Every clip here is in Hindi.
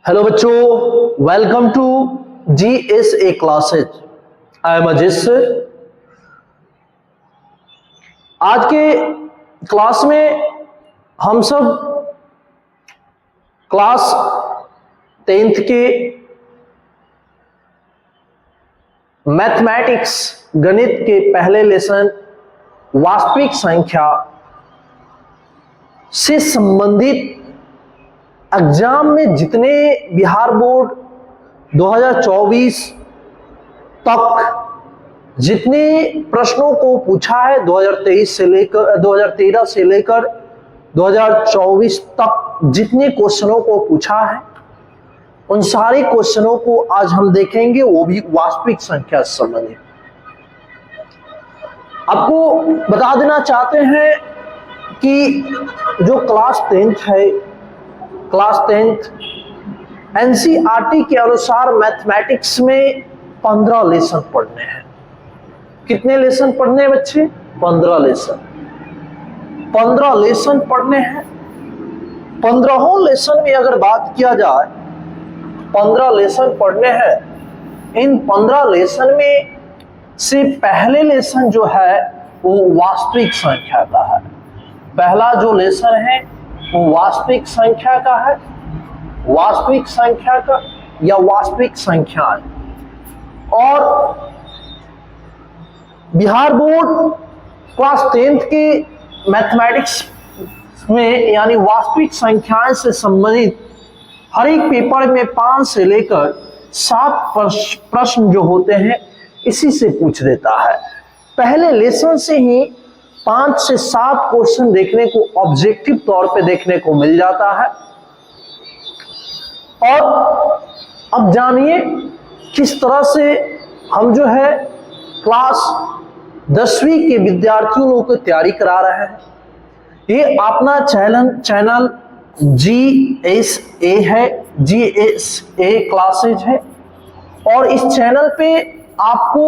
हेलो बच्चों, welcome to GSA classes. I am Ajit sir. आज के क्लास में हम सब क्लास 10th के मैथमेटिक्स गणित के पहले लेसन वास्तविक संख्या से संबंधित एग्जाम में जितने बिहार बोर्ड 2024 तक जितने प्रश्नों को पूछा है 2013 से लेकर 2024 तक जितने क्वेश्चनों को पूछा है उन सारे क्वेश्चनों को आज हम देखेंगे, वो भी वास्तविक संख्या से संबंधित। आपको बता देना चाहते हैं कि जो क्लास 10th है, क्लास 10th NCERT के अनुसार मैथमेटिक्स में 15 लेसन पढ़ने हैं। कितने लेसन पढ़ने हैं बच्चे? 15 लेसन। 15 लेसन पढ़ने हैं। 15 लेसन में अगर बात किया जाए, 15 लेसन पढ़ने हैं। इन 15 लेसन में से पहले लेसन जो है वो वास्तविक संख्या का है। पहला जो लेसन है वो वास्तविक संख्या का है, वास्तविक संख्या का या वास्तविक संख्या है। और बिहार बोर्ड क्लास 10th के मैथमेटिक्स में यानी वास्तविक संख्याएं से संबंधित हर एक पेपर में 5 से लेकर 7 प्रश्न जो होते हैं इसी से पूछ देता है। पहले लेसन से ही 5 से 7 क्वेश्चन देखने को ऑब्जेक्टिव तौर पे देखने को मिल जाता है। और अब जानिए किस तरह से हम जो है क्लास 10वीं के विद्यार्थियों को तैयारी करा रहे हैं। ये अपना चैनल GSA है, GSA क्लासेज है। और इस चैनल पे आपको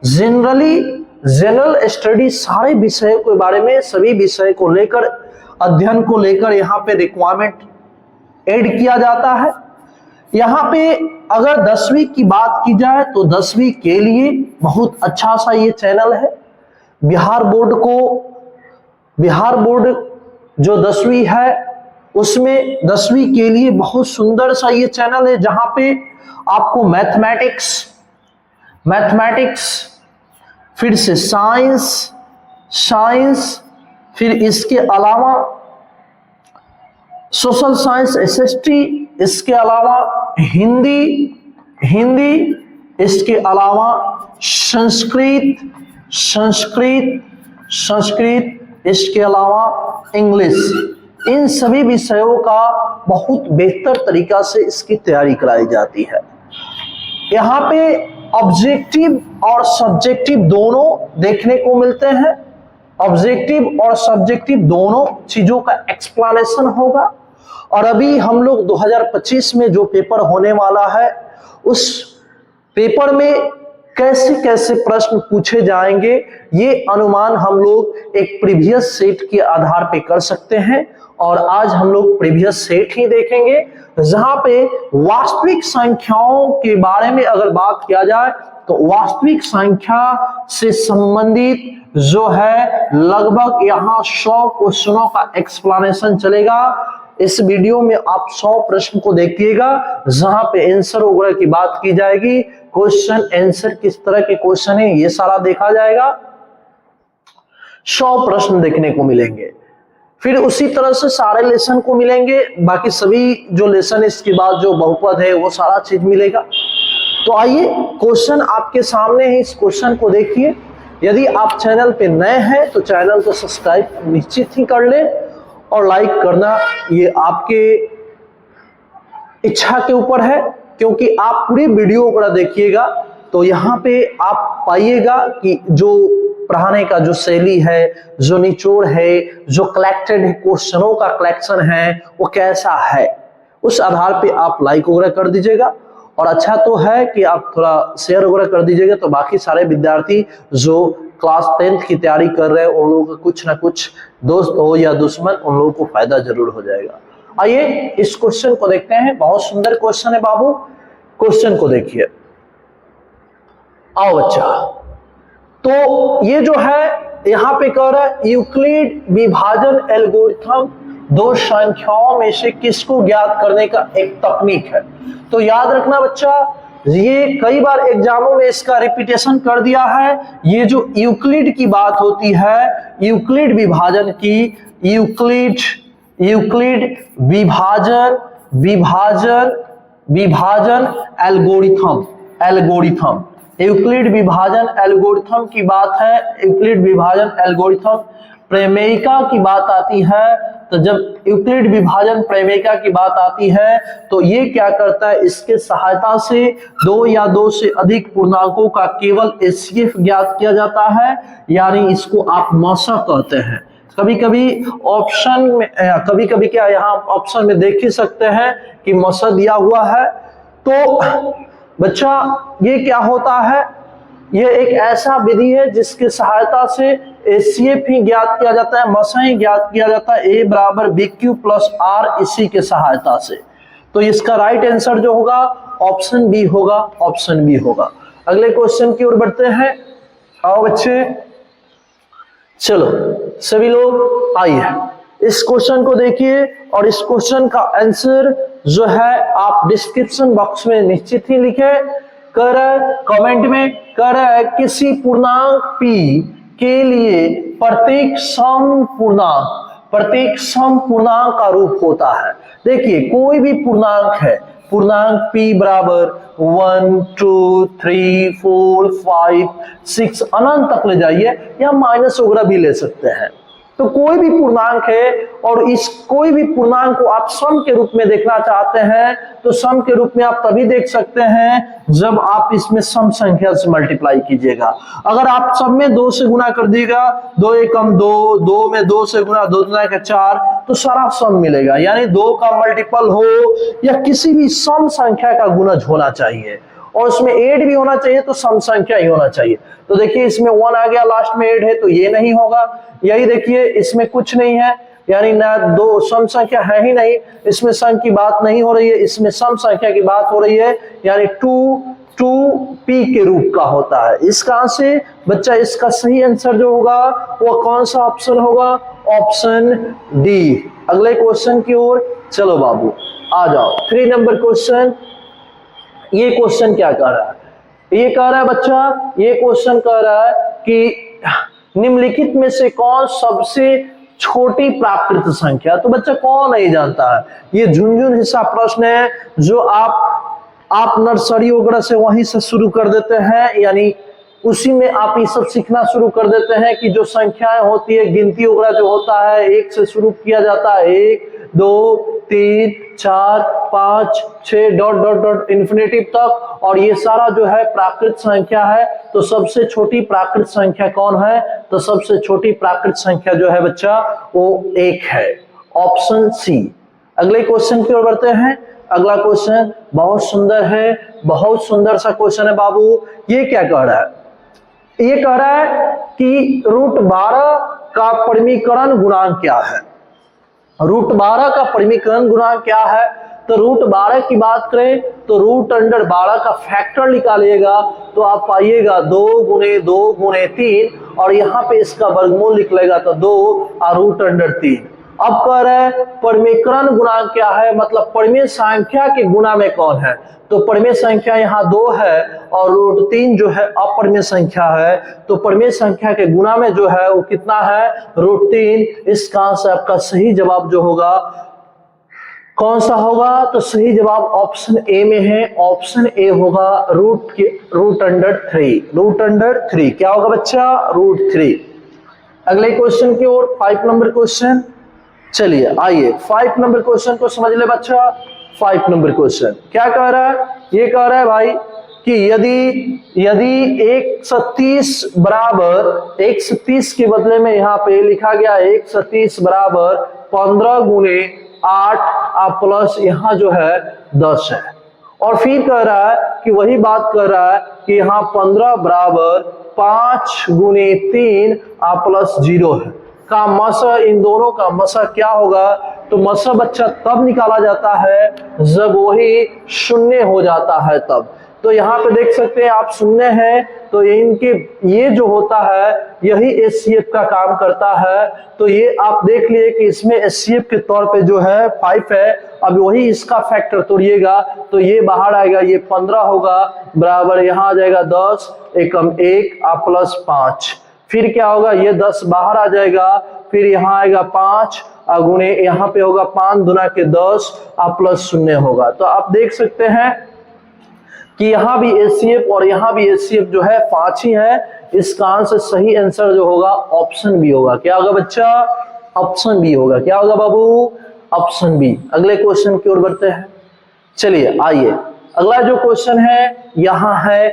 जनरल स्टडी सारे विषयों के बारे में, सभी विषय को लेकर, अध्ययन को लेकर यहाँ पे रिक्वायरमेंट ऐड किया जाता है। यहाँ पे अगर 10वीं की बात की जाए तो 10वीं के लिए बहुत अच्छा सा ये चैनल है। बिहार बोर्ड जो 10वीं है उसमें 10वीं के लिए बहुत सुंदर सा ये चैनल है, जहाँ पे आपको मैथमेटिक्स फिर से साइंस फिर इसके अलावा सोशल साइंस SST, इसके अलावा हिंदी, इसके अलावा संस्कृत, इसके अलावा इंग्लिश, इन सभी विषयों का बहुत बेहतर तरीका से इसकी तैयारी कराई जाती है। यहाँ पे ऑब्जेक्टिव और सब्जेक्टिव दोनों देखने को मिलते हैं। ऑब्जेक्टिव और सब्जेक्टिव दोनों चीजों का एक्सप्लेनेशन होगा। और अभी हम लोग 2025 में जो पेपर होने वाला है उस पेपर में कैसे कैसे प्रश्न पूछे जाएंगे ये अनुमान हम लोग एक प्रीवियस सेट के आधार पे कर सकते हैं। और आज हम लोग प्रीवियस सेट ही देखेंगे, जहां पे वास्तविक संख्याओं के बारे में अगर बात किया जाए तो वास्तविक संख्या से संबंधित जो है लगभग यहाँ 100 क्वेश्चनों का एक्सप्लेनेशन चलेगा। इस वीडियो में आप 100 प्रश्न को देखिएगा, जहां पे आंसर वगैरह की बात की जाएगी। क्वेश्चन आंसर किस तरह के क्वेश्चन है ये सारा देखा जाएगा। 100 प्रश्न देखने को मिलेंगे। फिर उसी तरह से सारे लेसन को मिलेंगे, बाकी सभी जो लेसन इसके बाद जो बहुपद है वो सारा चीज मिलेगा। तो आइए क्वेश्चन आपके सामने है, इस क्वेश्चन को देखिए। यदि आप चैनल पे नए हैं तो चैनल को सब्सक्राइब निश्चित ही कर लें और लाइक करना ये आपके इच्छा के ऊपर है, क्योंकि आप पूरी वीडियो को देखिएगा तो यहाँ पे आप पाइएगा कि जो पढ़ाने का जो शैली है, जो निचोड़ है, जो कलेक्टेड क्वेश्चनों का कलेक्शन है वो कैसा है, उस आधार पे आप लाइक वगैरह कर दीजिएगा। और अच्छा तो है कि आप थोड़ा शेयर वगैरह कर दीजिएगा, तो बाकी सारे विद्यार्थी जो क्लास 10th की तैयारी कर रहे हैं उन लोगों का कुछ ना कुछ दोस्त हो या दुश्मन, उन लोगों को फायदा जरूर हो जाएगा। आइए इस क्वेश्चन को देखते हैं, बहुत सुंदर क्वेश्चन है बाबू। क्वेश्चन को देखिए, आओ बच्चा। तो ये जो है यहां पे कह रहा है यूक्लिड विभाजन एल्गोरिथम दो संख्याओं में से किसको ज्ञात करने का एक तकनीक है। तो याद रखना बच्चा, ये कई बार एग्जामों में इसका रिपीटेशन कर दिया है। ये जो यूक्लिड की बात होती है, यूक्लिड विभाजन की, यूक्लिड विभाजन एल्गोरिथम यूक्लिड विभाजन एल्गोरिथम की बात है। यूक्लिड विभाजन एल्गोरिथम प्रमेयिका की बात आती है, तो जब यूक्लिड विभाजन प्रमेयिका की बात आती है तो ये क्या करता है, इसके सहायता से दो या दो से अधिक पूर्णांकों का केवल HCF ज्ञात किया जाता है, यानी इसको आप मौसा कहते हैं। कभी कभी ऑप्शन में, कभी कभी क्या यहाँ ऑप्शन में देख ही सकते हैं कि मौसा दिया हुआ है। तो बच्चा ये क्या होता है, ये एक ऐसा विधि है जिसकी सहायता से HCF ही ज्ञात किया जाता है, मौसा ही ज्ञात किया जाता है, A बराबर BQ प्लस R इसी के सहायता से। तो इसका राइट आंसर जो होगा ऑप्शन बी होगा, ऑप्शन बी होगा। अगले क्वेश्चन की ओर बढ़ते हैं, आओ बच्चे, चलो सभी लोग आइए इस क्वेश्चन को देखिए और इस क्वेश्चन का आंसर जो है आप डिस्क्रिप्शन बॉक्स में निश्चित ही लिखे। कर कमेंट में कर किसी पूर्णांक p के लिए प्रत्येक सम पूर्णांक का रूप होता है। देखिए कोई भी पूर्णांक है, पूर्णांक p बराबर 1 2 3 4 5 6 अनंत तक ले जाइए, या माइनस वगैरह भी ले सकते हैं। तो कोई भी पूर्णांक है और इस कोई भी पूर्णांक को आप सम के रूप में देखना चाहते हैं तो सम के रूप में आप तभी देख सकते हैं जब आप इसमें सम संख्या से मल्टीप्लाई कीजिएगा। अगर आप सब में 2 से गुना कर दिएगा, 2 एकम 2, 2 में 2 से गुना, 2 दूना का 4, तो सारा सम मिलेगा। यानी 2 का मल्टीपल हो या किसी भी सम संख्या का गुणज होना चाहिए और उसमें 8 भी होना चाहिए, तो सम संख्या ही होना चाहिए। तो देखिए इसमें 1 आ गया, लास्ट में 8 है, तो ये नहीं होगा। यही देखिए इसमें कुछ नहीं है, यानी ना 2 सम संख्या है ही नहीं, इसमें सम की बात नहीं हो रही है, इसमें सम संख्या की बात हो रही है, यानी 2p के रूप का होता है। इसका से बच्चा इसका सही आंसर जो होगा वो कौन सा ऑप्शन होगा, ऑप्शन डी। अगले क्वेश्चन की ओर चलो बाबू, आ जाओ। 3 नंबर क्वेश्चन। ये क्वेश्चन क्या कह रहा है, ये कह रहा है बच्चा, ये क्वेश्चन कह रहा है कि निम्नलिखित में से कौन सबसे छोटी प्राकृत संख्या। तो बच्चा कौन नहीं जानता है, ये झुनझुन हिस्सा प्रश्न है जो आप नर्सरी वगैरह से वहीं से शुरू कर देते हैं, यानी उसी में आप ये सब सीखना शुरू कर देते हैं कि जो संख्याएं होती है, गिनती वगैरह जो होता है 1 से शुरू किया जाता है, 1 2 3 4 5 6 डॉट डॉट डॉट इन्फिनिटिव तक, और ये सारा जो है प्राकृत संख्या है। तो सबसे छोटी प्राकृत संख्या कौन है, तो सबसे छोटी प्राकृत संख्या जो है बच्चा वो 1 है, ऑप्शन सी। अगले क्वेश्चन की ओर बढ़ते हैं। अगला क्वेश्चन बहुत सुंदर है, बहुत सुंदर सा क्वेश्चन है बाबू। ये क्या कह रहा है, ये कह रहा है कि √12 का परिमीकरण गुणांक क्या है। √12 का परिमीकरण गुणांक क्या है, तो √12 की बात करें तो √12 का फैक्टर निकालिएगा तो आप पाइएगा 2 गुणे 2 गुणे 3, और यहाँ पे इसका वर्गमूल लिख लेगा तो 2 और √3। अब कह रहे हैं परिमीकरण गुणांक क्या है, मतलब परिमेय संख्या के गुणा में कौन है। तो परिमेय संख्या यहाँ 2 है और √3 जो है अपरिमेय संख्या है, तो परिमेय संख्या के गुणा में जो है वो कितना है, √3। इसका आंसर आपका सही जवाब जो होगा कौन सा होगा, तो सही जवाब ऑप्शन ए में है, ऑप्शन ए होगा √3। क्या होगा बच्चा, √3। अगले क्वेश्चन की ओर 5 नंबर क्वेश्चन। चलिए आइए 5 नंबर क्वेश्चन को समझ ले बच्चा। 5 नंबर क्वेश्चन क्या कह रहा है, ये कह रहा है भाई कि यदि 130 बराबर 130 के बदले में यहाँ पे लिखा गया 130 बराबर 15 गुणे 8 प्लस यहाँ जो है 10 है, और फिर कह रहा है कि वही बात कर रहा है कि यहाँ 15 बराबर 5 गुणे 3 प्लस 0 है। का मस, इन दोनों का मस क्या होगा? तो मस बच्चा तब निकाला जाता है जब वही शून्य हो जाता है तब। तो यहाँ पे देख सकते हैं आप शून्य है, तो इनके ये जो होता है यही एचसीएफ का काम करता है। तो ये आप देख लिए कि इसमें एचसीएफ के तौर पे जो है 5 है। अब वही इसका फैक्टर तोड़िएगा तो ये बाहर आएगा, ये 15 होगा, बराबर यहाँ आ जाएगा 10, एकम 1 आप प्लस 5। फिर क्या होगा, ये 10 बाहर आ जाएगा, फिर यहाँ आएगा 5 गुणे, यहाँ पे होगा 5 दुना के 10 आप प्लस 0 होगा। तो आप देख सकते हैं कि यहाँ भी एचसीएफ और यहाँ भी एचसीएफ जो है 5 ही है। इसका आंसर सही आंसर जो होगा ऑप्शन बी होगा। क्या होगा बच्चा? ऑप्शन बी होगा। क्या होगा बाबू? Option b. अगले क्वेश्चन की ओर बढ़ते हैं। चलिए आइए, अगला जो क्वेश्चन है यहाँ है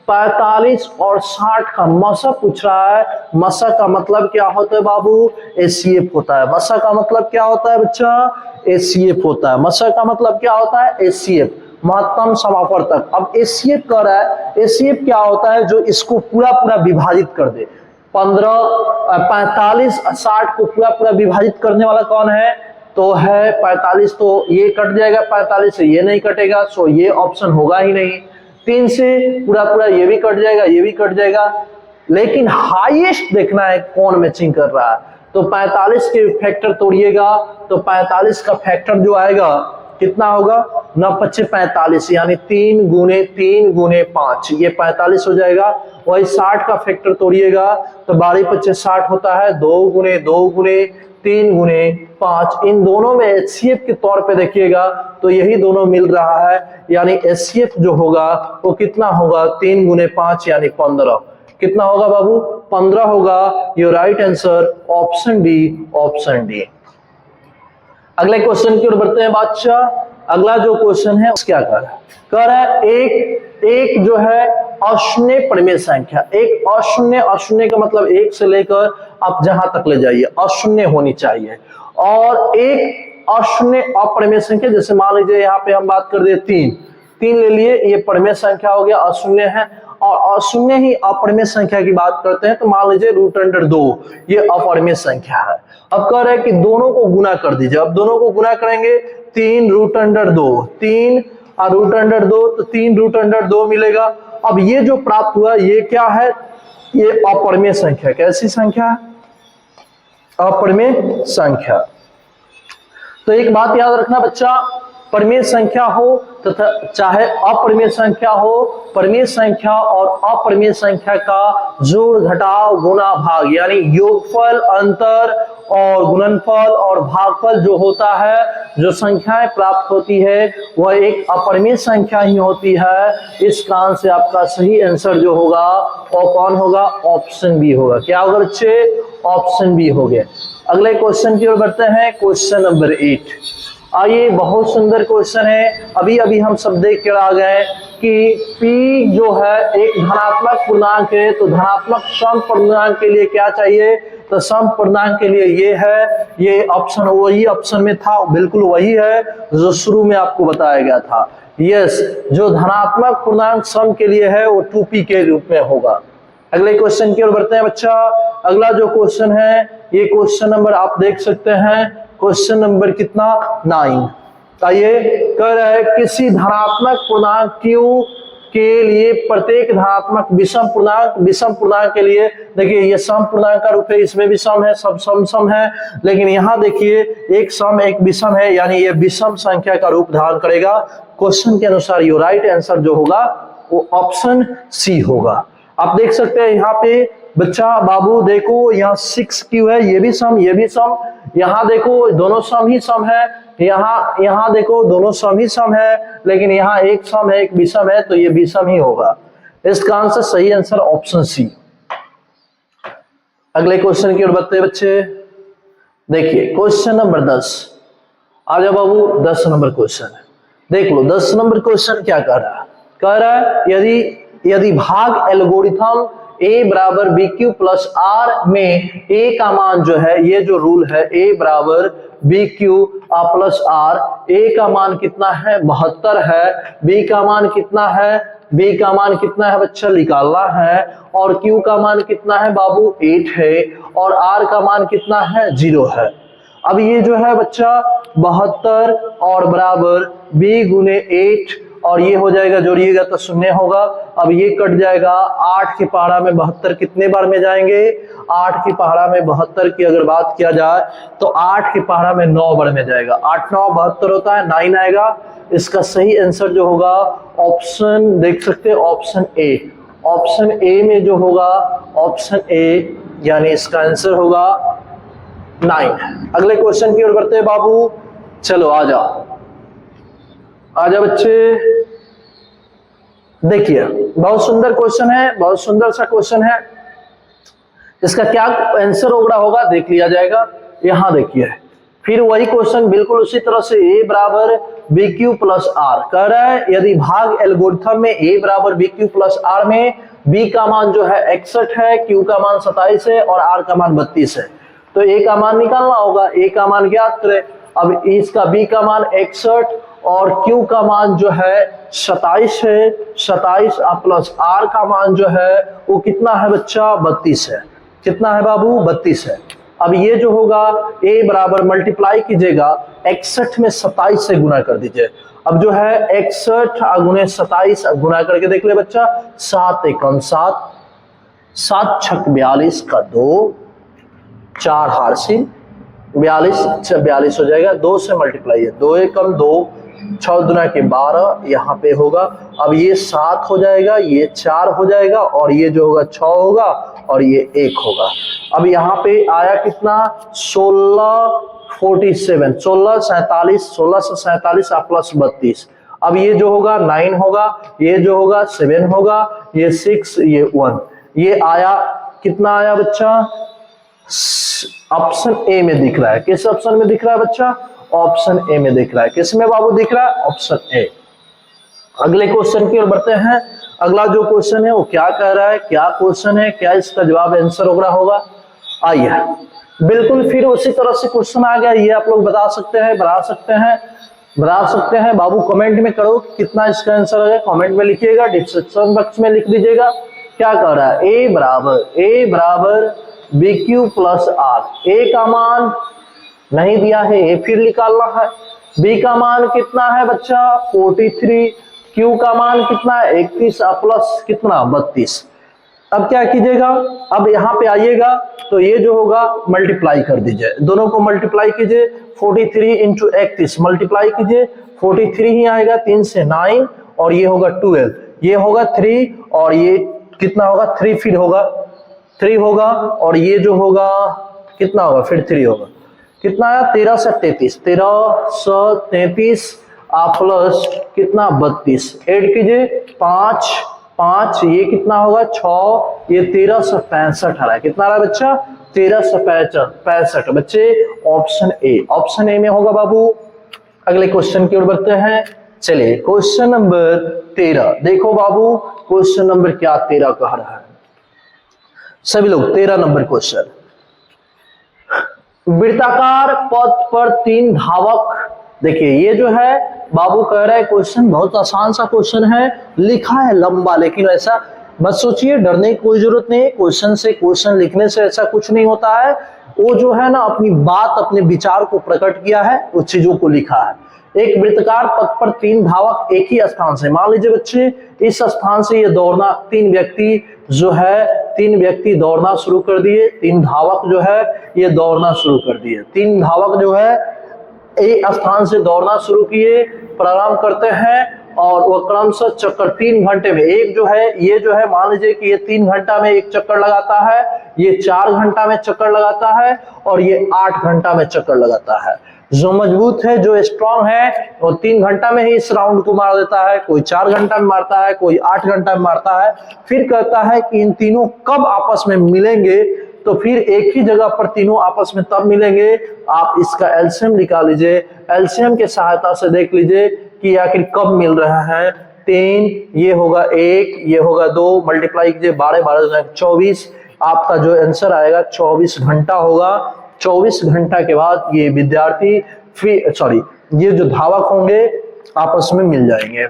45 और 60 का मसा पूछ रहा है। मसा का मतलब क्या होता है बाबू? एचसीएफ होता है। मसा का मतलब क्या होता है बच्चा? एचसीएफ होता है। मसा का मतलब क्या होता है? एचसीएफ, महत्तम समावर्तक। अब एचसीएफ कह रहा है, एचसीएफ क्या होता है? जो इसको पूरा पूरा विभाजित कर दे। 45 60 को पूरा पूरा विभाजित करने वाला कौन है? तो है 45। तो ये कट जाएगा, 45 से ये नहीं कटेगा, सो ये ऑप्शन होगा ही नहीं। 3 से पूरा पूरा ये भी कट जाएगा, ये भी कट जाएगा, लेकिन हाईएस्ट देखना है कौन मैचिंग कर रहा है। तो 45 के फैक्टर तोड़िएगा तो 45 का फैक्टर जो आएगा कितना होगा? 9 × 5 = 45, यानी 3 गुणे 5, ये 45 हो जाएगा। वही 60 का फैक्टर तोड़िएगा तो 12 × 5 = 60 होता है, 2 गुणे 3 गुणे 5। इन दोनों में एचसीएफ के तौर पे देखिएगा तो यही दोनों मिल रहा है, यानी एचसीएफ जो होगा वो कितना होगा? 3 गुणे 5 यानी 15। कितना होगा बाबू? 15 होगा। Your right answer option d, option D. अगले क्वेश्चन की ओर बढ़ते हैं बादशाह। अगला जो क्वेश्चन है क्या कर रहा है? एक जो है अशून्य परिमेय संख्या, एक अशून्य, अशून्य का मतलब 1 से लेकर आप जहां तक ले जाइए अशून्य होनी चाहिए, और एक अशून्य अपरिमेय संख्या, जैसे मान लीजिए यहाँ पे हम बात कर दे 3 ले लिए, ये परिमेय संख्या हो गया, अशून्य है। और अशून्य ही अपरिमेय संख्या की बात करते हैं तो मान लीजिए √2, ये अपरिमेय संख्या है। अब कह रहे हैं कि दोनों को गुना कर दीजिए। अब दोनों को गुना करेंगे, 3 √2, 3 और √2, तो 3 √2 मिलेगा। अब ये जो प्राप्त हुआ ये क्या है? ये अपरिमेय संख्या। कैसी संख्या है? अपरिमेय संख्या। तो एक बात याद रखना बच्चा, परिमेय संख्या हो तथा चाहे अपरिमेय संख्या हो, परिमेय संख्या और अपरिमेय संख्या का जोड़ घटाव गुना भाग, यानी योगफल, अंतर और गुणनफल और भागफल जो होता है, जो संख्याएं प्राप्त होती है वह एक अपरिमेय संख्या ही होती है। इस कारण से आपका सही आंसर जो होगा वो कौन होगा? ऑप्शन बी होगा। क्या होगा बच्चे? ऑप्शन बी हो गया। अगले क्वेश्चन की ओर बढ़ते हैं, क्वेश्चन नंबर 8। आइए, बहुत सुंदर क्वेश्चन है। अभी अभी हम सब देख कर आ गए कि P जो है एक धनात्मक पूर्णांक है, तो धनात्मक सम पूर्णांक के लिए क्या चाहिए? तो सम पूर्णांक के लिए ये है, ये ऑप्शन वही ऑप्शन में था, बिल्कुल वही है जो शुरू में आपको बताया गया था। यस, जो धनात्मक पूर्णांक सम के लिए है वो 2P के रूप में होगा। अगले क्वेश्चन की ओर बढ़ते हैं बच्चा। अगला जो क्वेश्चन है ये क्वेश्चन नंबर आप देख सकते हैं, क्वेश्चन नंबर कितना? 9। आइए, कह रहा है किसी धनात्मक पूर्णांक Q के लिए प्रत्येक धनात्मक विषम पूर्णांक के लिए, देखिए ये सम पूर्णांक का रूप है, इसमें भी सम है, सब सम है, लेकिन यहाँ देखिए एक सम एक विषम है, यानी ये विषम संख्या का रूप धारण करेगा। क्वेश्चन के अनुसार यो राइट आंसर जो होगा वो ऑप्शन सी होगा। आप देख सकते हैं यहाँ पे बच्चा बाबू, देखो यहाँ 6Q है, ये भी सम, ये भी सम, यहाँ देखो दोनों सम ही सम है, यहाँ देखो दोनों सम ही सम है, लेकिन यहाँ एक सम है एक विषम है, तो ये विषम ही होगा। इसका आंसर सही आंसर ऑप्शन सी। अगले क्वेश्चन की ओर बढ़ते हैं बच्चे। देखिए क्वेश्चन नंबर 10। आ जाओ बाबू, 10 नंबर क्वेश्चन देख लो। 10 नंबर क्वेश्चन क्या कह रहा है? कह रहा है यदि भाग एल्गोरिथम A = BQ + R में A का मान जो है, ये जो रूल है A = b q plus r. A का मान कितना है 72 है, बी का मान कितना है, बी का मान कितना है बच्चा निकालना है, और क्यू का मान कितना है बाबू 8 है, और आर का मान कितना है 0 है। अब ये जो है बच्चा 72 और बराबर b गुने 8, और ये हो जाएगा जोड़िएगा तो 0 होगा। अब ये कट जाएगा, 8 की पहाड़ा में 72 कितने बार में जाएंगे, 8 की पहाड़ा में 72 की अगर बात किया जाए तो 8 की पहाड़ा में 9 बार में जाएगा, 8 9 72 होता है, 9 आएगा। इसका सही आंसर जो होगा ऑप्शन देख सकते हैं ऑप्शन ए। ऑप्शन ए में जो होगा ऑप्शन ए, यानी इसका आंसर होगा 9। अगले क्वेश्चन की ओर बढ़ते हैं बाबू, चलो आ जाओ बच्चे। देखिए बहुत सुंदर क्वेश्चन है, बहुत सुंदर सा क्वेश्चन है। इसका क्या आंसर होगा देख लिया जाएगा। यहां देखिए फिर वही क्वेश्चन बिल्कुल उसी तरह से, ए बराबर बी क्यू प्लस आर कह रहा है। यदि भाग एल्गोरिथम में ए बराबर बी क्यू प्लस आर में बी का मान जो है 61 है, क्यू का मान 27 है और आर का मान 32 है, तो ए का मान निकालना होगा। ए का मान ज्ञात करें। अब इसका बी का मान 61 और क्यू का मान जो है 27 है, 27 प्लस आर का मान जो है वो कितना है बच्चा 32 है। कितना है बाबू 32 है। अब ये जो होगा ए बराबर मल्टीप्लाई कीजिएगा 61 में 27 से गुना कर दीजिए। अब जो है 61 गुने 27 गुना करके देख ले बच्चा, 7 एकम 7, 7 छक 42 का 2, 4 हारसिन 42 हो जाएगा। 2 से मल्टीप्लाई है, 2 एकम 2, 6 दुना के 12 यहाँ पे होगा। अब ये 7 हो जाएगा, ये 4 हो जाएगा, और ये जो होगा 6 होगा, और ये 1 होगा। अब यहाँ पे आया कितना 16 47, 16 47, 16 से 47 प्लस 32। अब ये जो होगा 9 होगा, ये जो होगा 7 होगा, ये 6, ये 1। ये आया कितना आया बच्चा, ऑप्शन ए में दिख रहा है। किस ऑप्शन में दिख रहा है बच्चा, ऑप्शन ए में दिख रहा है। किस में बाबू दिख रहा है, ऑप्शन ए। अगले क्वेश्चन की ओर बढ़ते हैं। अगला जो क्वेश्चन है वो क्या कह रहा है, क्या क्वेश्चन है, क्या इसका जवाब आंसर होगा। आइए बिल्कुल फिर उसी तरह से क्वेश्चन आ गया। ये आप लोग बता सकते हैं, बता सकते हैं बाबू। कमेंट में करो कितना इसका आंसर है, कमेंट में लिखिएगा, डिस्क्रिप्शन बॉक्स में लिख दीजिएगा। क्या कह रहा है, ए बराबर B q plus r. A का मान नहीं दिया है, ए फिर निकालना है। बी का मान कितना है बच्चा 43, क्यू का मान कितना है 31 प्लस कितना 32। अब क्या कीजिएगा, अब यहाँ पे आइएगा तो ये जो होगा मल्टीप्लाई कर दीजिए, दोनों को मल्टीप्लाई कीजिए। 43 इंटू 31 मल्टीप्लाई कीजिए, 43 ही आएगा, 3 से 9, और ये होगा 12, ये होगा 3, और ये कितना होगा 3 फिर होगा 3 होगा, और ये जो होगा कितना होगा फिर 3 होगा। कितना आया 13 से 33, 1333 प्लस कितना 32। ऐड कीजिए 5, ये कितना होगा 6, ये 13 से 65 आ रहा है। कितना रहा बच्चा 13 से 65 बच्चे। ऑप्शन ए में होगा बाबू। अगले क्वेश्चन की ओर बढ़ते हैं। चलिए क्वेश्चन नंबर 13 देखो बाबू, क्वेश्चन नंबर क्या 13 कह रहा है सभी लोग। 13 नंबर क्वेश्चन, वृत्ताकार पथ पर 3 धावक। देखिए ये जो है बाबू कह रहा है क्वेश्चन बहुत आसान सा क्वेश्चन है, लिखा है लंबा, लेकिन ऐसा मत सोचिए, डरने की कोई जरूरत नहीं। क्वेश्चन लिखने से ऐसा कुछ नहीं होता है। वो जो है ना अपनी बात, अपने विचार को प्रकट किया है, उस चीजों को लिखा है। एक वृत्ताकार पथ पर 3 धावक एक ही स्थान से, मान लीजिए बच्चे इस स्थान से ये दौड़ना, 3 व्यक्ति दौड़ना शुरू कर दिए। 3 धावक जो है ये दौड़ना शुरू कर दिए। 3 धावक जो है एक स्थान से दौड़ना शुरू किए, प्रारंभ करते हैं, और वह क्रमशः चक्कर 3 घंटे में, एक जो है ये जो है मान लीजिए कि ये 3 घंटा में एक चक्कर लगाता है, ये 4 घंटा में चक्कर लगाता है, और ये 8 घंटा में चक्कर लगाता है। जो मजबूत है, जो स्ट्रांग है, वो 3 घंटा में ही इस राउंड को मार देता है, कोई 4 घंटा में मारता है, कोई 8 घंटा में मारता है। फिर कहता है कि इन तीनों कब आपस में मिलेंगे, तो फिर एक ही जगह पर तीनों आपस में तब मिलेंगे। आप इसका एलसीएम निकाल लीजिए, एलसीएम के सहायता से देख लीजिए कि आखिर कब मिल रहा है। 3, ये होगा 1, ये होगा 2, मल्टीप्लाई कीजिए 12 12 24, आपका जो आंसर आएगा 24 घंटा होगा। 24 घंटा के बाद ये विद्यार्थी ये जो धावक होंगे आपस में मिल जाएंगे,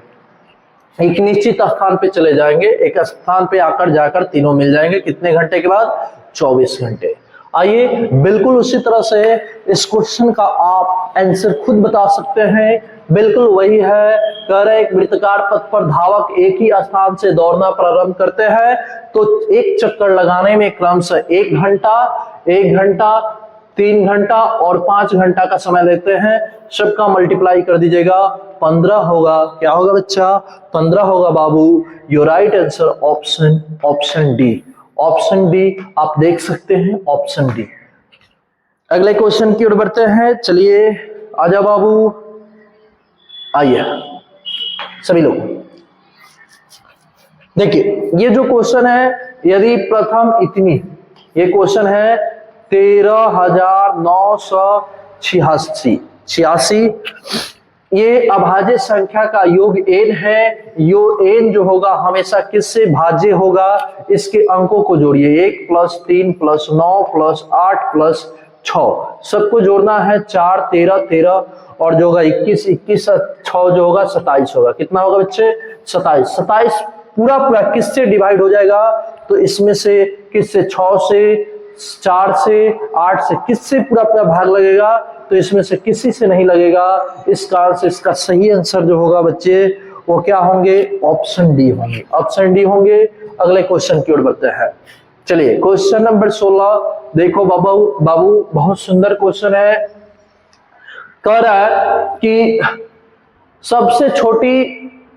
एक निश्चित स्थान पे चले जाएंगे, एक स्थान पे आकर जाकर तीनों मिल जाएंगे। कितने घंटे के बाद? 24 घंटे। आइए बिल्कुल उसी तरह से इस क्वेश्चन का आप आंसर खुद बता सकते हैं। बिल्कुल वही है, कह रहे एक वृत्ताकार पथ पर धावक एक ही स्थान से दौड़ना प्रारंभ करते हैं तो एक चक्कर लगाने में क्रमशः 1 घंटा, 1 घंटा, 3 घंटा और 5 घंटा का समय लेते हैं। सबका मल्टीप्लाई कर दीजिएगा, 15 होगा। क्या होगा बच्चा? 15 होगा बाबू। Your right answer option d. Option d आप देख सकते हैं, ऑप्शन डी। अगले क्वेश्चन की ओर बढ़ते हैं। चलिए आजा बाबू, आइए सभी लोग देखिए ये जो क्वेश्चन है, यदि प्रथम इतनी, ये क्वेश्चन है 13,986, ये अभाज्य संख्या का योग n है। यो n जो होगा हमेशा किससे भाज्य होगा? इसके अंकों को जोड़िए, 1 + 3 + 9 + 8 + 6, सबको जोड़ना है। 4 13 13 और जो होगा 21 21, 6 जो होगा 27 होगा। कितना होगा बच्चे? 27। 27 पूरा पूरा किससे डिवाइड हो जाएगा? तो इसमें से किससे? 6 से, 4 से, 8 से, किससे पूरा पूरा भाग लगेगा? तो इसमें से किसी से नहीं लगेगा। इस कारण से इसका सही आंसर जो होगा बच्चे वो क्या होंगे? ऑप्शन डी होंगे, ऑप्शन डी होंगे। अगले क्वेश्चन की ओर बढ़ते हैं। चलिए क्वेश्चन नंबर 16 देखो बाबू बहुत सुंदर क्वेश्चन है। कह रहा है कि सबसे छोटी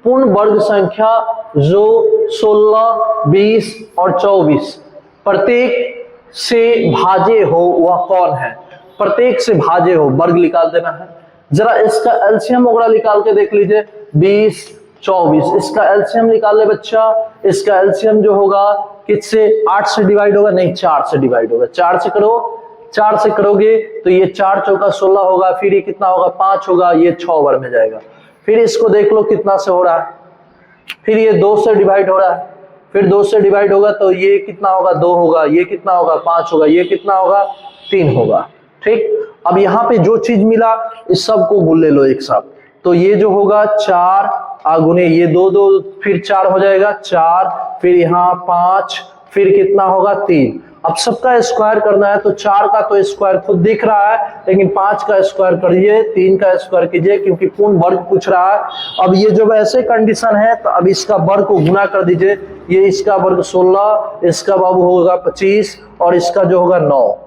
पूर्ण वर्ग संख्या जो 16, 20 और 24 प्रत्येक से भाज्य हो वह कौन है? प्रत्येक से भाज्य हो, वर्ग निकाल देना है। जरा इसका एलसीएम वगैरह निकाल के देख लीजिए। 20 24, इसका एलसीएम निकाल ले बच्चा। इसका एलसीएम जो होगा किससे? 8 से डिवाइड होगा? नहीं, 4 से डिवाइड होगा। 4 से करो, 4 से करोगे तो ये 4 चौका 16 होगा। फिर ये कितना होगा? 5 होगा। ये 6 बार में जाएगा। फिर इसको देख लो कितना से हो रहा है। फिर ये 2 से डिवाइड हो रहा है। फिर 2 से डिवाइड होगा तो ये कितना होगा? 2 होगा। ये कितना होगा? 5 होगा। ये कितना होगा? 3 होगा। ठीक, अब यहाँ पे जो चीज मिला इस सब को गुण ले लो एक साथ। तो ये जो होगा 4 आगुने ये 2 2, फिर 4 हो जाएगा 4, फिर यहाँ 5, फिर कितना होगा? 3। अब सबका स्क्वायर करना है तो 4 का तो स्क्वायर खुद दिख रहा है, लेकिन 5 का स्क्वायर करिए, 3 का स्क्वायर कीजिए, क्योंकि पूर्ण वर्ग पूछ रहा है। अब ये जब ऐसे कंडीशन है तो अब इसका वर्ग को गुना कर दीजिए। ये इसका वर्ग 16, इसका बाबू होगा 25 और इसका जो होगा 9।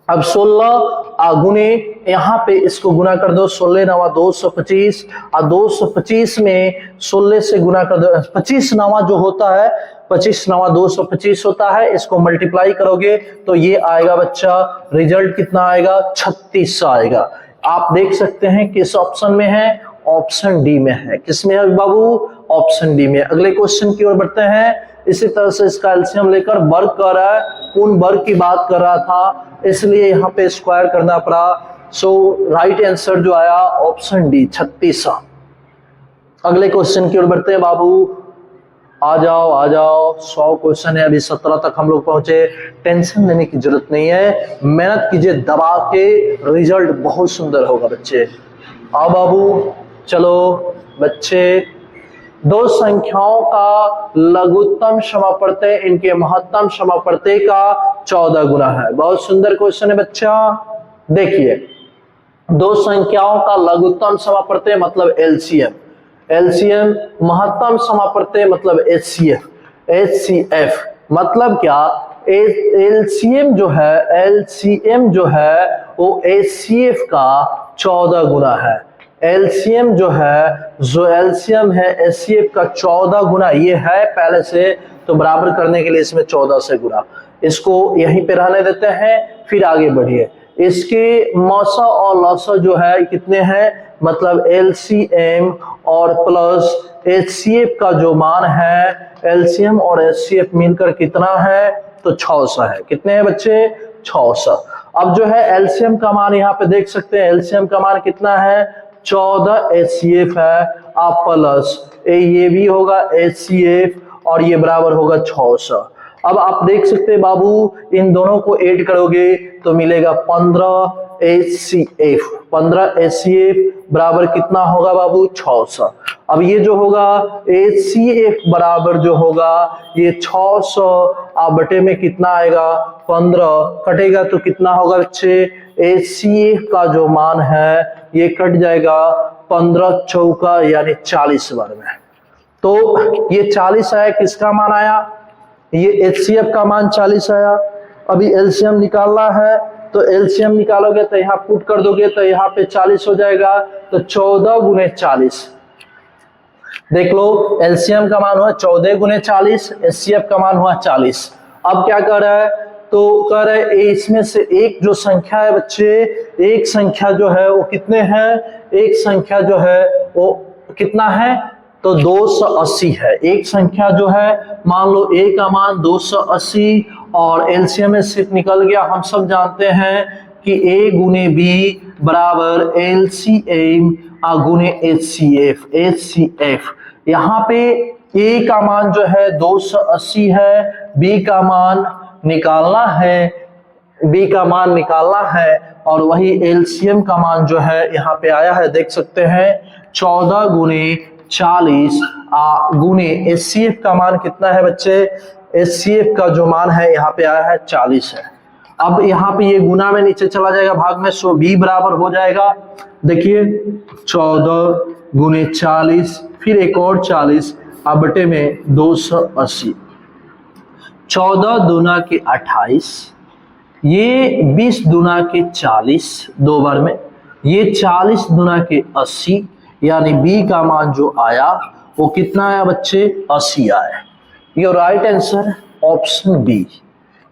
अब 16 गुने यहाँ पे इसको गुना कर दो। 16 नवा 225 और 225 में 16 से गुना कर दो। 25 नवा जो होता है, 25 नवा 225 होता है। इसको मल्टीप्लाई करोगे तो ये आएगा बच्चा, रिजल्ट कितना आएगा? 36 आएगा। आप देख सकते हैं किस ऑप्शन में है? ऑप्शन डी में है। किसमें है बाबू? ऑप्शन डी में। अगले क्वेश्चन की ओर बढ़ते हैं। इसी तरह से इसका एलसीएम लेकर वर्ग कर रहा है, पूर्ण वर्ग की बात कर रहा था, इसलिए यहाँ पे स्क्वायर करना पड़ा। सो राइट आंसर जो आया ऑप्शन डी 36। अगले क्वेश्चन की ओर बढ़ते हैं बाबू। आ जाओ 100 क्वेश्चन है, अभी 17 तक हम लोग पहुंचे। टेंशन लेने की जरूरत नहीं है, मेहनत कीजिए दबा के, रिजल्ट बहुत सुंदर होगा बच्चे। आओ बाबू, चलो बच्चे। दो संख्याओं का लघुत्तम समापवर्तय इनके महत्तम समापवर्तय का 14 गुना है। बहुत सुंदर क्वेश्चन है बच्चा। देखिए, दो संख्याओं का लघुत्तम समापवर्तय मतलब एलसीएम, एलसीएम महत्तम समापवर्तय मतलब एचसीएफ, एचसीएफ मतलब क्या? एलसीएम जो है, एलसीएम जो है वो एचसीएफ का 14 गुना है। एलसीएम जो है, जो एलसीएम है एचसीएफ का 14 गुना ये है पहले से, तो बराबर करने के लिए इसमें 14 से गुना। इसको यहीं पे रहने देते हैं, फिर आगे बढ़िए। इसके मौसा और लौसा जो है कितने हैं? मतलब एलसीएम और प्लस एचसीएफ का जो मान है, एलसीएम और एचसीएफ मिलकर कितना है? तो 600 है। कितने हैं बच्चे? 600। अब जो है एलसीएम का मान यहाँ पे देख सकते हैं, एलसीएम का मान कितना है? 14 एचसीएफ है। आप प्लस ये भी होगा एचसीएफ और ये बराबर होगा 600। अब आप देख सकते हैं बाबू, इन दोनों को ऐड करोगे तो मिलेगा 15 HCF। 15 HCF बराबर कितना होगा बाबू? 600। अब ये जो होगा HCF बराबर जो होगा ये 600 आप बटे में कितना आएगा? 15 कटेगा तो कितना होगा बच्चे? HCF का जो मान है ये कट जाएगा 15 चौका यानी 40 बार में। तो ये 40 आया, किसका मान आया? ये HCF का मान 40 आया। अभी एलसीएम निकालना है तो एलसीएम निकालोगे तो यहाँ पुट कर दोगे तो यहाँ पे 40 हो जाएगा, तो 14 गुने 40। देख लो, एलसीएम का मान हुआ 14 गुने 40, HCF का मान हुआ 40। अब क्या कर रहा है? तो कह रहे हैं इसमें से एक जो संख्या है बच्चे, एक संख्या जो है वो कितने हैं? एक संख्या जो है वो कितना है? तो 280 है। एक संख्या जो है, मान लो ए का मान 280 और एलसीएम में सिर्फ निकल गया। हम सब जानते हैं कि ए गुने बी बराबर एलसीएम गुने HCF। यहाँ पे ए का मान जो है 280 है, बी का मान निकालना है, और वही एलसीएम का मान जो है यहाँ पे आया है, देख सकते हैं 14 गुने 40 गुने HCF का मान कितना है बच्चे? HCF का जो मान है यहाँ पे आया है 40 है। अब यहाँ पे ये गुना में नीचे चला जाएगा भाग में, सो बी बराबर हो जाएगा, देखिए 14 गुने 40 फिर एक और 40 अब बटे में 280। 14 दूना के 28, ये 20 दूना के 40 दो बार में, ये 40 दूना के 80, यानी बी का मान जो आया वो कितना आया बच्चे? 80 आया। Your right answer option B.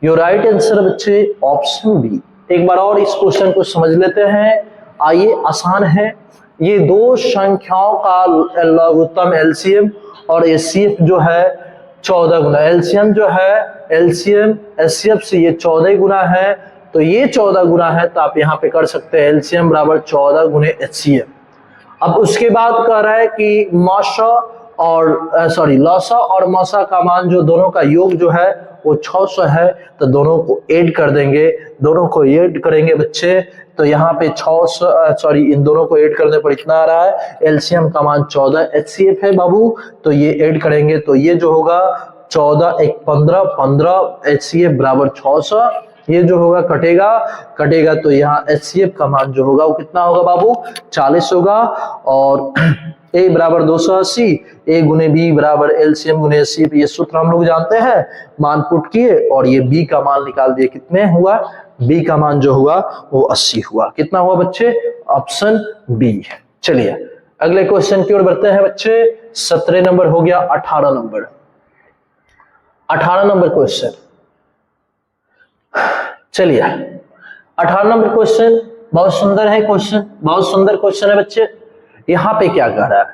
Your right answer बच्चे ऑप्शन बी। एक बार और इस क्वेश्चन को समझ लेते हैं, आइए, आसान है। ये दो संख्याओं का लघुत्तम एलसीएम और HCF जो है 14 गुना, एलसीएम जो है एलसीएम HCF से ये 14 गुना है, तो ये 14 गुना है, तो आप यहाँ पे कर सकते हैं एलसीएम बराबर 14 गुने HCF। अब उसके बाद कह रहा है कि लसा और मसा का मान जो दोनों का योग जो है वो 600 है, तो दोनों को ऐड कर देंगे। दोनों को ऐड करेंगे बच्चे तो यहाँ पे 600 इन दोनों को ऐड करने पर इतना आ रहा है, एलसीएम का मान 14 HCF है बाबू, तो ये ऐड करेंगे तो ये जो होगा 14 एक 15 HCF बराबर 600। ये जो होगा कटेगा तो यहाँ HCF का मान जो होगा वो कितना होगा बाबू? 40 होगा। और ए बराबर 280, ए गुने बी बराबर एलसीएम गुने HCF, ये सूत्र हम लोग जानते हैं। मान पुट किए और ये बी का मान निकाल दिए, कितने हुआ? बी का मान जो हुआ वो 80 हुआ। कितना हुआ बच्चे? Option B. चलिए अगले क्वेश्चन की ओर बढ़ते हैं बच्चे। 17 नंबर हो गया, 18 नंबर क्वेश्चन। चलिए 18 नंबर क्वेश्चन बहुत सुंदर है, बहुत सुंदर क्वेश्चन है बच्चे। यहां पे क्या कह रहा है?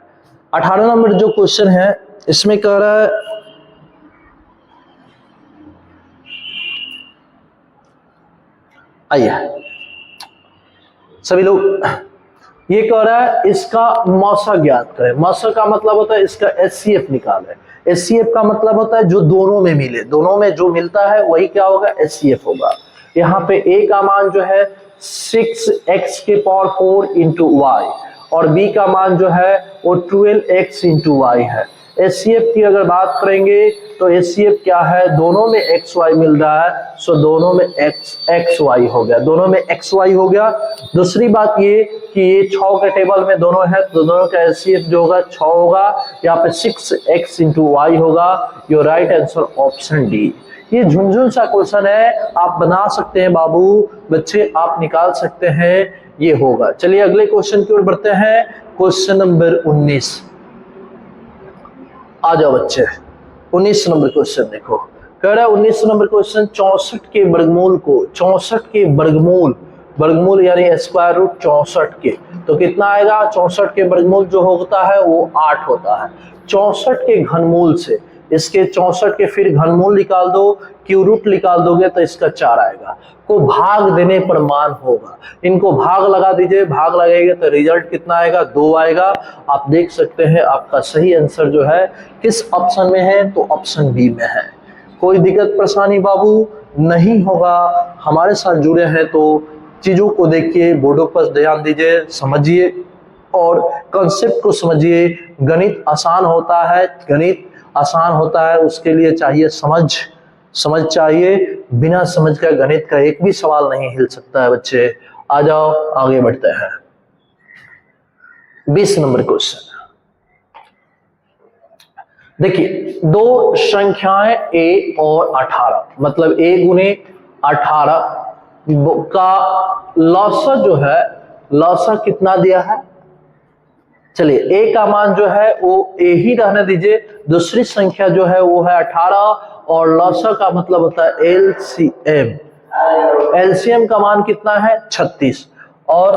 18 नंबर जो क्वेश्चन है इसमें कह रहा है, आइए सभी लोग, ये कह रहा है इसका मौसा ज्ञात करें। मौसा का मतलब होता है इसका HCF निकालें। HCF का मतलब होता है जो दोनों में मिले, दोनों में जो मिलता है वही क्या होगा? HCF होगा। यहाँ पे A का मान जो है 6x⁴ इंटू y और B का मान जो है वो 12x इंटू y है। HCF की अगर बात करेंगे तो HCF क्या है? दोनों में xy मिल रहा है, सो दोनों में xy हो गया, दोनों में xy हो गया। दूसरी बात ये कि ये 6 के टेबल में दोनों है, तो दोनों का HCF जो होगा 6 होगा, यहाँ पे 6x इंटू y होगा। Your right answer option D. ये झुंझुन सा क्वेश्चन है, आप बना सकते हैं बाबू, बच्चे आप निकाल सकते हैं, ये होगा। चलिए अगले क्वेश्चन की ओर बढ़ते हैं। क्वेश्चन नंबर 19, आ जाओ बच्चे। 19 नंबर क्वेश्चन देखो, कह रहा है 19 नंबर क्वेश्चन 64 के वर्गमूल को, 64 के वर्गमूल यानी स्क्वायर रूट 64 के, तो कितना आएगा? 64 के वर्गमूल जो होता है वो 8 होता है। 64 के घनमूल से इसके 64 के फिर घनमूल निकाल दो, क्यू रूट निकाल दोगे तो इसका 4 आएगा। को भाग देने पर मान होगा, इनको भाग लगा दीजिए, भाग लगेगा तो रिजल्ट कितना आएगा? 2 आएगा। आप देख सकते हैं आपका सही आंसर जो है किस ऑप्शन में है? तो ऑप्शन बी में है। कोई दिक्कत परेशानी बाबू नहीं होगा। हमारे साथ जुड़े हैं तो चीज़ों को देखिए, बोर्डों पर ध्यान दीजिए, समझिए और कॉन्सेप्ट को समझिए। गणित आसान होता है, गणित आसान होता है, उसके लिए चाहिए समझ चाहिए। बिना समझ का गणित का एक भी सवाल नहीं हिल सकता है बच्चे। आ जाओ आगे बढ़ते हैं। 20 नंबर क्वेश्चन देखिए, दो संख्याएं a और 18, मतलब a गुने 18 का लॉसा जो है, लॉसा कितना दिया है? चलिए a का मान जो है वो a ही रहने दीजिए, दूसरी संख्या जो है वो है 18 और लॉसा का मतलब होता है LCM। LCM का मान कितना है? 36 और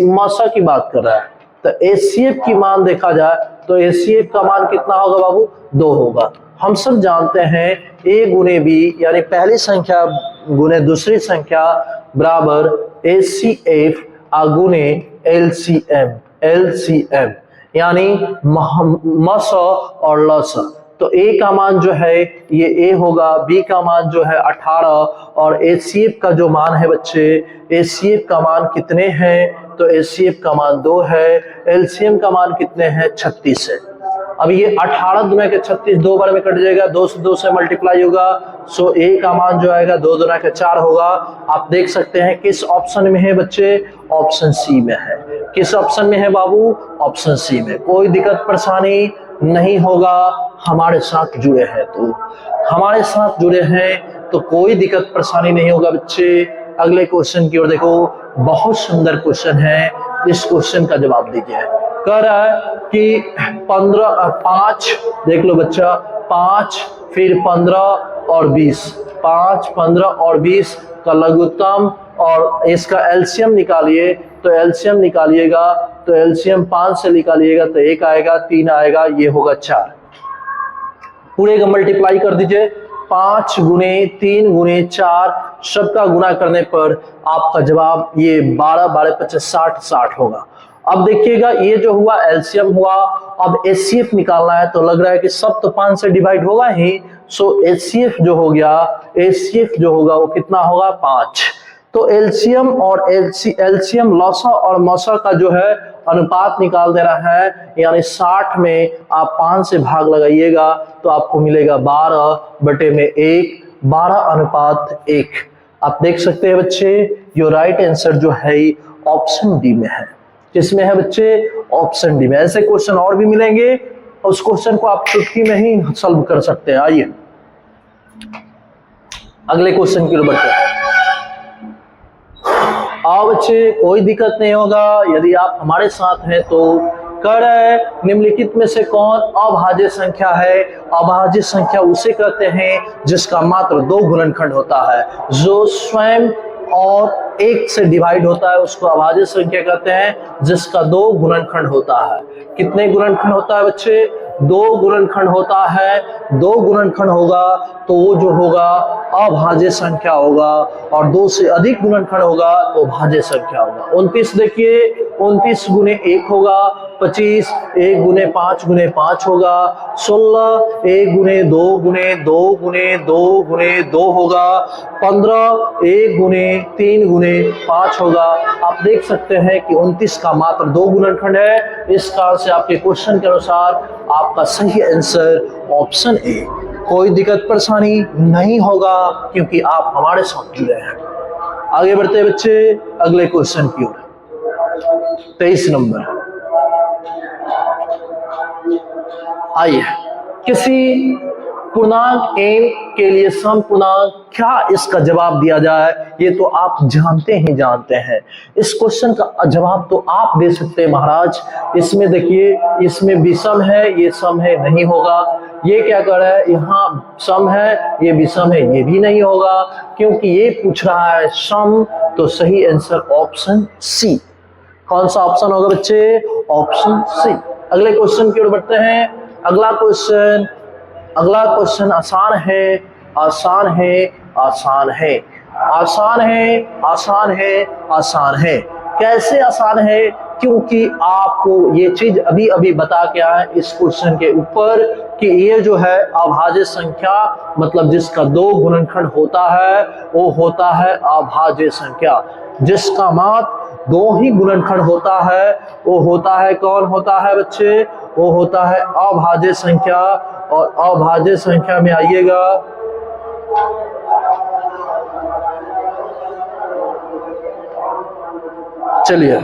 मौसा की बात कर रहा है तो HCF की मान देखा जाए तो HCF का मान कितना होगा बाबू? 2 होगा। हम सब जानते हैं a गुने b यानी पहली संख्या गुने दूसरी संख्या बराबर HCF गुने LCM यानी मौसा और लौसा। तो a का मान जो है ये a होगा, b का मान जो है 18 और HCF का जो मान है बच्चे, HCF का मान कितने हैं? तो HCF का मान 2 है, LCM का मान कितने हैं? 36 है। अब ये 18 दुना के 36 दो बार में कट जाएगा, 2 से 2 से मल्टीप्लाई होगा, सो a का मान जो आएगा 2 दुना के 4 होगा। आप देख सकते हैं किस ऑप्शन में है बच्चे? ऑप्शन सी में है। किस ऑप्शन में है बाबू? ऑप्शन सी में। कोई दिक्कत परेशानी नहीं होगा, हमारे साथ जुड़े हैं तो, हमारे साथ जुड़े हैं तो कोई दिक्कत परेशानी नहीं होगा बच्चे। अगले क्वेश्चन की ओर देखो, बहुत सुंदर क्वेश्चन है, इस क्वेश्चन का जवाब दीजिए। कह रहा है कि 5 देख लो बच्चा, 5 फिर 15 और 20, 5, 15 और 20 का लघुत्तम और इसका एलसीएम निकालिए। तो एलसीएम निकालिएगा तो एलसीएम 5 से निकालिएगा तो 1 आएगा, 3 आएगा, ये होगा 4। पूरे का मल्टीप्लाई कर दीजिए, 5 गुने 3 गुने 4 सबका गुना करने पर आपका जवाब ये 12, 12, 50, 60 होगा। अब देखिएगा ये जो हुआ एलसीएम हुआ, अब एचसीएफ निकालना है तो लग रहा है कि सब तो 5 से डिवाइड होगा ही, सो एचसीएफ जो हो गया, एचसीएफ जो होगा वो कितना होगा? 5। तो एलसीएम और एलसीएम लौसा और मौसा का जो है अनुपात निकाल दे रहा है, यानी 60 में आप 5 से भाग लगाइएगा तो आपको मिलेगा 12/1, 12:1। आप देख सकते हैं बच्चे, योर राइट आंसर जो है ऑप्शन डी में है। किसमें है बच्चे? ऑप्शन डी में। ऐसे क्वेश्चन और भी मिलेंगे, उस क्वेश्चन को आप चुटकी में ही सॉल्व कर सकते हैं। आइए अगले क्वेश्चन की ओर बढ़ते हैं। आओ बच्चे, कोई दिक्कत नहीं होगा यदि आप हमारे साथ हैं तो। कह रहे हैं निम्नलिखित में से कौन अभाज्य संख्या है? अभाज्य संख्या उसे कहते हैं जिसका मात्र 2 गुणनखंड होता है, जो स्वयं और 1 से डिवाइड होता है उसको अभाज्य संख्या कहते हैं, जिसका 2 गुणनखंड होता है। कितने गुणनखंड होता है बच्चे? 2 गुणनखंड होता है। 2 गुणनखंड होगा तो वो जो होगा अभाज्य संख्या होगा, और 2 से अधिक गुणनखंड होगा तो भाज्य संख्या होगा। 29 देखिए, 29 गुने 1 होगा, 25 1 गुने 5 गुने 5 होगा, 16 1 गुने 2 गुने 2 गुने 2 गुने 2 होगा, 15 1 गुने 3 गुने 5 होगा। आप देख सकते हैं कि 29 का मात्र 2 गुणनखंड है। इस कारण से आपके क्वेश्चन के अनुसार आपका सही आंसर ऑप्शन ए। कोई दिक्कत परेशानी नहीं होगा क्योंकि आप हमारे साथ जुड़े हैं। आगे बढ़ते हैं बच्चे अगले क्वेश्चन की ओर। 23 नंबर। आइए, किसी पूर्णांक n के लिए सम पूर्णांक क्या इसका जवाब दिया जाए, ये तो आप जानते ही जानते हैं। इस क्वेश्चन का जवाब तो आप दे सकते हैं महाराज। इसमें देखिए, इसमें विषम है, ये सम है, नहीं होगा। ये क्या कर रहा है, यहाँ सम है, ये विषम है, ये भी नहीं होगा क्योंकि ये पूछ रहा है सम। तो सही आंसर ऑप्शन सी। कौन सा ऑप्शन होगा बच्चे? Option C. अगले क्वेश्चन की ओर बढ़ते हैं। अगला क्वेश्चन आसान है, आसान है, आसान है, आसान है, आसान है, आसान है। कैसे आसान है? क्योंकि आप आपको ये चीज अभी अभी बता के आए इस क्वेश्चन के ऊपर कि ये जो है अभाज्य संख्या, मतलब जिसका 2 गुणनखंड होता है वो होता है अभाज्य संख्या। जिसका मात्र 2 ही गुणनखंड होता है वो होता है, कौन होता है बच्चे? वो होता है अभाज्य संख्या। और अभाज्य संख्या में आइएगा, चलिए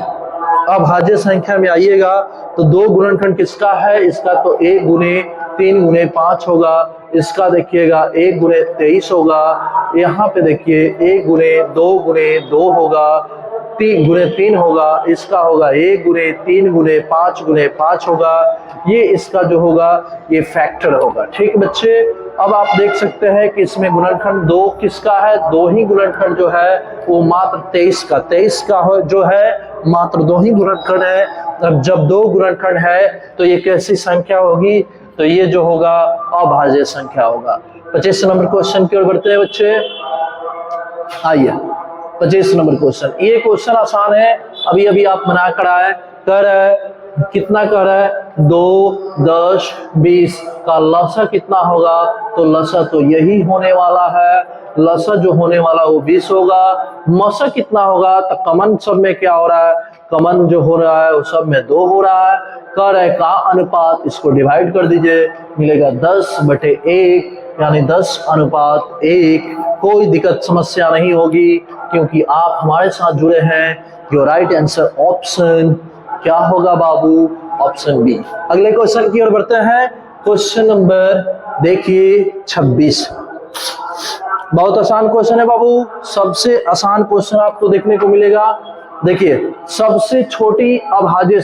अभाज्य संख्या में आइएगा तो 2 गुणनखंड किसका है? इसका तो 1 गुने 3 गुने 5 होगा। इसका देखिएगा 1 गुने 23 होगा। यहाँ पे देखिए 1 गुने 2 होगा, 3 गुने 3 होगा। इसका होगा 1 गुने 3 गुने 5 होगा। ये इसका जो होगा ये फैक्टर होगा। ठीक है बच्चे, अब आप देख सकते हैं कि इसमें गुणनखंड 2 किसका है? 2 ही गुणनखंड जो है वो मात्र 23 का जो है मात्र 2 ही गुणनखंड है। अब जब 2 गुणनखंड है तो ये कैसी संख्या होगी? तो ये जो होगा अभाज्य संख्या होगा। 25 नंबर क्वेश्चन की ओर बढ़ते हैं बच्चे। आइए 25 नंबर क्वेश्चन। ये क्वेश्चन आसान है, अभी अभी आप बना कर आए। कर है कितना कर है? 2, 10, 20 का लसा कितना होगा? तो लसा तो यही होने वाला है। लसा जो होने वाला वो 20 होगा। मसा कितना होगा? तो कमन सब में क्या हो रहा है? कमन जो हो रहा है वो सब में 2 हो रहा है। कर है का अनुपात, इसको डिवाइड कर दीजिए, मिलेगा 10/1 यानी 10:1। कोई दिक्कत समस्या नहीं होगी क्योंकि आप हमारे साथ जुड़े हैं। योर राइट आंसर ऑप्शन क्या होगा बाबू? Option b. अगले क्वेश्चन की ओर बढ़ते हैं। क्वेश्चन नंबर देखिए 26। बहुत आसान क्वेश्चन है बाबू, सबसे आसान क्वेश्चन आपको देखने को मिलेगा। देखिए सबसे छोटी अभाज्य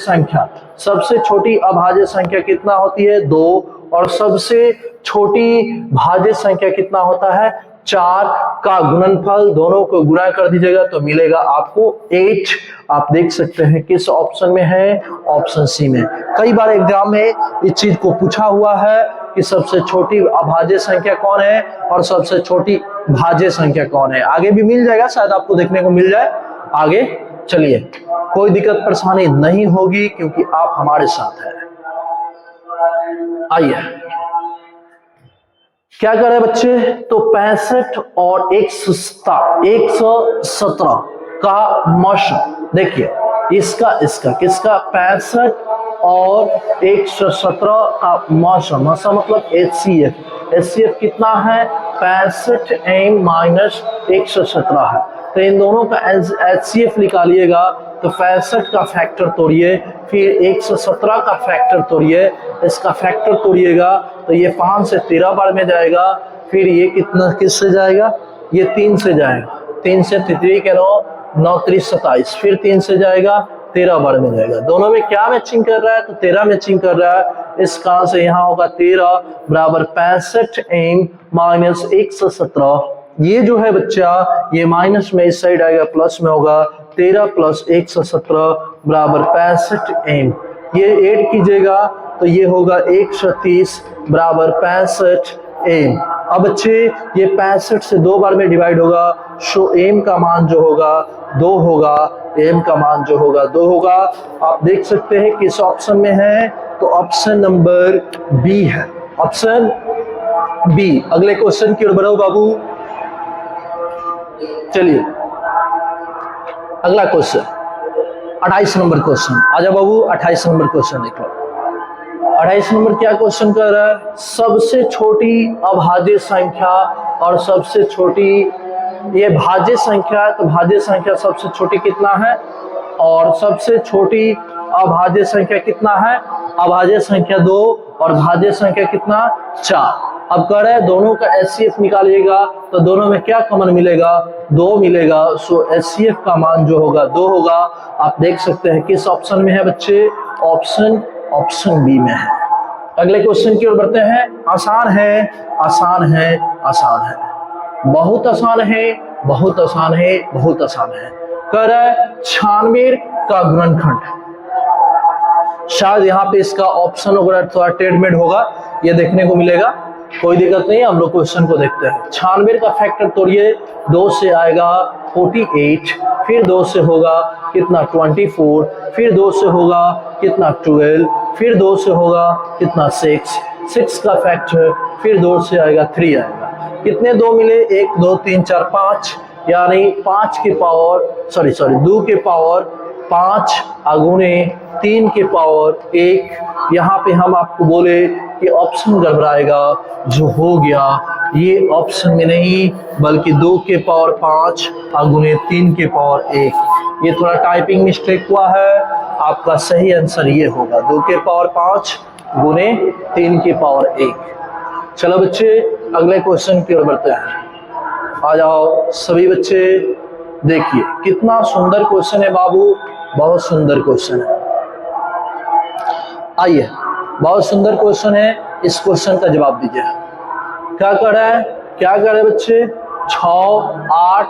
संख्या कितना होती है? 2। और सबसे छोटी भाज्य संख्या कितना होता है? 4 का गुणनफल दोनों को गुणा कर दीजिएगा तो मिलेगा आपको 8। आप देख सकते हैं किस ऑप्शन में है? ऑप्शन सी में। कई बार एग्जाम में इस चीज को पूछा हुआ है कि सबसे छोटी अभाज्य संख्या कौन है और सबसे छोटी भाज्य संख्या कौन है। आगे भी मिल जाएगा, शायद आपको देखने को मिल जाए आगे। चलिए कोई दिक्कत परेशानी नहीं होगी क्योंकि आप हमारे साथ हैं। आइए क्या करे बच्चे? तो 65 और 117 का मश देखिए, इसका किसका? 65 और 117 का मशा मतलब HCF कितना है? 65m माइनस 117 है। तो इन दोनों का HCF निकालिएगा तो 65 का फैक्टर तोड़िए, फिर 117 का फैक्टर तोड़िए, इसका फैक्टर तोड़िएगा तो ये 5 से 13 बार में जाएगा। फिर ये कितना किससे जाएगा? ये 3 से जाएगा। 3 से 3 के 9 3 27, फिर 3 से जाएगा 13 बार में जाएगा। दोनों में क्या मैचिंग कर रहा है? तो 13 मैचिंग कर रहा है। इसका से यहाँ होगा 13 बराबर 65m माइनस 117। ये जो है बच्चा ये माइनस में इस साइड आएगा, प्लस में होगा 13 प्लस 117 बराबर 65m। ये ऐड कीजिएगा तो ये होगा 130 बराबर 65m। अब बच्चे ये 65 से 2 बार में डिवाइड होगा, सो m का मान जो होगा 2 होगा। m का मान जो होगा 2 होगा। आप देख सकते हैं किस ऑप्शन में है? तो ऑप्शन नंबर बी है, ऑप्शन बी। अगले क्वेश्चन की ओर बढ़ो बाबू। चलिए अगला क्वेश्चन 28 नंबर क्वेश्चन। आजा बाबू 28 नंबर क्वेश्चन देख लो। 28 नंबर क्या क्वेश्चन कर रहा है? सबसे छोटी अभाज्य संख्या और सबसे छोटी, ये भाज्य संख्या, तो भाज्य संख्या सबसे छोटी कितना है और सबसे छोटी अभाज्य संख्या कितना है? अभाज्य संख्या 2 और भाज्य संख्या कितना? 4। अब कह रहे हैं दोनों का HCF निकालिएगा तो दोनों में क्या कॉमन मिलेगा? 2 मिलेगा। सो HCF का मान जो होगा 2 होगा। आप देख सकते हैं किस ऑप्शन में है बच्चे? ऑप्शन बी में है। अगले क्वेश्चन की ओर बढ़ते हैं। आसान है, आसान है, आसान है, बहुत आसान है, बहुत आसान है, बहुत आसान है। कह रहा है 96 का गुणनखंड। शायद यहाँ पे इसका ऑप्शन वगैरह थोड़ा टेढ़मेढ़ होगा, ये देखने को मिलेगा, कोई दिक्कत नहीं। हम लोग क्वेश्चन को देखते हैं। 96 का फैक्टर तोड़िए, 2 से आएगा 48, फिर 2 से होगा कितना 24, फिर 2 से होगा कितना 12, फिर 2 से होगा कितना 6 का फैक्टर, फिर 2 से आएगा 3 आएगा। कितने 2 मिले 1 2 3 4 5, यानी 5 के पावर 2 के पावर 5 अगुने 3 के पावर 1। यहाँ पे हम आपको बोले कि ऑप्शन गड़बड़ाएगा, जो हो गया ये ऑप्शन में नहीं बल्कि 2 के पावर 5 अगुने 3 के पावर 1। ये थोड़ा टाइपिंग मिस्टेक हुआ है, आपका सही आंसर ये होगा 2 के पावर 5 गुने 3 के पावर 1। चलो बच्चे अगले क्वेश्चन की ओर बढ़ते हैं। आ जाओ सभी बच्चे, देखिए कितना सुंदर क्वेश्चन है बाबू, बहुत सुंदर क्वेश्चन है। आइए, बहुत सुंदर क्वेश्चन है, इस क्वेश्चन का जवाब दीजिए। क्या कर रहा है, क्या कर रहे हैं बच्चे, 6 8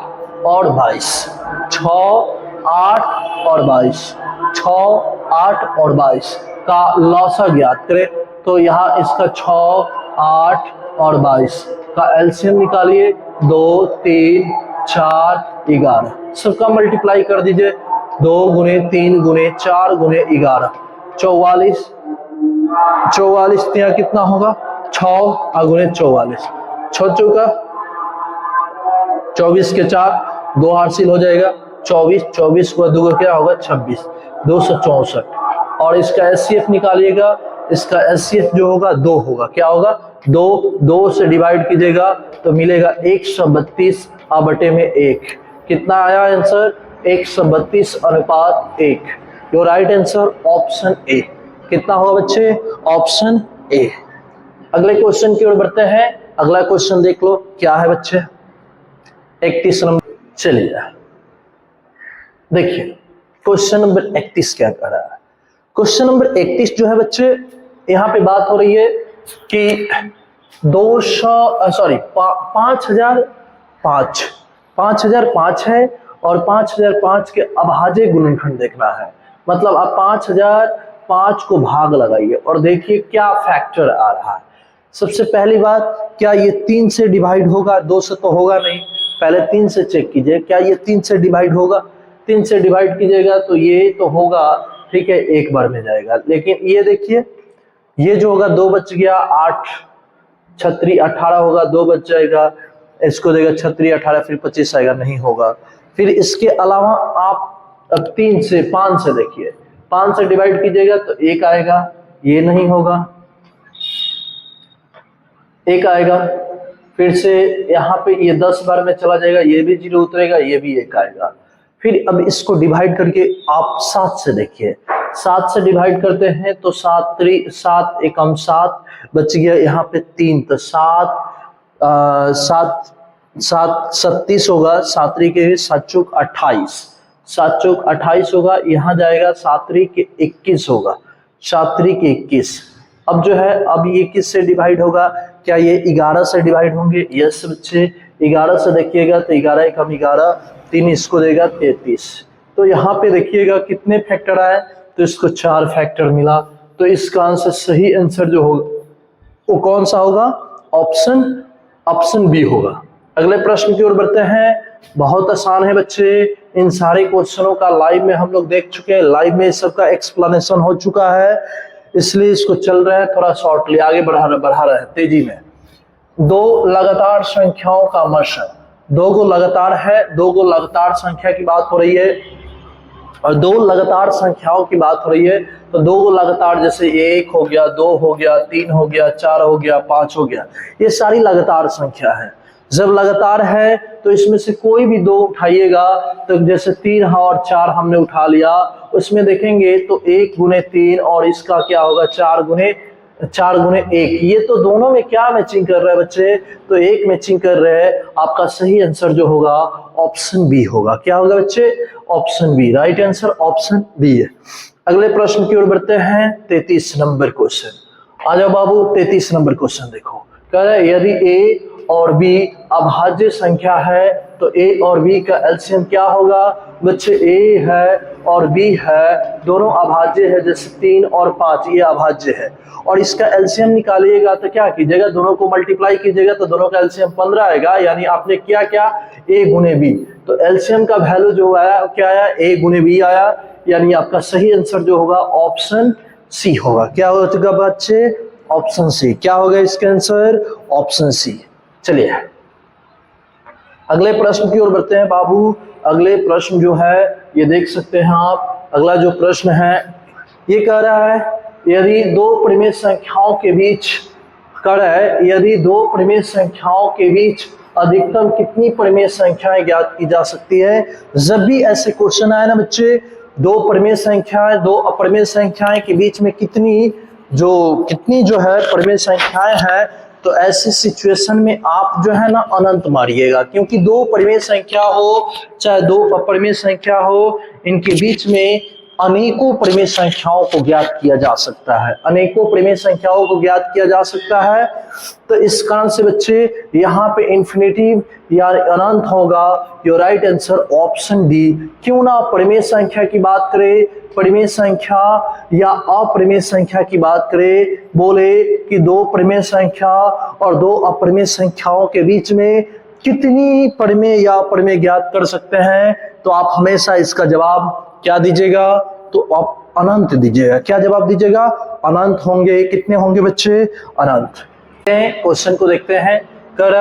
और 22, 6 8 और 22, 6 8 और 22 का लॉसा ज्ञात करें। तो यहाँ इसका 6 8 और 22 का एलसीएम निकालिए, 2 3 4 11, सबका मल्टीप्लाई कर दीजिए, 2 गुने 3 गुने 4 गुने 11, 44, 44 यहाँ कितना होगा 6 गुने 44, 6 चौका 24 के 4, 2 हासिल हो जाएगा 24, 24 को 2 क्या होगा 26, 264। और इसका एचसीएफ निकालिएगा, इसका एचसीएफ जो होगा 2 होगा, क्या होगा 2 से डिवाइड कीजिएगा तो मिलेगा 132 बटे में 1। कितना आया answer 132:1। Your right answer option ए। कितना होगा बच्चे, ऑप्शन ए। अगले क्वेश्चन की ओर बढ़ते हैं। अगला क्वेश्चन देख लो क्या है बच्चे, 31 नंबर। चलिए देखिए क्वेश्चन नंबर 31 क्या कर रहा है। क्वेश्चन नंबर 31 जो है बच्चे, यहाँ पे बात हो रही है कि 5005 है और 5005 के अभाज्य गुणनखंड देखना है। मतलब आप 5005 को भाग लगाइए और देखिए क्या फैक्टर आ रहा है। सबसे पहली बात, क्या ये 3 से डिवाइड होगा, 2 से तो होगा नहीं, पहले 3 से चेक कीजिए, क्या ये 3 से डिवाइड होगा। 3 से डिवाइड कीजिएगा तो ये तो होगा, ठीक है, एक बार में जाएगा। लेकिन ये देखिए, ये जो होगा 2 बच गया, 8 छत्री 18 होगा, 2 बच जाएगा, इसको देगा छत्री 18, फिर 25 आएगा, नहीं होगा। फिर इसके अलावा आप अब 3 से 5 से देखिए, 5 से डिवाइड कीजिएगा तो 1 आएगा, ये नहीं होगा, 1 आएगा। फिर से यहाँ पे ये 10 बार में चला जाएगा, ये भी 0 उतरेगा, ये भी 1 आएगा। फिर अब इसको डिवाइड करके आप 7 से देखिए, 7 से डिवाइड करते हैं तो 7 एकम 7 बच गया, यहाँ पे 3, तो 7 37 होगा, 7 के 7 चौक 28, 7 चौक 28 होगा, यहाँ जाएगा 7 के 21 होगा, 7 के 21। अब जो है, अब ये किस से डिवाइड होगा, क्या ये 11 से डिवाइड होंगे। यस बच्चे, 11 से देखिएगा तो 11 एकम 11, 3 इसको देगा 33। तो यहाँ पे देखिएगा कितने फैक्टर आए, तो इसको 4 फैक्टर मिला। तो इसका आंसर, सही आंसर जो होगा वो कौन सा होगा, ऑप्शन बी होगा। अगले प्रश्न की ओर बढ़ते हैं। बहुत आसान है बच्चे, इन सारे क्वेश्चनों का लाइव में हम लोग देख चुके हैं, लाइव में सबका एक्सप्लेनेशन हो चुका है, इसलिए इसको चल रहे हैं थोड़ा शॉर्टली आगे बढ़ा रहे हैं तेजी में। 2 लगातार संख्याओं का मर्शन, 2 को लगातार है, 2 को लगातार संख्या की बात हो रही है और 2 लगातार संख्याओं की बात हो रही है। तो 2 को लगातार, जैसे 1 हो गया, 2 हो गया, 3 हो गया, 4 हो गया, 5 हो गया, ये सारी लगातार संख्या है। जब लगातार है तो इसमें से कोई भी 2 उठाइएगा, तो जैसे 3 और 4 हमने उठा लिया, उसमें देखेंगे तो 1 गुने 3 और इसका क्या होगा 4 गुने 1। ये तो दोनों में क्या मैचिंग कर रहा है बच्चे, तो 1 मैचिंग कर रहे हैं। आपका सही आंसर जो होगा ऑप्शन बी होगा। क्या होगा बच्चे, option B. Right answer option B है। अगले प्रश्न की ओर बढ़ते हैं। 33 नंबर क्वेश्चन। आ जाओ बाबू, 33 नंबर क्वेश्चन देखो। कह रहा है यदि ए और बी अभाज्य संख्या है, तो ए और बी का एलसीएम क्या होगा बच्चे, ए है और बी है, दोनों अभाज्य है, जैसे 3 और 5 ये अभाज्य है, और इसका एलसीएम निकालिएगा तो क्या कीजिएगा, दोनों को मल्टीप्लाई कीजिएगा तो दोनों का एलसीएम 15 आएगा, यानी आपने किया क्या, ए गुने बी, तो एलसीएम का वैल्यू जो आया क्या आया, ए गुने बी आया, यानी आपका सही आंसर जो होगा ऑप्शन सी होगा। क्या होगा बच्चे, ऑप्शन सी। क्या होगा इसका आंसर, ऑप्शन सी। चलिए अगले प्रश्न की ओर बढ़ते हैं बाबू। अगले प्रश्न जो है ये देख सकते हैं आप, अगला जो प्रश्न है ये कह रहा है यदि दो परिमेय संख्याओं के बीच यदि दो परिमेय संख्याओं के बीच अधिकतम कितनी परिमेय संख्याएं ज्ञात की जा सकती है। जब भी ऐसे क्वेश्चन आए ना बच्चे, दो परिमेय संख्याएं दो अपरिमेय संख्याएं के बीच में कितनी जो है परिमेय संख्याएं हैं, तो ऐसी सिचुएशन में आप जो है ना अनंत मारिएगा, क्योंकि दो परिमेय संख्या हो चाहे दो अपरिमेय संख्या हो, इनके बीच में अनेकों परिमेय संख्याओं को ज्ञात किया जा सकता है, अनेकों परिमेय संख्याओं को ज्ञात किया जा सकता है। तो इस कारण से बच्चे यहाँ पे इन्फिनिटिव या अनंत होगा, your right answer option D. क्यों ना परिमेय संख्या की बात करें, परिमेय संख्या या अपरिमेय संख्या की बात करें, बोले कि दो परिमेय संख्या और दो अपरिमेय संख्याओं के बीच में कितनी परिमेय या अपरिमेय ज्ञात कर सकते हैं, तो आप हमेशा इसका जवाब क्या दीजिएगा, तो आप अनंत दीजिएगा। क्या जवाब दीजिएगा, अनंत होंगे। कितने होंगे बच्चे, अनंत। क्वेश्चन को देखते हैं। कर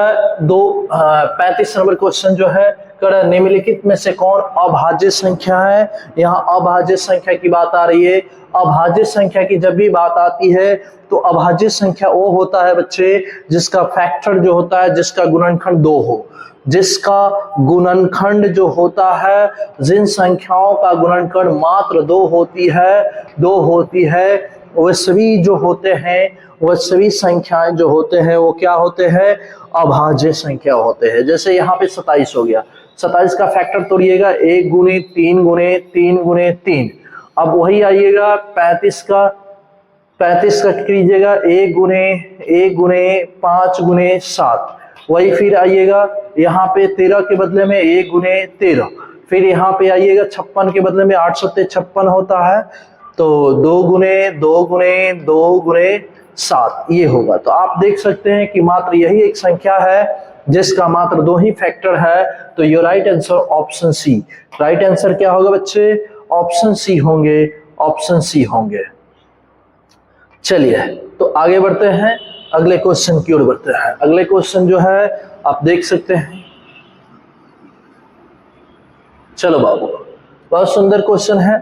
35 नंबर क्वेश्चन जो है, कर निम्नलिखित में से कौन अभाज्य संख्या है। यहाँ अभाज्य संख्या की बात आ रही है। अभाज्य संख्या की जब भी बात आती है तो अभाज्य संख्या वो होता है बच्चे जिसका फैक्टर जो होता है, जिसका गुणनखंड 2 हो, जिसका गुणनखंड जो होता है, जिन संख्याओं का गुणनखंड मात्र 2 होती है, वह सभी जो होते हैं, वह सभी संख्याएं जो होते हैं वो क्या होते हैं, अभाज्य संख्या होते हैं। जैसे यहाँ पे 27 हो गया, 27 का फैक्टर तोड़िएगा 1 गुने 3 गुने 3 गुने 3। अब वही आइएगा 35 का कीजिएगा 1 गुने 5 गुने 7। वही फिर आइएगा यहाँ पे 13 के बदले में 1 गुने 13। फिर यहाँ पे आइएगा 56 के बदले में 8 सत्ते 56 होता है, तो 2 गुने 7 ये होगा। तो आप देख सकते हैं कि मात्र यही एक संख्या है जिसका मात्र 2 ही फैक्टर है, तो your right answer option C. Right answer क्या होगा बच्चे, ऑप्शन सी होंगे, ऑप्शन सी होंगे। चलिए तो आगे बढ़ते हैं, अगले क्वेश्चन की ओर बढ़ते हैं। अगले क्वेश्चन जो है आप देख सकते हैं, चलो बाबू बहुत सुंदर क्वेश्चन है।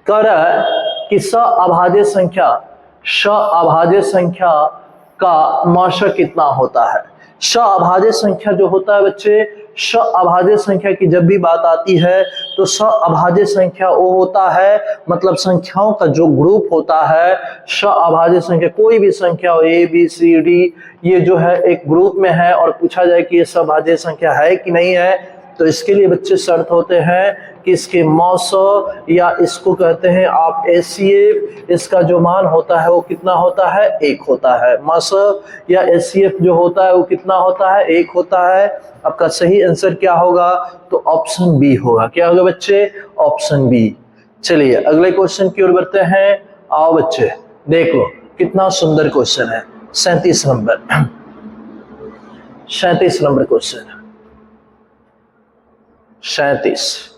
कह रहा है कि अभाज्य संख्या का माशा कितना होता है। अभाज्य संख्या जो होता है बच्चे, अभाज्य संख्या की जब भी बात आती है तो अभाज्य संख्या वो होता है, मतलब संख्याओं का जो ग्रुप होता है। अभाज्य संख्या कोई भी संख्या हो, ए बी सी डी, ये जो है एक ग्रुप में है, और पूछा जाए कि ये अभाज्य संख्या है कि नहीं है, तो इसके लिए बच्चे शर्त होते हैं कि इसके मौसा या इसको कहते हैं आप एचसीएफ, इसका जो मान होता है वो कितना होता है, 1 होता है। मौसा या एचसीएफ जो होता है वो कितना होता है, 1 होता है। आपका सही आंसर क्या होगा, तो ऑप्शन बी होगा। क्या होगा बच्चे, ऑप्शन बी। चलिए अगले क्वेश्चन की ओर बढ़ते हैं। आओ बच्चे देख लो कितना सुंदर क्वेश्चन है। 37 नंबर क्वेश्चन 37।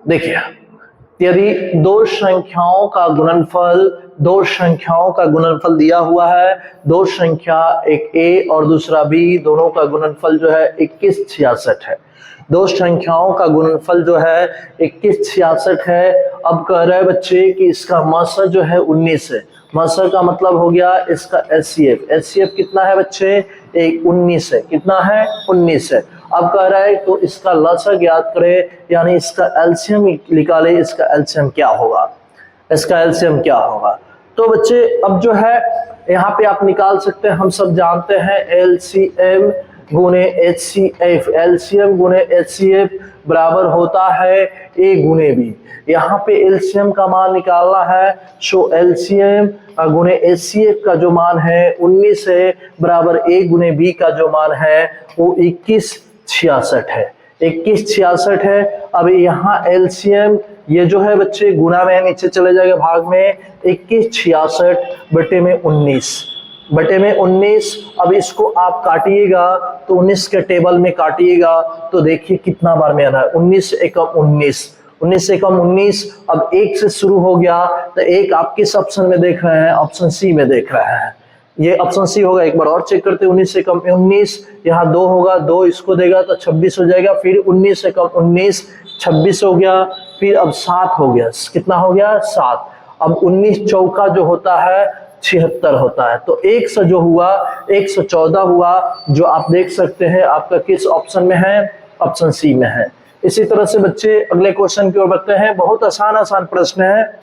देखिए, यदि दो संख्याओं का गुणनफल दिया हुआ है, दो संख्या एक ए और दूसरा बी, दोनों का गुणनफल जो है 2166 है। दो संख्याओं का गुणनफल जो है 2166 है। अब कह रहे हैं बच्चे कि इसका मासा जो है 19 है। मासा का मतलब हो गया इसका एचसीएफ कितना है बच्चे, 19 है। कितना है, 19 है। अब कह रहा है तो इसका लसा ज्ञात करें, यानी इसका एलसीएम निकाले। इसका एलसीएम क्या होगा, तो बच्चे अब जो है यहाँ पे आप निकाल सकते हैं। हम सब जानते हैं एलसीएम गुने HCF, एलसीएम गुने HCF बराबर होता है A गुने B। यहाँ पे एलसीएम का मान निकालना है, सो एलसीएम गुने HCF का जो मान है 19 है, बराबर A गुने B का जो मान है वो 2166 है, 2166 है। अब यहाँ एलसीएम ये जो है बच्चे गुना में नीचे चले जाएगा भाग में, 2166 बटे में 19। अब इसको आप काटिएगा तो 19 के टेबल में काटिएगा तो देखिए कितना बार में आ रहा है, 19 एकम 19, 19 एकम 19। अब 1 से शुरू हो गया तो 1 आप किस ऑप्शन में देख रहे हैं, ऑप्शन सी में देख रहे हैं, ये ऑप्शन सी होगा। एक बार और चेक करते हैं, 19 एकम 19, यहाँ 2 होगा, 2 इसको देगा तो 26 हो जाएगा, फिर 19 एकम 19 26 हो गया, फिर अब 7 हो गया, कितना हो गया 7। अब 19 चौका जो होता है 76 होता है, तो 1 से जो हुआ 114 हुआ, जो आप देख सकते हैं आपका किस ऑप्शन में है, ऑप्शन सी में है। इसी तरह से बच्चे अगले क्वेश्चन की ओर बढ़ते हैं। बहुत आसान प्रश्न है,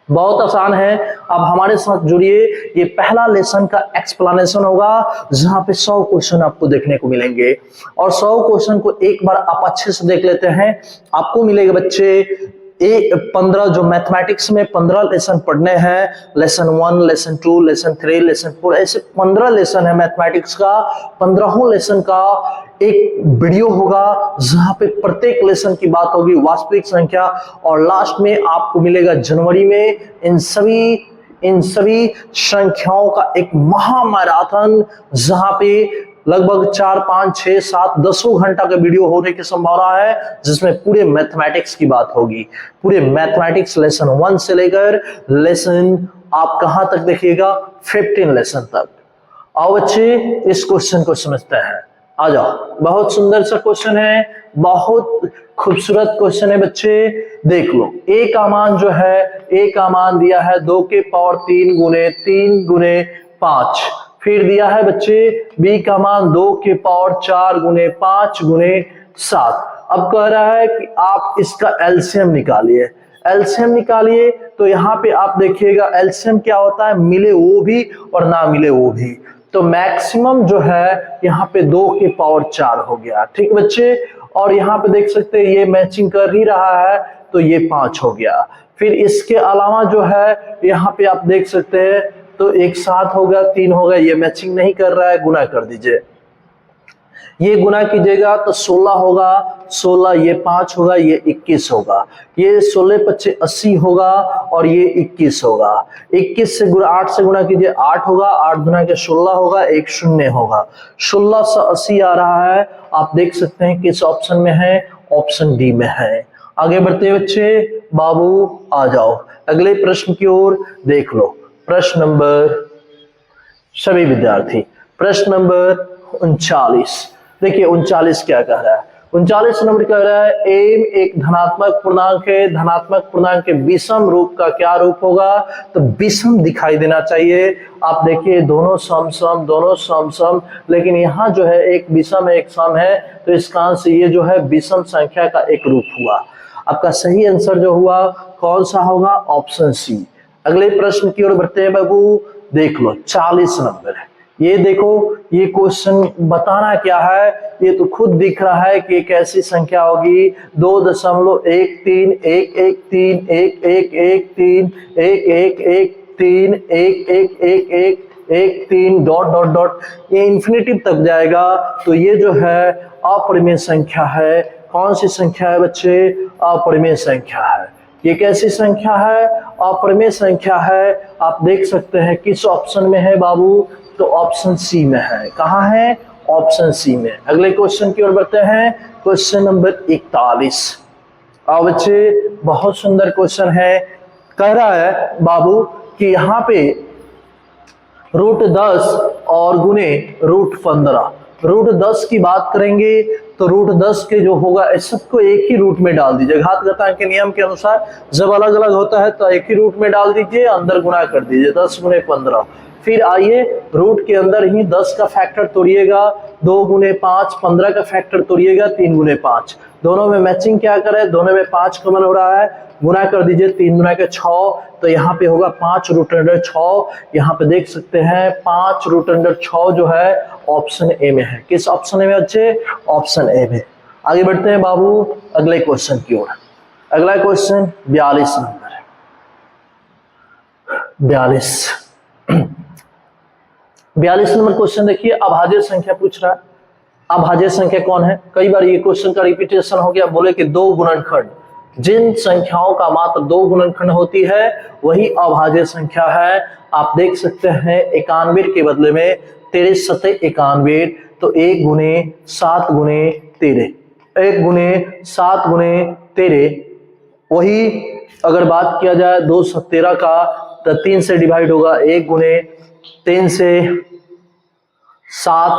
बहुत आसान है। अब हमारे साथ जुड़िए, ये पहला लेसन का एक्सप्लेनेशन होगा जहां पे 100 क्वेश्चन आपको देखने को मिलेंगे, और 100 क्वेश्चन को एक बार आप अच्छे से देख लेते हैं। आपको मिलेगा बच्चे 15 जो मैथमेटिक्स में 15 लेसन पढ़ने हैं, लेसन 1, लेसन 2, लेसन 3, लेसन 4, ऐसे 15 लेसन है मैथमेटिक्स का। 15 लेसन का एक वीडियो होगा जहां पे प्रत्येक लेसन की बात होगी वास्तविक संख्या, और लास्ट में आपको मिलेगा जनवरी में इन सभी संख्याओं का एक महामैराथन, जहां पे लगभग 4, 5, 6, 7, 10 घंटा का वीडियो होने की संभावना है, जिसमें पूरे मैथमेटिक्स की बात होगी, पूरे मैथमेटिक्स लेसन 1 से लेकर लेसन आप कहां तक देखिएगा 15 लेसन तक। आओ बच्चे इस क्वेश्चन को समझते हैं, आ जाओ। बहुत सुंदर सा क्वेश्चन है, बहुत खूबसूरत क्वेश्चन है बच्चे, देख लो। ए का मान जो है, ए का मान दिया है 2 के पावर 3 गुने 5, फिर दिया है बच्चे बी का मान 2 के पावर 4 गुने 5 गुने 7। अब कह रहा है कि आप इसका एलसीएम निकालिए, एलसीएम निकालिए। तो यहाँ पे आप देखिएगा एलसीएम क्या होता है, मिले वो भी और ना मिले वो भी। तो मैक्सिमम जो है यहाँ पे 2 के पावर 4 हो गया, ठीक बच्चे। और यहाँ पे देख सकते हैं ये मैचिंग कर ही रहा है, तो ये 5 हो गया। फिर इसके अलावा जो है यहाँ पे आप देख सकते हैं, तो एक 7 हो गया, 3 हो गया, ये मैचिंग नहीं कर रहा है, गुना कर दीजिए। ये गुना कीजिएगा तो 16 होगा, 16 ये 5 होगा, ये 21 होगा, ये 16 25 80 होगा, और ये 21 होगा। 21 से गुना 8 से गुना कीजिए, 8 होगा, 8 गुना के 16 होगा, एक 0 होगा, 1680 आ रहा है। आप देख सकते हैं किस ऑप्शन में है, ऑप्शन डी में है। आगे बढ़ते हैं बच्चे, बाबू आ जाओ अगले प्रश्न की ओर, देख लो। प्रश्न नंबर, सभी विद्यार्थी, प्रश्न नंबर 39। देखिए 39 क्या कह रहा है, 39 नंबर कह रहा है एम एक धनात्मक पूर्णांक है, धनात्मक पूर्णांक के विषम रूप का क्या रूप होगा, तो विषम दिखाई देना चाहिए। आप देखिए दोनों सम, लेकिन यहाँ जो है एक विषम एक सम है, तो इसका आंसर ये जो है विषम संख्या का एक रूप हुआ। आपका सही आंसर जो हुआ कौन सा होगा, ऑप्शन सी। अगले प्रश्न की ओर बढ़ते हैं बाबू, देख लो 40 नंबर है। ये देखो, ये क्वेश्चन बताना क्या है, ये तो खुद दिख रहा है कि एक ऐसी संख्या होगी 2.131133111113 डॉट डॉट डॉट, ये इंफिनिटिव तक जाएगा। तो ये जो है अपरिमेय संख्या है। कौन सी संख्या है बच्चे, अपरिमेय संख्या है। ये कैसी संख्या है, अपरिमेय संख्या है। आप देख सकते हैं किस ऑप्शन में है बाबू, तो ऑप्शन सी में है। कहाँ है, ऑप्शन सी में। अगले क्वेश्चन की ओर बढ़ते हैं, क्वेश्चन नंबर 41। आओ बच्चे, बहुत सुंदर क्वेश्चन है। कह रहा है बाबू कि यहाँ पे √10 और गुने √15, √10 की बात करेंगे तो √10 के जो होगा सबको एक ही रूट में डाल दीजिए। घातघातांक के नियम के अनुसार जब अलग अलग होता है तो एक ही रूट में डाल दीजिए, अंदर गुना कर दीजिए, 10 गुने 15। फिर आइए रूट के अंदर ही 10 का फैक्टर तोड़िएगा 2 गुने 5, 15 का फैक्टर तोड़िएगा 3 गुने 5, दोनों में मैचिंग क्या करें, दोनों में 5 कॉमन हो रहा है, गुना कर दीजिए 3 गुना के 6, तो यहाँ पे होगा 5 रूट अंडर 6। यहाँ पे देख सकते हैं 5 रूट अंडर 6 जो है ऑप्शन ए में है। किस ऑप्शन ए में बच्चे? ऑप्शन ए में। आगे बढ़ते हैं बाबू अगले क्वेश्चन की ओर। अगला क्वेश्चन 42 नंबर है, 42 नंबर क्वेश्चन देखिए, अभाज्य संख्या पूछ रहा है। अभाज्य संख्या कौन है? कई बार ये क्वेश्चन का रिपीटेशन हो गया। बोले कि 2 गुणनखंड, जिन संख्याओं का मात्र 2 गुणनखंड होती है वही अभाज्य संख्या है। आप देख सकते हैं 91 के बदले में 13 सतह 91, तो 1 गुने 7 गुने 13, 1 गुने 7 गुने 13। वही अगर बात किया जाए 2 13 का, तो 3 से डिवाइड होगा, 1 गुने 3 से 7,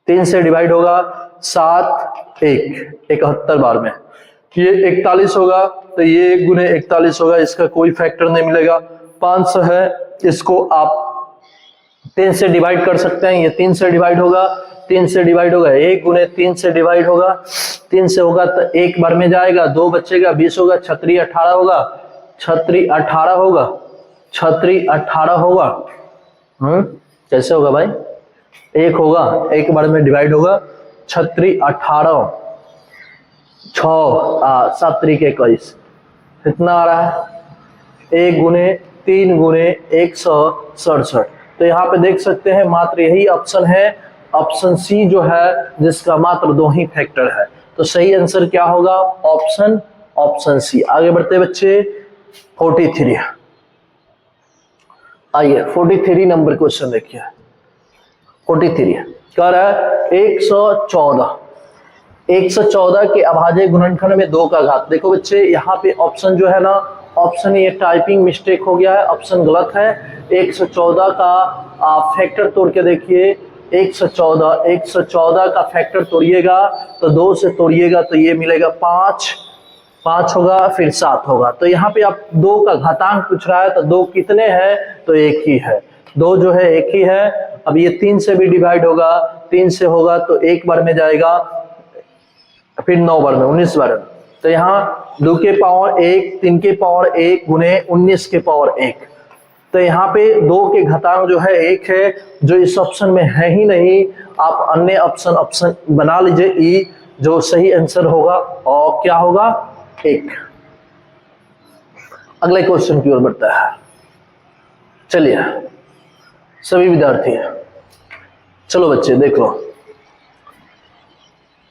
3 से डिवाइड होगा 7, 1 71 बार में। ये 41 होगा, तो ये 1 गुने 41 होगा, इसका कोई फैक्टर नहीं मिलेगा। 500 है, इसको आप 3 से डिवाइड कर सकते हैं, ये 3 से डिवाइड होगा, 3 से डिवाइड होगा, 1 गुने 3 से डिवाइड होगा, 3 से होगा तो 1 बार में जाएगा, 2 बचेगा, 20 होगा, छत्री 18 होगा, छत्री 18 होगा, छत्री 18 होगा। कैसे होगा भाई? 1 होगा, 1 बार में डिवाइड होगा, छत्री 18, 6 7 3 के 21, कितना आ रहा है? 1 गुने 3 गुने 167। तो यहाँ पे देख सकते हैं मात्र यही ऑप्शन है, ऑप्शन सी जो है, जिसका मात्र 2 ही फैक्टर है। तो सही आंसर क्या होगा? Option C. आगे बढ़ते बच्चे 43। आइए 43 नंबर क्वेश्चन देखिए। 43 कह रहा है 114 के अभाज्य गुणनखंड में 2 का घात। देखो बच्चे यहाँ पे ऑप्शन जो है ना, ऑप्शन ये टाइपिंग मिस्टेक हो गया है, ऑप्शन गलत है। 114 का फैक्टर तोड़ के देखिए, 114 का फैक्टर तोड़िएगा तो 2 से तोड़िएगा तो ये मिलेगा 5 होगा, फिर 7 होगा। तो यहाँ पे आप 2 का घातांक पूछ रहा है, तो 2 कितने हैं? तो 1 ही है, 2 जो है 1 ही है। अब ये 3 से भी डिवाइड होगा, 3 से होगा तो 1 बार में जाएगा, फिर 9 बार में, 19 बार में। तो यहाँ 2 के पावर 1, 3 के पावर 1 गुने 19 के पावर 1। तो यहाँ पे 2 के घातांक जो है 1 है, जो इस ऑप्शन में है ही नहीं। आप अन्य ऑप्शन बना लीजिए, ई, जो सही आंसर होगा और क्या होगा? 1। अगले क्वेश्चन की ओर बढ़ता है। चलिए सभी विद्यार्थी, चलो बच्चे देख लो।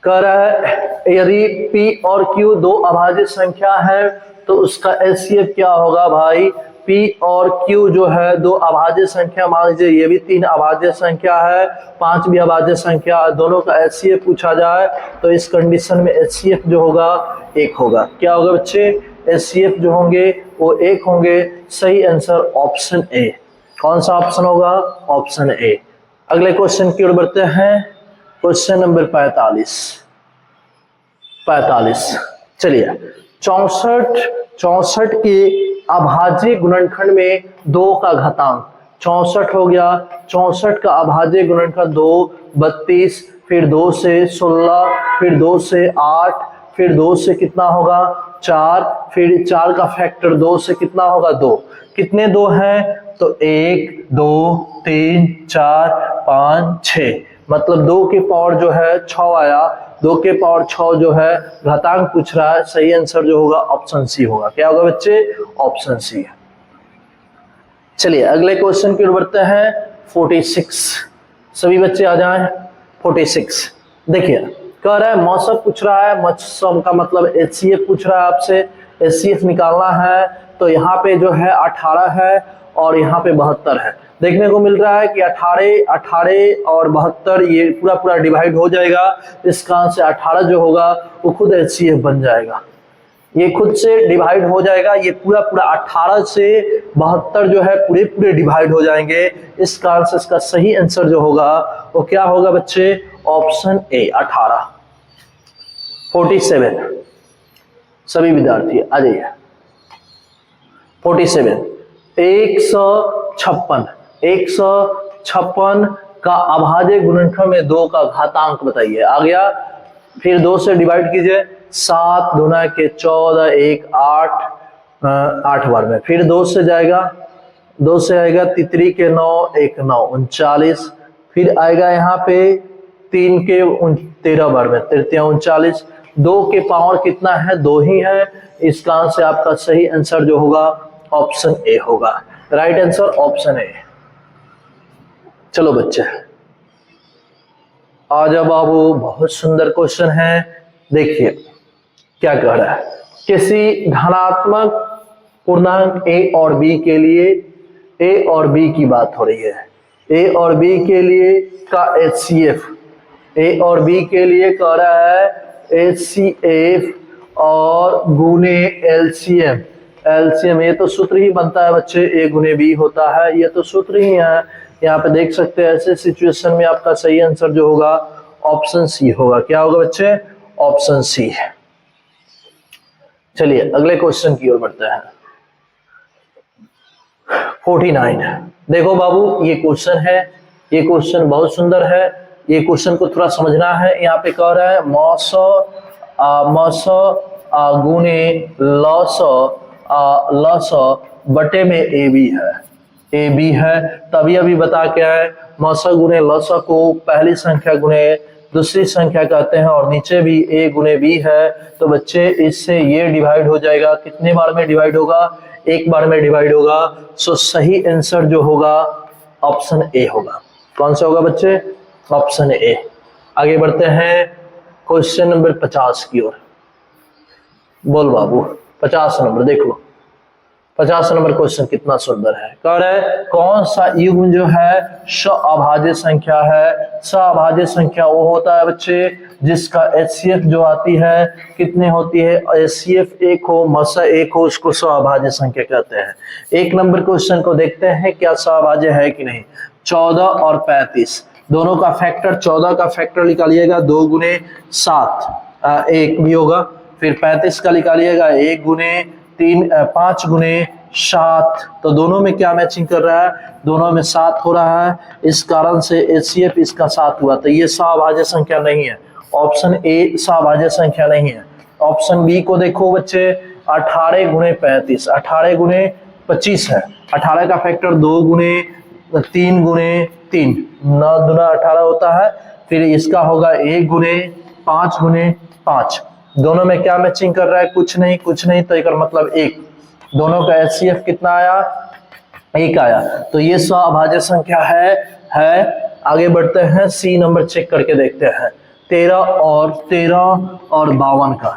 कह रहा है यदि P और Q 2 अभाज्य संख्या है तो उसका HCF क्या होगा भाई? P और Q जो है 2 अभाज्य संख्या, मान लीजिए ये भी 3 अभाज्य संख्या है, 5 भी अभाज्य संख्या, दोनों का HCF पूछा जाए तो इस कंडीशन में HCF जो होगा 1 होगा। क्या होगा बच्चे? HCF जो होंगे वो 1 होंगे। सही आंसर ऑप्शन ए। कौन सा ऑप्शन होगा? Option A. अगले क्वेश्चन की ओर बढ़ते हैं, क्वेश्चन नंबर 45। चलिए 64 के अभाज्य गुणनखंड में 2 का घातांक, 64 हो गया, 64 का अभाज्य गुणनखंड 2, 32, फिर 2 से 16, फिर 2 से 8, फिर 2 से कितना होगा? 4, फिर 4 का फैक्टर 2 से कितना होगा? 2। कितने 2 हैं? तो 1 2 3 4 5 6, मतलब 2 के पावर जो है 6 आया। 2 के पावर 6 जो है घातांक पूछ रहा है, सही आंसर जो होगा ऑप्शन सी होगा। क्या होगा बच्चे? Option C. चलिए अगले क्वेश्चन की ओर बढ़ते हैं, 46। सभी बच्चे आ जाएं। 46 देखिए, कह रहा है मौसम पूछ रहा है, मौसम का मतलब HCF पूछ रहा है आपसे, HCF निकालना है। तो यहाँ पे जो है 18 है और यहाँ पे 72 है। देखने को मिल रहा है कि 18 और 72 ये पूरा डिवाइड हो जाएगा। इस कारण से 18 जो होगा वो खुद HCF बन जाएगा, ये खुद से डिवाइड हो जाएगा। ये पूरा 18 से 72 जो है पूरे डिवाइड हो जाएंगे। इस कारण से इसका सही आंसर जो होगा वो क्या होगा बच्चे? Option A 18। 47 सभी विद्यार्थी आ जाइए। 47 156 का अभाज्य गुणनखंड में 2 का घातांक बताइए। आ गया, फिर 2 से डिवाइड कीजिए, 7 दूना के 14, 1 8, 8 बार में, फिर 2 से जाएगा, 2 से आएगा 3 के 9, 1 9 39, फिर आएगा यहाँ पे 3 के 13 बार में, 3 39, 2 के पावर कितना है, 2 ही है। इसका आंसर आपका सही आंसर जो होगा ऑप्शन ए होगा। राइट आंसर ऑप्शन ए। चलो बच्चे आ जाओ बाबू, बहुत सुंदर क्वेश्चन है। देखिए क्या कह रहा है, किसी धनात्मक पूर्णांक ए और बी के लिए, ए और बी की बात हो रही है, ए और बी के लिए का HCF, ए और बी के लिए कह रहा है HCF और गुने LCM, LCM ये तो सूत्र ही बनता है बच्चे, ए गुने बी होता है, ये तो सूत्र ही है। यहाँ पे देख सकते हैं, ऐसे सिचुएशन में आपका सही आंसर जो होगा ऑप्शन सी होगा। क्या होगा बच्चे, ऑप्शन सी है। चलिए अगले क्वेश्चन की ओर बढ़ते हैं। 49, देखो बाबू ये क्वेश्चन है, ये क्वेश्चन बहुत सुंदर है, ये क्वेश्चन को थोड़ा समझना है। यहाँ पे कह रहा है मस गुने लस बटे में ए बी है, ए बी है। तभी अभी बता के आए, मस गुने लस को पहली संख्या गुने दूसरी संख्या कहते हैं, और नीचे भी ए गुने बी है। तो बच्चे इससे ये डिवाइड हो जाएगा, कितने बार में डिवाइड होगा, 1 बार में डिवाइड होगा। सो सही आंसर जो होगा ऑप्शन ए होगा। कौन सा होगा बच्चे, ऑप्शन ए। आगे बढ़ते हैं क्वेश्चन नंबर 50 की ओर। बोल बाबू 50 नंबर देख लो, 50 नंबर क्वेश्चन कितना सुंदर है। कह रहे कौन सा युग्म जो है अभाज्य संख्या है। अभाज्य संख्या वो होता है बच्चे जिसका HCF जो आती है कितने होती है, HCF 1 हो, मसा 1 हो, उसको अभाज्य संख्या कहते हैं। 1 नंबर क्वेश्चन को देखते हैं क्या अभाज्य है कि नहीं। 14 और 35 दोनों का फैक्टर, 14 का फैक्टर निकालिएगा 2 गुने 7, 1 भी होगा। फिर 35 का निकालिएगा 1 गुने 3, 5 गुने 7। तो दोनों में क्या मैचिंग कर रहा है, दोनों में 7 हो रहा है। इस कारण से HCF इसका 7 हुआ। तो ये अभाज्य संख्या नहीं है, ऑप्शन ए अभाज्य संख्या नहीं है। ऑप्शन बी को देखो बच्चे, 18 गुने 35, 18 गुने 25 है। 18 का फैक्टर 2 गुने 3 गुने 3, 9 दूना 18 होता है। फिर इसका होगा 1 गुने 5 गुने 5। दोनों में क्या मैचिंग कर रहा है, कुछ नहीं, कुछ नहीं। तो एक मतलब 1। दोनों का HCF कितना आया, 1 आया। तो ये अभाज्य संख्या है। आगे बढ़ते हैं, सी नंबर चेक करके देखते हैं। 13 और 52 का,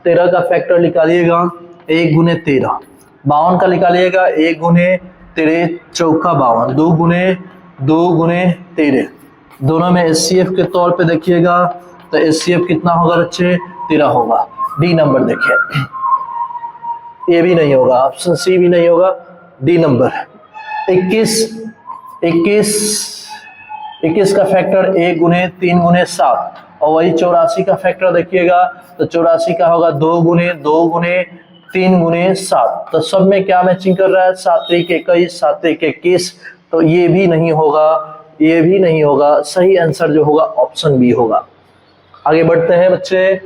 13 का फैक्टर निकालिएगा 1 गुने 13, 52 का निकालिएगा 1 गुने 13 चौका 52, 2 गुने 13। दोनों में HCF के तौर पे देखिएगा तो HCF कितना होगा बच्चे, 13 होगा। डी नंबर देखिए, ये भी नहीं होगा, ऑप्शन सी भी नहीं होगा। डी नंबर 21 का फैक्टर 1 गुने 3 गुने 7, और वही 84 का फैक्टर देखिएगा तो 84 का होगा 2 गुने 3 गुने 7। तो सब में क्या मैचिंग कर रहा है, 7 3 21, 7 3 21। तो ये भी नहीं होगा, ये भी नहीं होगा। सही आंसर जो होगा ऑप्शन बी होगा। आगे बढ़ते हैं बच्चे,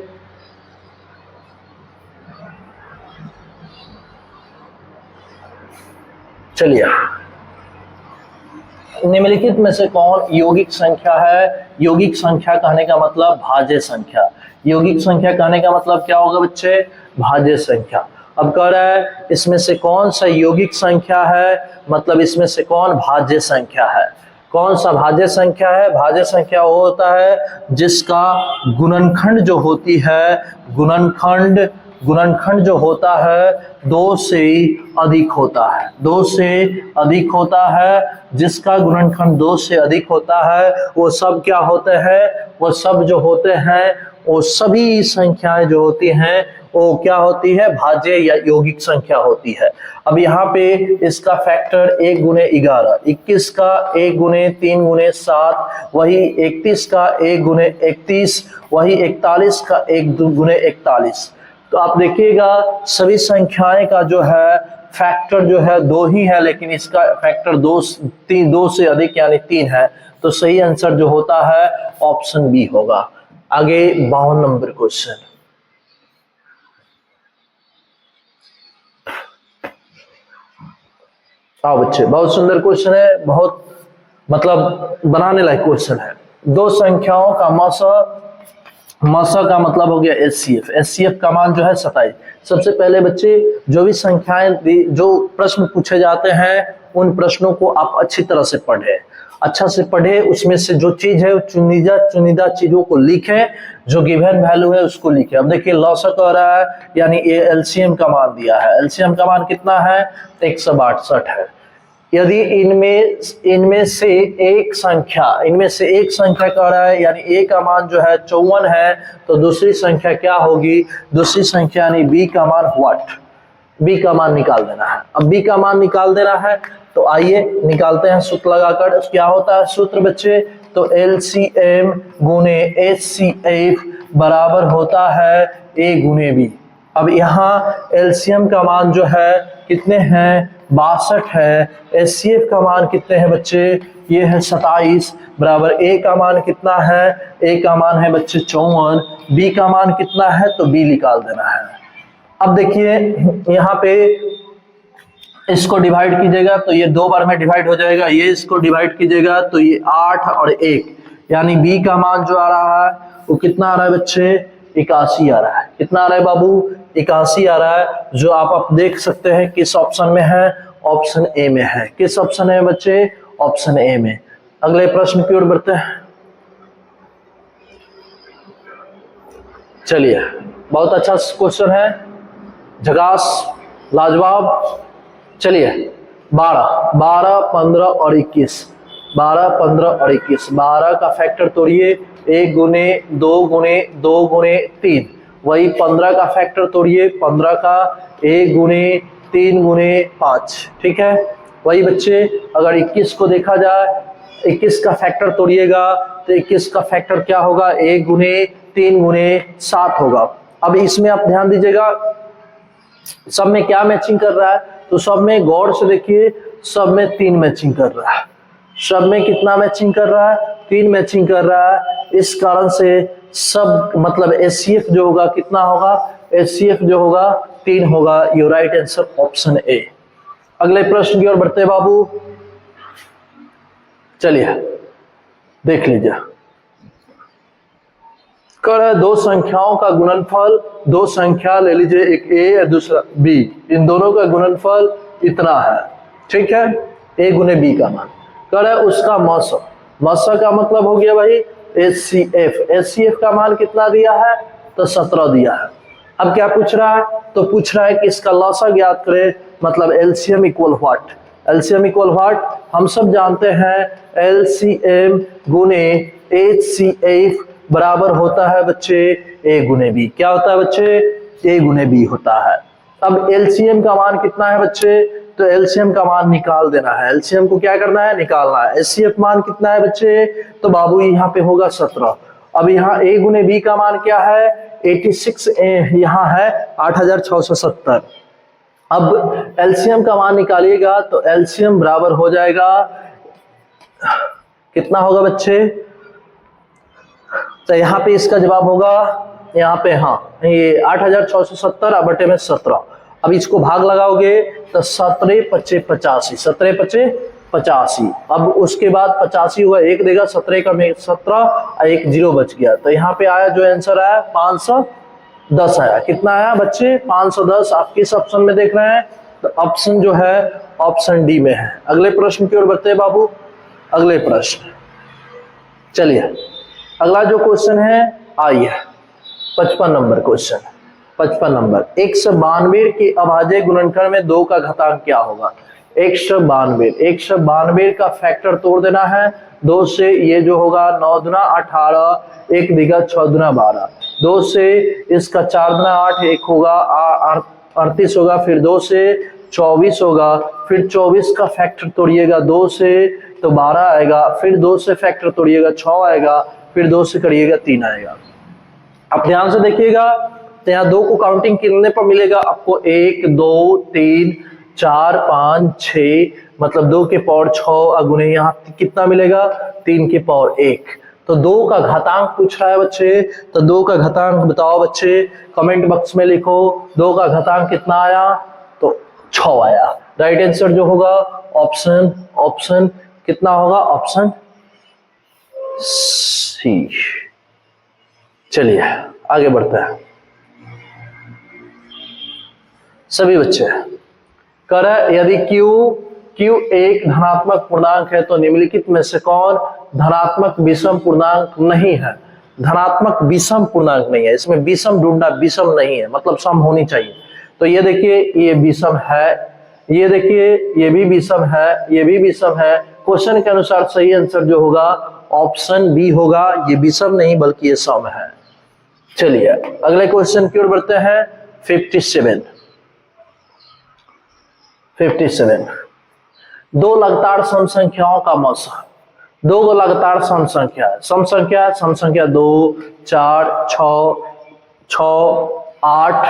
चलिए निम्नलिखित में से कौन यौगिक संख्या है। यौगिक संख्या कहने का मतलब भाज्य संख्या। यौगिक संख्या कहने का मतलब क्या होगा बच्चे, भाज्य संख्या। अब कह रहा है इसमें से कौन सा यौगिक संख्या है, मतलब इसमें से कौन भाज्य संख्या है। कौन सा भाज्य संख्या है, भाज्य संख्या वो होता है जिसका गुणनखंड जो होती है, गुणनखंड जो होता है 2 से अधिक होता है, 2 से अधिक होता है। जिसका गुणनखंड 2 से अधिक होता है वो सब क्या होते हैं, वो सब जो होते हैं, वो सभी संख्याएं जो होती हैं वो क्या होती है, भाज्य या यौगिक संख्या होती है। अब यहाँ पे इसका फैक्टर 1 गुने 11, 21 का 1 गुने 3 गुने 7, वही 31 का 1 गुने 31, वही 41 का 1 गुने 41। तो आप देखिएगा सभी संख्याएं का जो है फैक्टर जो है 2 ही है, लेकिन इसका फैक्टर 2 से अधिक यानी 3 है। तो सही आंसर जो होता है ऑप्शन बी होगा। आगे 52 नंबर क्वेश्चन। आओ बच्चे, बहुत सुंदर क्वेश्चन है, बहुत मतलब बनाने लायक क्वेश्चन है। दो संख्याओं का मसा का मतलब हो गया एचसीएफ। एचसीएफ का मान जो है 27। सबसे पहले बच्चे जो भी संख्याएं जो प्रश्न पूछे जाते हैं उन प्रश्नों को आप अच्छी तरह से पढ़े, अच्छा से पढ़े, उसमें से जो चीज है चुनिंदा चीजों को लिखें, जो गिवन वैल्यू है उसको लिखें। अब देखिए लॉसक आ रहा है, यानी ये एलसीएम का मान दिया है। एलसीएम का मान कितना है? 162 है। यदि इनमें से एक संख्या कह रहा है, यानी ए का मान जो है 54 है, तो दूसरी संख्या क्या होगी? दूसरी संख्या यानी बी का मान बी का मान निकाल देना है। अब बी का मान निकाल देना है, तो आइए निकालते हैं सूत्र लगाकर। क्या होता है सूत्र बच्चे? तो एलसीएम गुने एचसीएफ बराबर होता है ए गुने बी। अब यहाँ एलसीएम का मान जो है कितने हैं? 62 है। एचसीएफ का मान कितने हैं बच्चे? ये है 27 बराबर ए का मान कितना है? ए का मान है बच्चे 54। बी का मान कितना है? तो बी निकाल देना है। अब देखिए यहाँ पे इसको डिवाइड कीजिएगा तो ये 2 बार में डिवाइड हो जाएगा, ये इसको डिवाइड कीजिएगा तो ये 8 और 1, यानी बी का मान जो आ रहा है वो कितना आ रहा है बच्चे? 81 आ रहा है। कितना आ रहा है बाबू? 81 आ रहा है, जो आप देख सकते हैं किस ऑप्शन में है? ऑप्शन ए में है। किस ऑप्शन है बच्चे? ऑप्शन ए में। अगले प्रश्न की ओर बढ़ते हैं। चलिए, बहुत अच्छा क्वेश्चन है, झकास, लाजवाब। चलिए 12, 15 और 21। 12, 15 और 21। 12 का फैक्टर तोड़िए, 1 गुने 2 गुने 2 गुने 3। वही 15 का फैक्टर तोड़िए, 15 का 1 गुने 3 गुने 5। ठीक है। वही बच्चे अगर 21 को देखा जाए, 21 का फैक्टर तोड़िएगा तो 21 का फैक्टर क्या होगा? 1 गुने 3 गुने 7 होगा। अब इसमें आप ध्यान दीजिएगा सब में क्या मैचिंग कर रहा है, तो सब में गौर से देखिए, सब में 3 मैचिंग कर रहा है। सब में कितना मैचिंग कर रहा है? 3 मैचिंग कर रहा है। इस कारण से सब मतलब एचसीएफ जो होगा कितना होगा? एचसीएफ जो होगा 3 होगा। योर राइट आंसर ऑप्शन ए। अगले प्रश्न की ओर बढ़ते हैं बाबू। चलिए देख लीजिए, कर है 2 संख्याओं का गुणनफल। 2 संख्या ले लीजिए, एक ए और दूसरा बी, इन दोनों का गुणनफल इतना है। ठीक है, ए गुने बी का मान। कर है उसका मौसा का मतलब हो गया भाई एचसीएफ। एचसीएफ का मान कितना दिया है? तो 17 दिया है। अब क्या पूछ रहा है? तो पूछ रहा है कि इसका लॉसा ज्ञात करें, मतलब LCM equal what? LCM equal what? हम सब जानते हैं एलसीएम गुने एचसीएफ बराबर होता है बच्चे ए गुने बी। क्या होता है बच्चे? ए गुने बी होता है। अब एलसीएम का मान कितना है बच्चे? तो एलसीएम का मान निकाल देना है। एलसीएम को क्या करना है? निकालना है। एचसीएफ मान कितना है बच्चे? तो बाबू यहाँ पे होगा 17। अब यहाँ ए गुने बी का मान क्या है? 86, यहाँ है 8670। अब एलसीएम का मान निकालिएगा तो एलसीएम बराबर हो जाएगा, कितना होगा बच्चे? तो यहाँ पे इसका जवाब होगा, यहाँ पे हाँ ये 8670 बटे में 17। अब इसको भाग लगाओगे तो 17 पचे 85, 17 पचे 85। अब उसके बाद 85 हुआ, 1 देगा, 17 का में 17 और 1 0 बच गया। तो यहाँ पे आया जो आंसर आया 510 आया। कितना आया बच्चे? 510। आप किस ऑप्शन में देख रहे हैं? तो ऑप्शन जो है ऑप्शन डी में है। अगले प्रश्न की ओर बढ़ते हैं बाबू। अगले प्रश्न, चलिए अगला जो क्वेश्चन है आइए 55 नंबर क्वेश्चन। 55 नंबर, 192 के अभाज्य गुणनखंड में 2 का घातांक क्या होगा? 192 का फैक्टर तोड़ देना है 2 से। ये जो होगा 9 दुना 18, 1 दिगा 6 दुना 12, 2 से इसका 4 दुना 8, 1 होगा 38 होगा, फिर 2 से 24 होगा, फिर 24 का फैक्टर तोड़िएगा 2 से तो 12 आएगा, फिर 2 से फैक्टर तोड़िएगा 6 आएगा, फिर 2 से करिएगा 3 आएगा। आप ध्यान से देखिएगा तो यहाँ 2 को काउंटिंग करने पर मिलेगा आपको 1 2 3 4 5 6, मतलब 2 के पावर 6 गुने यहाँ कितना मिलेगा 3 के पावर 1। तो 2 का घातांक पूछ रहा है बच्चे, तो 2 का घातांक बताओ बच्चे, कमेंट बॉक्स में लिखो 2 का घातांक कितना आया, तो 6 आया। राइट आंसर जो होगा ऑप्शन ऑप्शन कितना होगा, ऑप्शन सी। चलिए आगे बढ़ते हैं। सभी बच्चे कर यदि Q एक धनात्मक पूर्णांक है तो निम्नलिखित में से कौन धनात्मक विषम पूर्णांक नहीं है। धनात्मक विषम पूर्णांक नहीं है, इसमें विषम ढूंढना, विषम नहीं है मतलब सम होनी चाहिए। तो ये देखिए ये विषम है, ये देखिए ये भी विषम है, ये भी विषम है। क्वेश्चन के अनुसार सही आंसर जो होगा ऑप्शन बी होगा, ये विषम नहीं बल्कि ये सम है। चलिए अगले क्वेश्चन की ओर बढ़ते हैं। 57 दो लगातार सम संख्याओं का मौसा, दो लगातार सम संख्या है, सम संख्या 2 4 6 6 8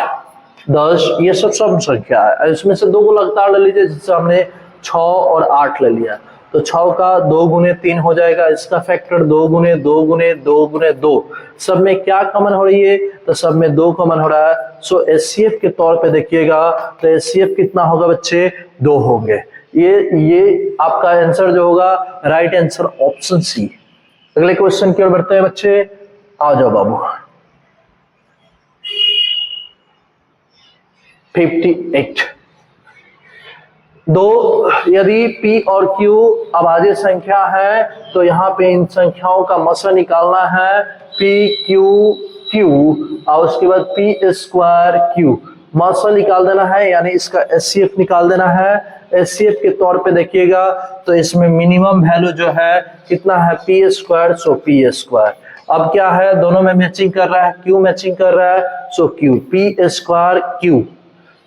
10, ये सब सम संख्या है। इसमें से 2 को लगातार ले लीजिए, जिससे हमने 6 और 8 ले लिया, तो 6 का 2 गुने 3 हो जाएगा, इसका फैक्टर 2 गुने 2 गुने 2 गुने 2। सब में क्या कॉमन हो रही है, तो सब में 2 कॉमन हो रहा है। सो एचसीएफ के तौर पे देखिएगा तो एचसीएफ कितना होगा बच्चे, 2 होंगे। ये आपका आंसर जो होगा राइट आंसर ऑप्शन सी। अगले क्वेश्चन की ओर बढ़ते हैं बच्चे, आ जाओ बाबू। 58 दो यदि P और Q अभाज्य संख्या है तो यहाँ पे इन संख्याओं का मसा निकालना है, P Q Q और उसके बाद P स्क्वायर Q, मसा निकाल देना है, यानी इसका एचसीएफ निकाल देना है। एचसीएफ के तौर पे देखिएगा तो इसमें मिनिमम वैल्यू जो है कितना है, P स्क्वायर, सो P स्क्वायर। अब क्या है, दोनों में मैचिंग कर रहा है, Q मैचिंग कर रहा है, सो Q P square Q,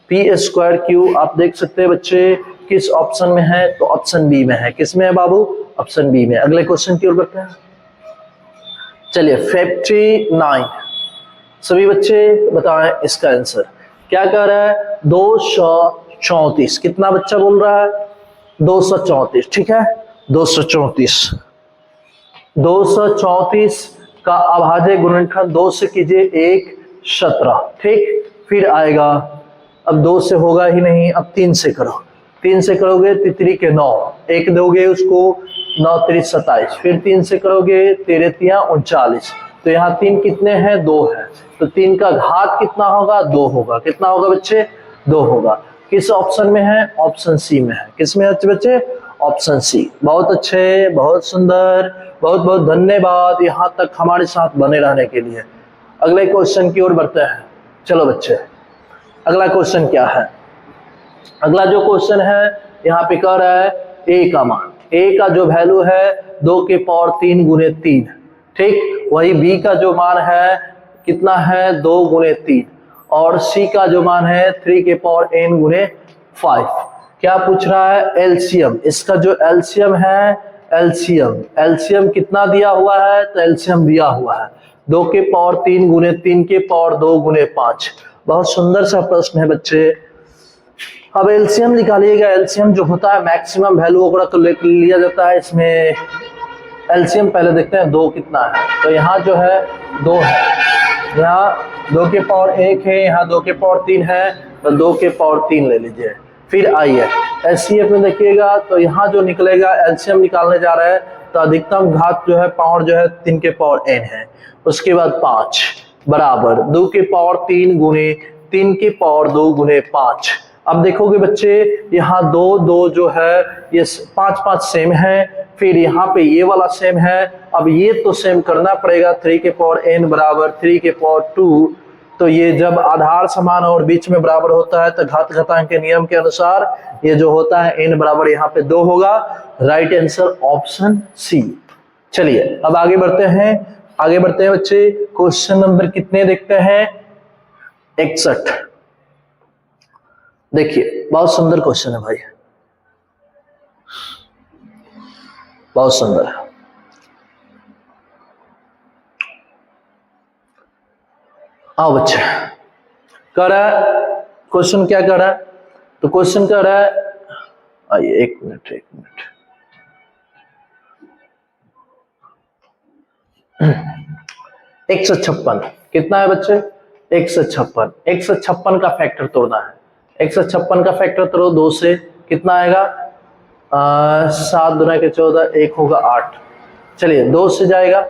P square Q। आप देख सकते हैं बच्चे किस ऑप्शन में है, तो ऑप्शन बी में है। किस में है बाबू, ऑप्शन बी में। अगले क्वेश्चन की ओर बढ़ते हैं। चलिए 59 सभी बच्चे बताएं इसका आंसर क्या कह रहा है, 234। कितना बच्चा बोल रहा है, 234, ठीक है। 234 का अभाज्य गुणनखंड 2 से कीजिए 1 17, ठीक। फिर आएगा, अब 2 से होगा ही नहीं, अब 3 से करो, 3 से करोगे तितरी के 9, 1 दोगे उसको 9 3 27, फिर 3 से करोगे 13 3 39, तो यहाँ 3 कितने हैं, 2 है, तो 3 का घात कितना होगा, 2 होगा। कितना होगा बच्चे, 2 होगा। किस ऑप्शन में है, ऑप्शन सी में है। किस में है बच्चे, ऑप्शन सी। बहुत अच्छे, बहुत सुंदर, बहुत बहुत धन्यवाद यहाँ तक हमारे साथ बने रहने के लिए। अगले क्वेश्चन की ओर बढ़ते हैं। चलो बच्चे अगला क्वेश्चन क्या है, अगला जो क्वेश्चन है यहाँ पे कह रहा है ए का मान, ए का जो वैल्यू है 2 के पावर 3 गुने 3, ठीक। वही बी का जो मान है कितना है, 2 गुने 3, और सी का जो मान है 3 के पावर n गुने 5। क्या पूछ रहा है, एलसीएम। इसका जो एलसीएम है, एलसीएम कितना दिया हुआ है, तो एलसीएम दिया हुआ है 2 के पावर 3 गुने 3 के पावर 2 गुने 5। बहुत सुंदर सा प्रश्न है बच्चे। अब एलसीएम निकालिएगा, एलसीएम जो होता है मैक्सिमम वैल्यू वगैरह तो लिया जाता है। इसमें एलसीएम पहले देखते हैं 2 कितना है, तो यहाँ जो है 2 है, यहाँ 2 के पावर 1 है, यहाँ 2 के पावर 3 है, तो 2 के पावर 3 ले लीजिए। फिर आइए एचसीएफ में देखिएगा, तो यहाँ जो निकलेगा एलसीएम निकालने जा रहा है, तो अधिकतम घात जो है पावर जो है 3 के पावर n है, उसके बाद 5 बराबर 2 के पावर 3 गुने 3 के पावर 2 गुने 5। अब देखोगे बच्चे यहाँ 2 2 जो है ये 5 5 सेम है, फिर यहाँ पे ये वाला सेम है। अब ये तो सेम करना पड़ेगा, 3 के पावर n बराबर 3 के पावर 2, तो ये जब आधार समान और बीच में बराबर होता है तो घात घातांक के नियम के अनुसार ये जो होता है n बराबर यहाँ पे 2 होगा। Right answer option C. चलिए अब आगे बढ़ते हैं बच्चे। क्वेश्चन नंबर कितने देखते हैं, 61। देखिए बहुत सुंदर क्वेश्चन है भाई, बहुत सुंदर है। आओ बच्चे, कह रहा है क्वेश्चन क्या कह रहा है, तो क्वेश्चन कह रहा है, आइए एक मिनट 156 कितना है बच्चे? 156। 156 का फैक्टर तोड़ना है। 156 का फैक्टर तोड़ो 2 से, कितना आएगा? 7 दूना के 14, 1 होगा 8। चलिए 2 से जाएगा,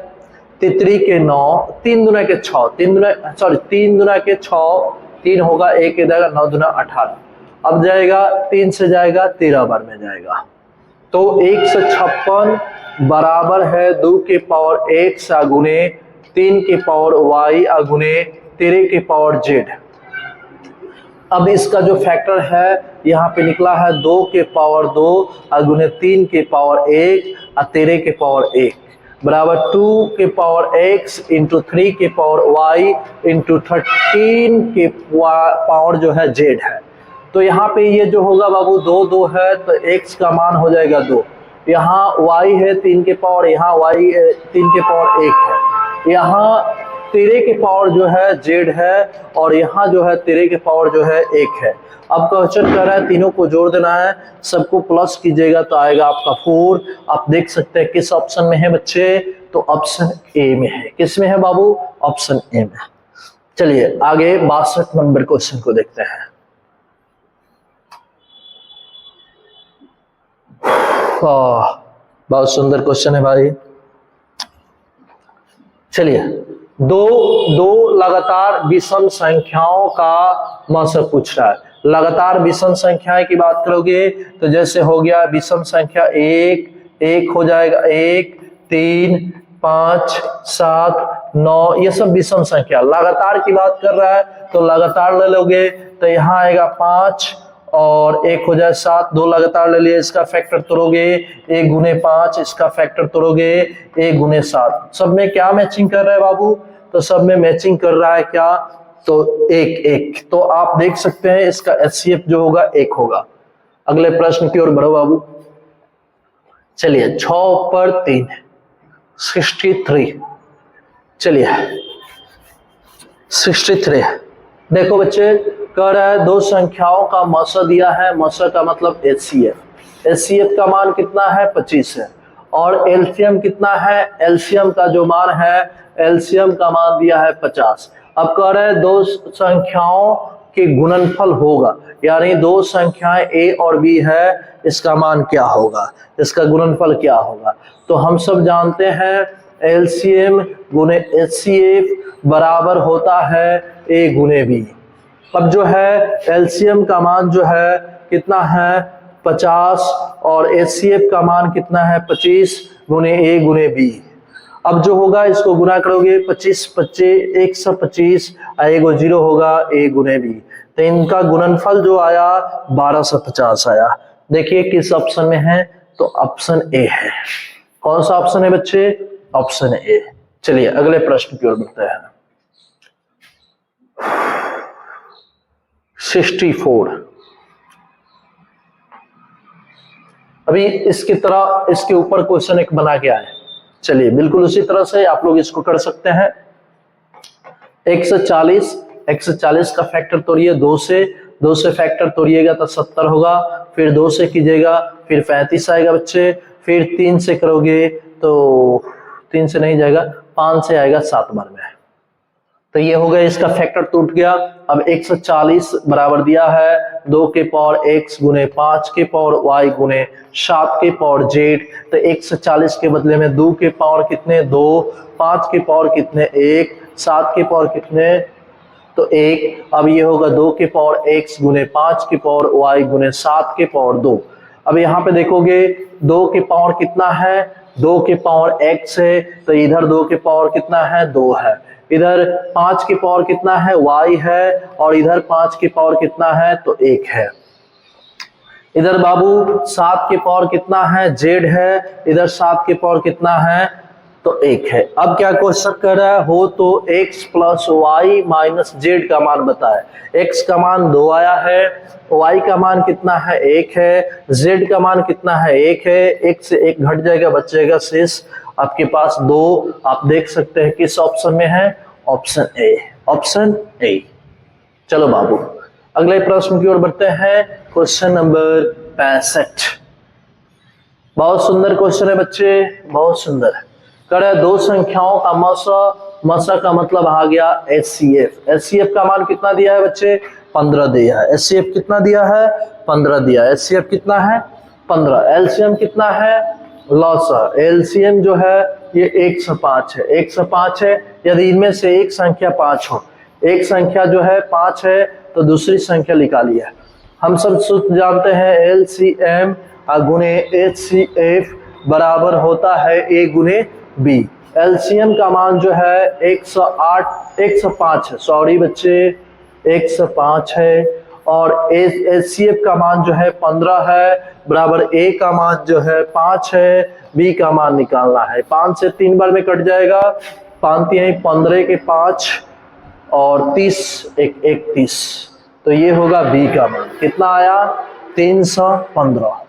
3 के 9, 3 दूना के 6, 3 दूना के 6, 3 होगा 1 इधर, 9 दूना 18। अब जाएगा 3 से जाएगा 13 बार में जाएगा, तो 156 बराबर है 2 के पावर x गुने 3 के पावर y गुने 13 के पावर z। अब इसका जो फैक्टर है यहाँ पे निकला है 2 के पावर 2 गुने 3 के पावर 1 और 13 के पावर 1 बराबर 2 के पावर x इंटू 3 के पावर y इंटू 13 के पावर जो है z है। तो यहाँ पे ये जो होगा बाबू 2 2 है, तो x का मान हो जाएगा 2। यहाँ y है 3 के पावर, यहाँ y 3 के पावर 1 है, यहाँ 13 के पावर जो है z है, और यहाँ जो है 13 के पावर जो है 1 है। अब क्वेश्चन कर रहा है तीनों को जोड़ देना है, सबको प्लस कीजिएगा तो आएगा आपका 4। आप देख सकते हैं किस ऑप्शन में है बच्चे? तो ऑप्शन ए में है। किस में है बाबू? ऑप्शन ए में। चलिए आगे 62 नंबर क्वेश्चन को देखते हैं। बहुत सुंदर क्वेश्चन है भाई। चलिए दो लगातार विषम संख्याओं का मतलब पूछ रहा है। लगातार विषम संख्याएं की बात करोगे तो जैसे हो गया विषम संख्या 1 हो जाएगा, 1 3 5 7 9, ये सब विषम संख्या। लगातार की बात कर रहा है तो लगातार ले लोगे तो यहाँ आएगा 5 और 1 हो जाए 7, 2 लगातार ले लिए, इसका फैक्टर तोड़ोगे 1 गुने 5, इसका फैक्टर तोड़ोगे 1 गुने 7। सब में क्या मैचिंग कर रहा है बाबू? तो सब में मैचिंग कर रहा है क्या? तो 1 1। तो आप देख सकते हैं इसका HCF जो होगा 1 होगा। अगले प्रश्न की ओर बढ़ो बाबू। चलिए 6 पर 3 63। चलिए 63 देखो बच्चे, कह रहा है 2 संख्याओं का मसा दिया है। मसा का मतलब HCF। HCF का मान कितना है? 25 है। और LCM कितना है? LCM का जो मान है, LCM का मान दिया है 50। अब कह रहे हैं 2 संख्याओं के गुणनफल होगा, यानी 2 संख्याएं A और B है, इसका मान क्या होगा? इसका गुणनफल क्या होगा? तो हम सब जानते हैं LCM गुने HCF बराबर होता है A गुने B। अब जो है LCM का मान जो है कितना है? 50 और HCF का मान कितना है? 25 गुने A गुने B। अब जो होगा इसको गुना करोगे 25 25 125 आएगा 0 होगा A गुने B। तो इनका गुणनफल जो आया 1250 आया। देखिए किस ऑप्शन में है? तो ऑप्शन ए है। कौन सा ऑप्शन है बच्चे? Option A. चलिए अगले प्रश्न की ओर बढ़ते हैं। 64। अभी इसकी तरह इसके ऊपर क्वेश्चन एक बना के आए। चलिए बिल्कुल उसी तरह से आप लोग इसको कर सकते हैं। 140 का फैक्टर तोड़िए 2 से फैक्टर तोड़िएगा तो 70 होगा, फिर 2 से कीजिएगा फिर 35 आएगा बच्चे, फिर 3 से करोगे तो 3 से नहीं जाएगा, 5 से आएगा 7 बार में। तो ये हो गया, इसका फैक्टर टूट गया। अब 140 बराबर दिया है 2 के पावर x गुने 5 के पावर y गुने 7 के पावर z। तो 140 के बदले में 2 के पावर कितने? 2, 5 के पावर कितने? 1, 7 के पावर कितने? तो 1। अब ये होगा 2 के पावर x गुने 5 के पावर y गुने 7 के पावर 2। अब यहाँ पे देखोगे 2 के पावर कितना है? 2 के पावर x है, तो इधर 2 के पावर कितना है? 2 है। इधर 5 के पावर कितना है? y है, और इधर 5 के पावर कितना है? तो 1 है। इधर बाबू 7 के पावर कितना है? z है। इधर 7 के पावर कितना है? तो 1 है। अब क्या क्वेश्चन कर रहा है? हो तो x plus y minus z का मान बताए। x का मान 2 आया है, y का मान कितना है? 1 है, z का मान कितना है? 1 है। 1 से 1 घट जाएगा, बचेगा शेष आपके पास 2। आप देख सकते हैं किस ऑप्शन में है? Option A. Option A. चलो बाबू अगले प्रश्न की ओर बढ़ते हैं, क्वेश्चन नंबर 65। बहुत सुंदर क्वेश्चन है बच्चे, बहुत सुंदर है। कह रहा है दो संख्याओं का मसा का मतलब आ गया HCF। HCF का मान कितना दिया है बच्चे? 15 दिया है। HCF कितना दिया है? 15 दिया है। HCF कितना है? 15। LCM कितना है? लॉसा LCM जो है ये 105 है। 105 है। यदि इनमें से एक संख्या 5 हो, एक संख्या जो है 5 है तो दूसरी संख्या निकालिए। हम सब सूत्र जानते हैं LCM गुणे HCF बराबर होता है A गुणे B। LCM का मान जो है 105 है, सॉरी बच्चे 105 है, और HCF का मान जो है 15 है, बराबर A का मान जो है 5 है, B का मान निकालना है। 5 से 3 बार में कट जाएगा, 5 3 15 के 5 और 30 एक 31, तो ये होगा B का मान। कितना आया? 315।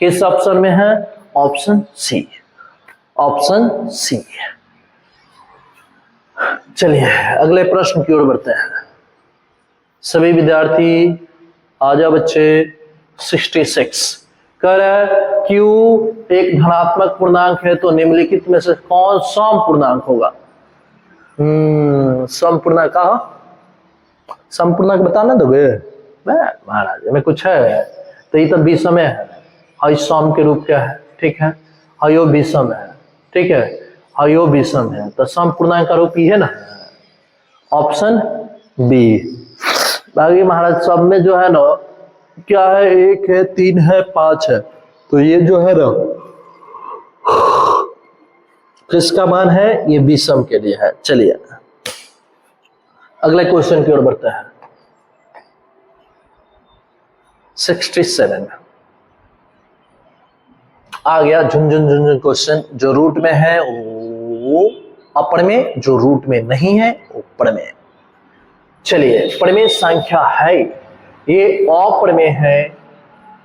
किस ऑप्शन में है? Option C, option C. चलिए अगले प्रश्न की ओर बढ़ते हैं। सभी विद्यार्थी आ जाओ बच्चे। 66 कह रहा है Q एक धनात्मक पूर्णांक है तो निम्नलिखित में से कौन सम पूर्णांक होगा? सम पूर्णांक कहा? सम पूर्णांक बताना दोगे? मैं महाराज में कुछ है तो ये तो विषम है। हई सम के रूप क्या है? ठीक है, हयो विषम है। ठीक है, हयो विषम है तो सम पूर्णांक का रूप ये है ना, ऑप्शन बी। बाकी महाराज सब में जो है ना क्या है? 1 है, 3 है, 5 है, तो ये जो है ना किसका मान है? ये विषम के लिए है। चलिए अगले क्वेश्चन की ओर बढ़ते हैं। 67 आ गया झुंझुन झुंझुन क्वेश्चन। जो रूट में है वो अपर में, जो रूट में नहीं है ऊपर में। चलिए प्रमेय संख्या है, ये अप्रमेय है,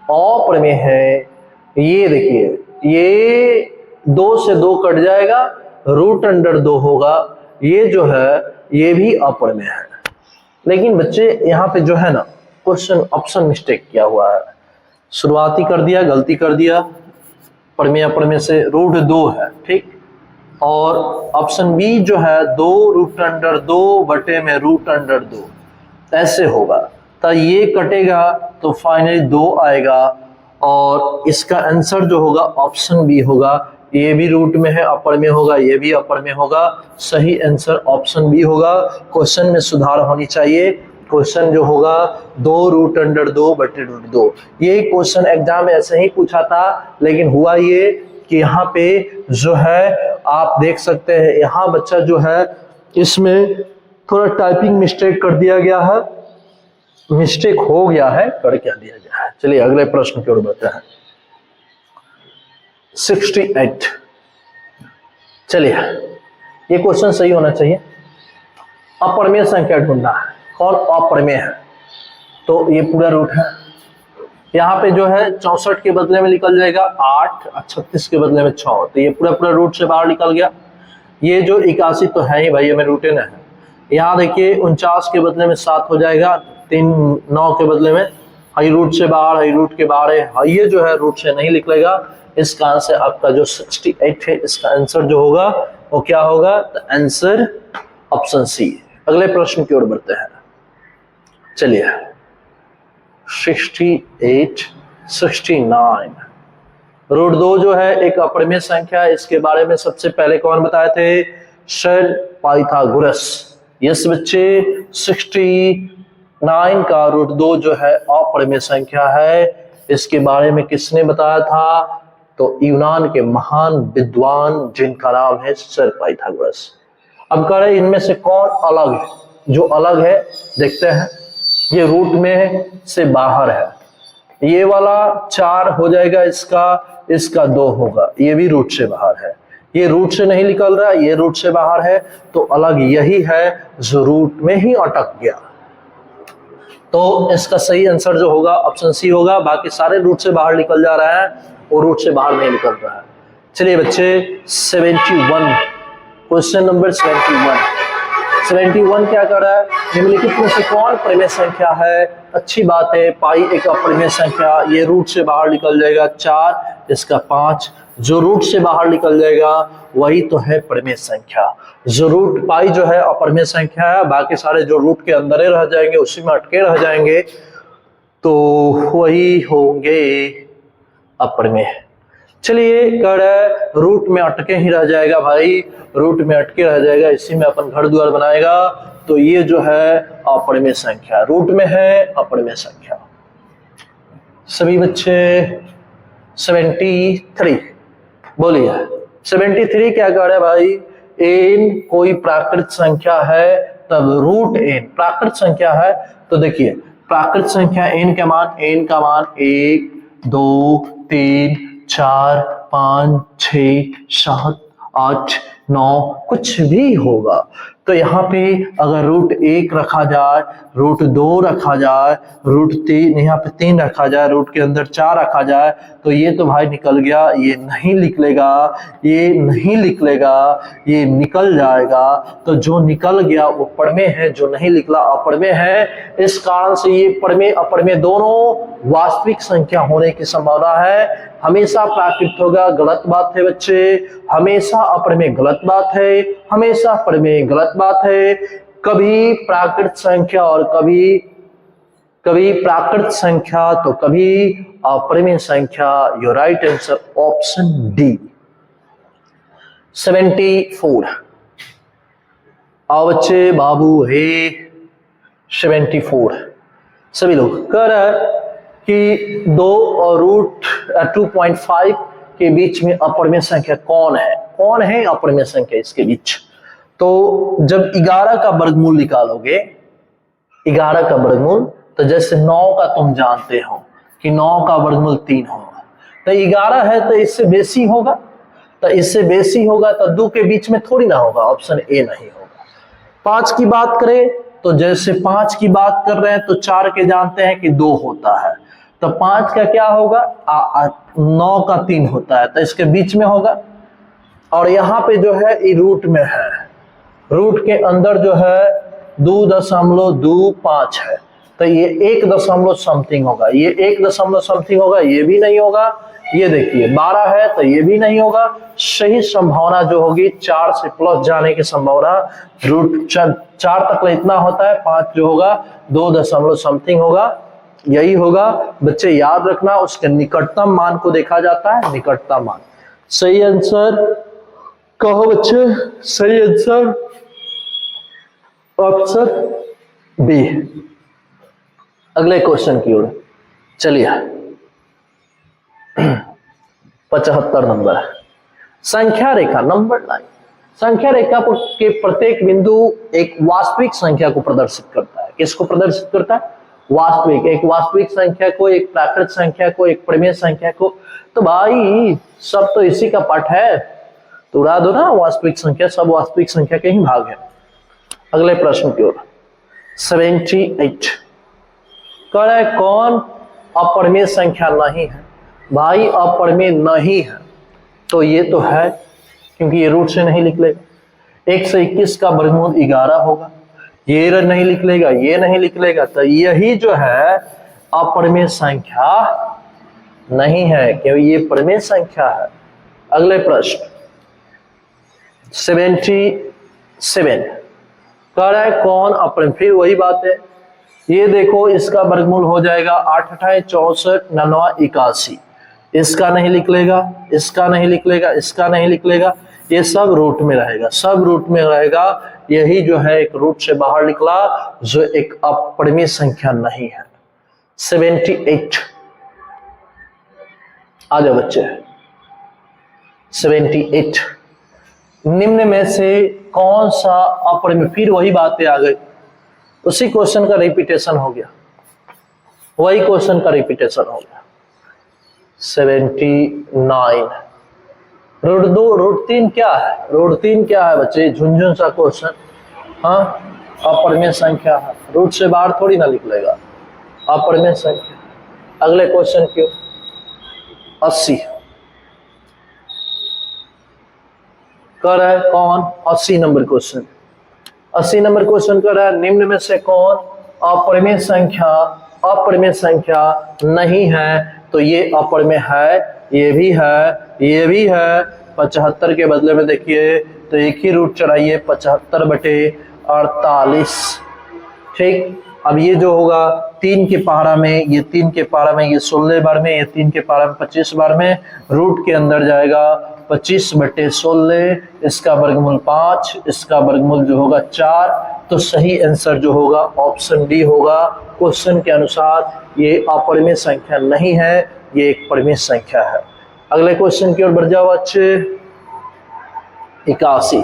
अप्रमेय है। ये देखिए ये 2 से 2 कट जाएगा, √2 होगा। ये जो है ये भी अप्रमेय है। लेकिन बच्चे यहाँ पे जो है ना क्वेश्चन ऑप्शन मिस्टेक किया हुआ है। शुरुआती कर दिया, गलती कर दिया। प्रमेय अप्रमेय से √2 है, ठीक, और ऑप्शन बी जो है 2√2 बटे में √2 ऐसे होगा। तो ये कटेगा तो फाइनली 2 आएगा, और इसका आंसर जो होगा ऑप्शन बी होगा। ये भी रूट में है, अपर में होगा, ये भी अपर में होगा। सही आंसर ऑप्शन बी होगा। क्वेश्चन में सुधार होनी चाहिए। क्वेश्चन जो होगा 2√2 बटे √2। ये क्वेश्चन एग्जाम में ऐसे ही पूछा था, लेकिन हुआ ये कि यहाँ पे जो है आप देख सकते हैं, यहाँ बच्चा जो है इसमें थोड़ा टाइपिंग मिस्टेक कर दिया गया है, मिस्टेक हो गया है, कर क्या दिया गया है। चलिए अगले प्रश्न की ओर बढ़ते हैं। 68 चलिए ये क्वेश्चन सही होना चाहिए। अप्रमेय संख्या ढूंढना है, कौन अप्रमेय है? तो ये पूरा रूट है। यहाँ पे जो है 64 के बदले में निकल जाएगा 8, 36 के बदले में 6, तो ये पूरा रूट से बाहर निकल गया। ये जो 81 तो है ही भाई, हमें रूटे ना है। यहाँ देखिए 49 के बदले में 7 हो जाएगा, 3 9 के बदले में, हाई रूट से बाहर, हाई रूट के बाहर है, ये जो है रूट से नहीं निकलेगा। इसका आंसर आपका जो 68 है, इसका आंसर जो होगा वो क्या होगा? तो आंसर ऑप्शन सी। अगले प्रश्न की ओर बढ़ते हैं। चलिए 68 69 √2 जो है एक अप्रमेय संख्या है। इसके बारे में सबसे पहले कौन बताए थे? Sir Pythagoras. यस बच्चे 69 का √2 जो है अप्रमेय संख्या है। इसके बारे में किसने बताया था? तो यूनान के महान विद्वान जिनका नाम है सर पाइथागोरस। अब कह रहे इनमें से कौन अलग है? जो अलग है देखते हैं। ये रूट में से बाहर है, ये वाला 4 हो जाएगा, इसका 2 होगा, ये भी रूट से बाहर है। ये रूट से नहीं निकल रहा, ये रूट से बाहर है, तो अलग यही है जो रूट में ही अटक गया। तो इसका सही आंसर जो होगा ऑप्शन सी होगा। बाकी सारे रूट से बाहर निकल जा रहा है, वो रूट से बाहर नहीं निकल रहा है। चलिए बच्चे 71 क्वेश्चन नंबर 71 71 क्या कर रहा है, निम्नलिखित में से कौन परिमेय संख्या है? अच्छी बात है, पाई एक अपरिमेय संख्या, ये रूट से बाहर निकल जाएगा 4, इसका 5, जो रूट से बाहर निकल जाएगा वही तो है परिमेय संख्या। जो रूट पाई जो है अपरिमेय संख्या है, बाकी सारे जो रूट के अंदर रह जाएंगे, उसी में अटके रह जाएंगे, तो वही होंगे अपरिमेय। चलिए कर रूट में अटके ही रह जाएगा भाई, रूट में अटके रह जाएगा, इसी में अपन घर द्वार बनाएगा, तो ये जो है अपरिमेय संख्या, रूट में है अपरिमेय संख्या। सभी बच्चे 73 बोलिए, 73 क्या कह रहे हैं भाई? एन कोई प्राकृत संख्या है तब रूट एन प्राकृत संख्या है, तो देखिए प्राकृत संख्या एन का मान 1 2 3 4 5 6 7 8 9 कुछ भी होगा, तो यहाँ पे अगर रूट 1 रखा जाए, रूट 2 रखा जाए, रूट 3 यहाँ पे 3 रखा जाए, रूट के अंदर 4 रखा जाए, तो ये तो भाई निकल गया, ये नहीं निकलेगा, ये नहीं निकलेगा, ये निकल जाएगा, तो जो निकल गया वो परिमेय है, जो नहीं निकला अपरिमेय है। इस कारण से ये परिमेय अपरिमेय दोनों वास्तविक संख्या होने की संभावना है। हमेशा प्राकृत होगा, गलत बात है बच्चे, हमेशा अपरिमेय गलत बात है, हमेशा परिमेय गलत बात है। कभी प्राकृत संख्या और कभी प्राकृत संख्या तो कभी अपरिमेय संख्या। Your right answer option D. 74 आओ बच्चे, बाबू है 74। सभी लोग कह रहा है कि 2 और रूट 2.5 के बीच में अपरिमेय संख्या कौन है? कौन है अपरिमेय संख्या इसके बीच? तो जब 11 का वर्गमूल निकालोगे, 11 का वर्गमूल, तो जैसे 9 का तुम जानते हो कि 9 का वर्गमूल 3 होगा, तो 11 है तो इससे बेसी होगा, तो इससे बेसी होगा तो 2 के बीच में थोड़ी ना होगा, ऑप्शन ए नहीं होगा। 5 की बात करें तो जैसे 5 की बात कर रहे हैं तो 4 के जानते हैं कि 2 होता है, तो 5 का क्या होगा? 9 का 3 होता है, तो इसके बीच में होगा। और यहाँ पे जो है ये रूट में है, रूट के अंदर जो है 2.25 है, तो ये 1 समथिंग होगा, ये 1 समथिंग होगा, ये भी नहीं होगा। ये देखिए 12 है तो ये भी नहीं होगा। सही संभावना जो होगी 4 से प्लस जाने की संभावना, रूट 4 तक इतना होता है, 5 जो होगा 2 समथिंग होगा, यही होगा। बच्चे याद रखना, उसके निकटतम मान को देखा जाता है, निकटतम मान। सही आंसर कहो बच्चे, सही आंसर ऑप्शन बी। अगले क्वेश्चन की ओर चलिए। 75 नंबर, संख्या रेखा नंबर 9। संख्या रेखा के प्रत्येक बिंदु एक वास्तविक संख्या को प्रदर्शित करता है। किसको प्रदर्शित करता है? वास्तविक, एक वास्तविक संख्या को, एक प्राकृत संख्या को, एक परिमेय संख्या को। तो भाई सब तो इसी का पाठ है, तो उड़ा दो ना, वास्तविक संख्या सब वास्तविक संख्या के ही भाग है। अगले प्रश्न की ओर 78 कह रहा है कौन अपरिमेय संख्या नहीं है? भाई अपरिमेय नहीं है तो ये तो है, क्योंकि ये रूट से नहीं निकलेगा। 121 का वर्गमूल 11 होगा, ये नहीं निकलेगा, ये नहीं निकलेगा, तो यही जो है अपरिमेय संख्या नहीं है, क्योंकि ये परिमेय संख्या है। अगले प्रश्न 77 कह रहा है कौन अपरिमेय? फिर वही बात है, ये देखो इसका वर्गमूल हो जाएगा 8 8 64 9 81, इसका नहीं निकलेगा, इसका नहीं निकलेगा, इसका नहीं निकलेगा, ये सब रूट में रहेगा, सब रूट में रहेगा। यही जो है एक रूट से बाहर निकला, जो एक अपरिमेय संख्या नहीं है। 78 आ जाओ बच्चे। 78 निम्न में से कौन सा अपरिमेय? फिर वही बातें आ गई, उसी क्वेश्चन का रिपीटेशन हो गया, वही क्वेश्चन का रिपीटेशन हो गया। 79 रूट 2 रूट 3 क्या है? रूट 3 क्या है बच्चे? झुंझुन सा क्वेश्चन। हाँ, अपरिमेय संख्या है, रूट से बाहर थोड़ी ना निकलेगा, अपरिमेय संख्या। अगले क्वेश्चन क्यों? 80 कर है कौन? 80 नंबर क्वेश्चन। 80 नंबर क्वेश्चन कर रहा है, निम्न में से कौन अपरिमेय संख्या नहीं है? तो ये अपरिमेय है, ये भी है, ये भी है। 75 के बदले में देखिए तो एक ही रूट चढ़ाइए, 75/48। ठीक, अब ये जो होगा 3 के पहाड़ा में, ये 3 के पहाड़ा में, ये 16 बार में, ये 3 के पहाड़ा में 25 बार में, रूट के अंदर जाएगा 25/16, इसका वर्गमूल 5, इसका वर्गमूल जो होगा 4। तो सही आंसर जो होगा ऑप्शन डी होगा। क्वेश्चन के अनुसार ये अपरिमेय संख्या नहीं है, ये एक परिमेय संख्या है। अगले क्वेश्चन की ओर बढ़ जाओ बच्चे। 81।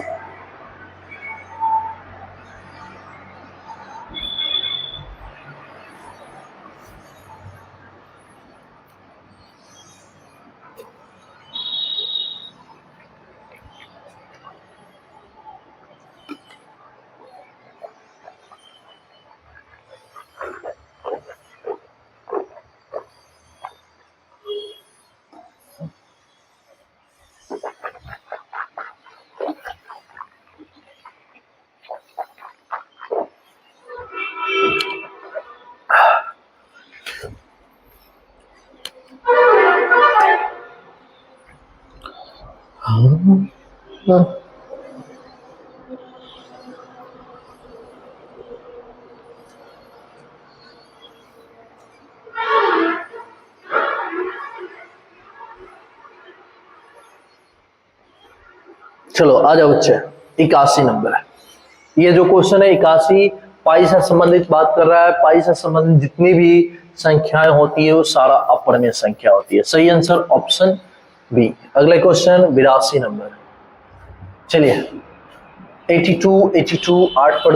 चलो आ जाओ बच्चे, 81 नंबर है। ये जो क्वेश्चन है 81 पाई से संबंधित बात कर रहा है। पाई से संबंधित जितनी भी संख्याएं होती है वो सारा अपरिमेय संख्या होती है। सही आंसर ऑप्शन बी। अगले क्वेश्चन 82 नंबर। चलिए 82 8 पर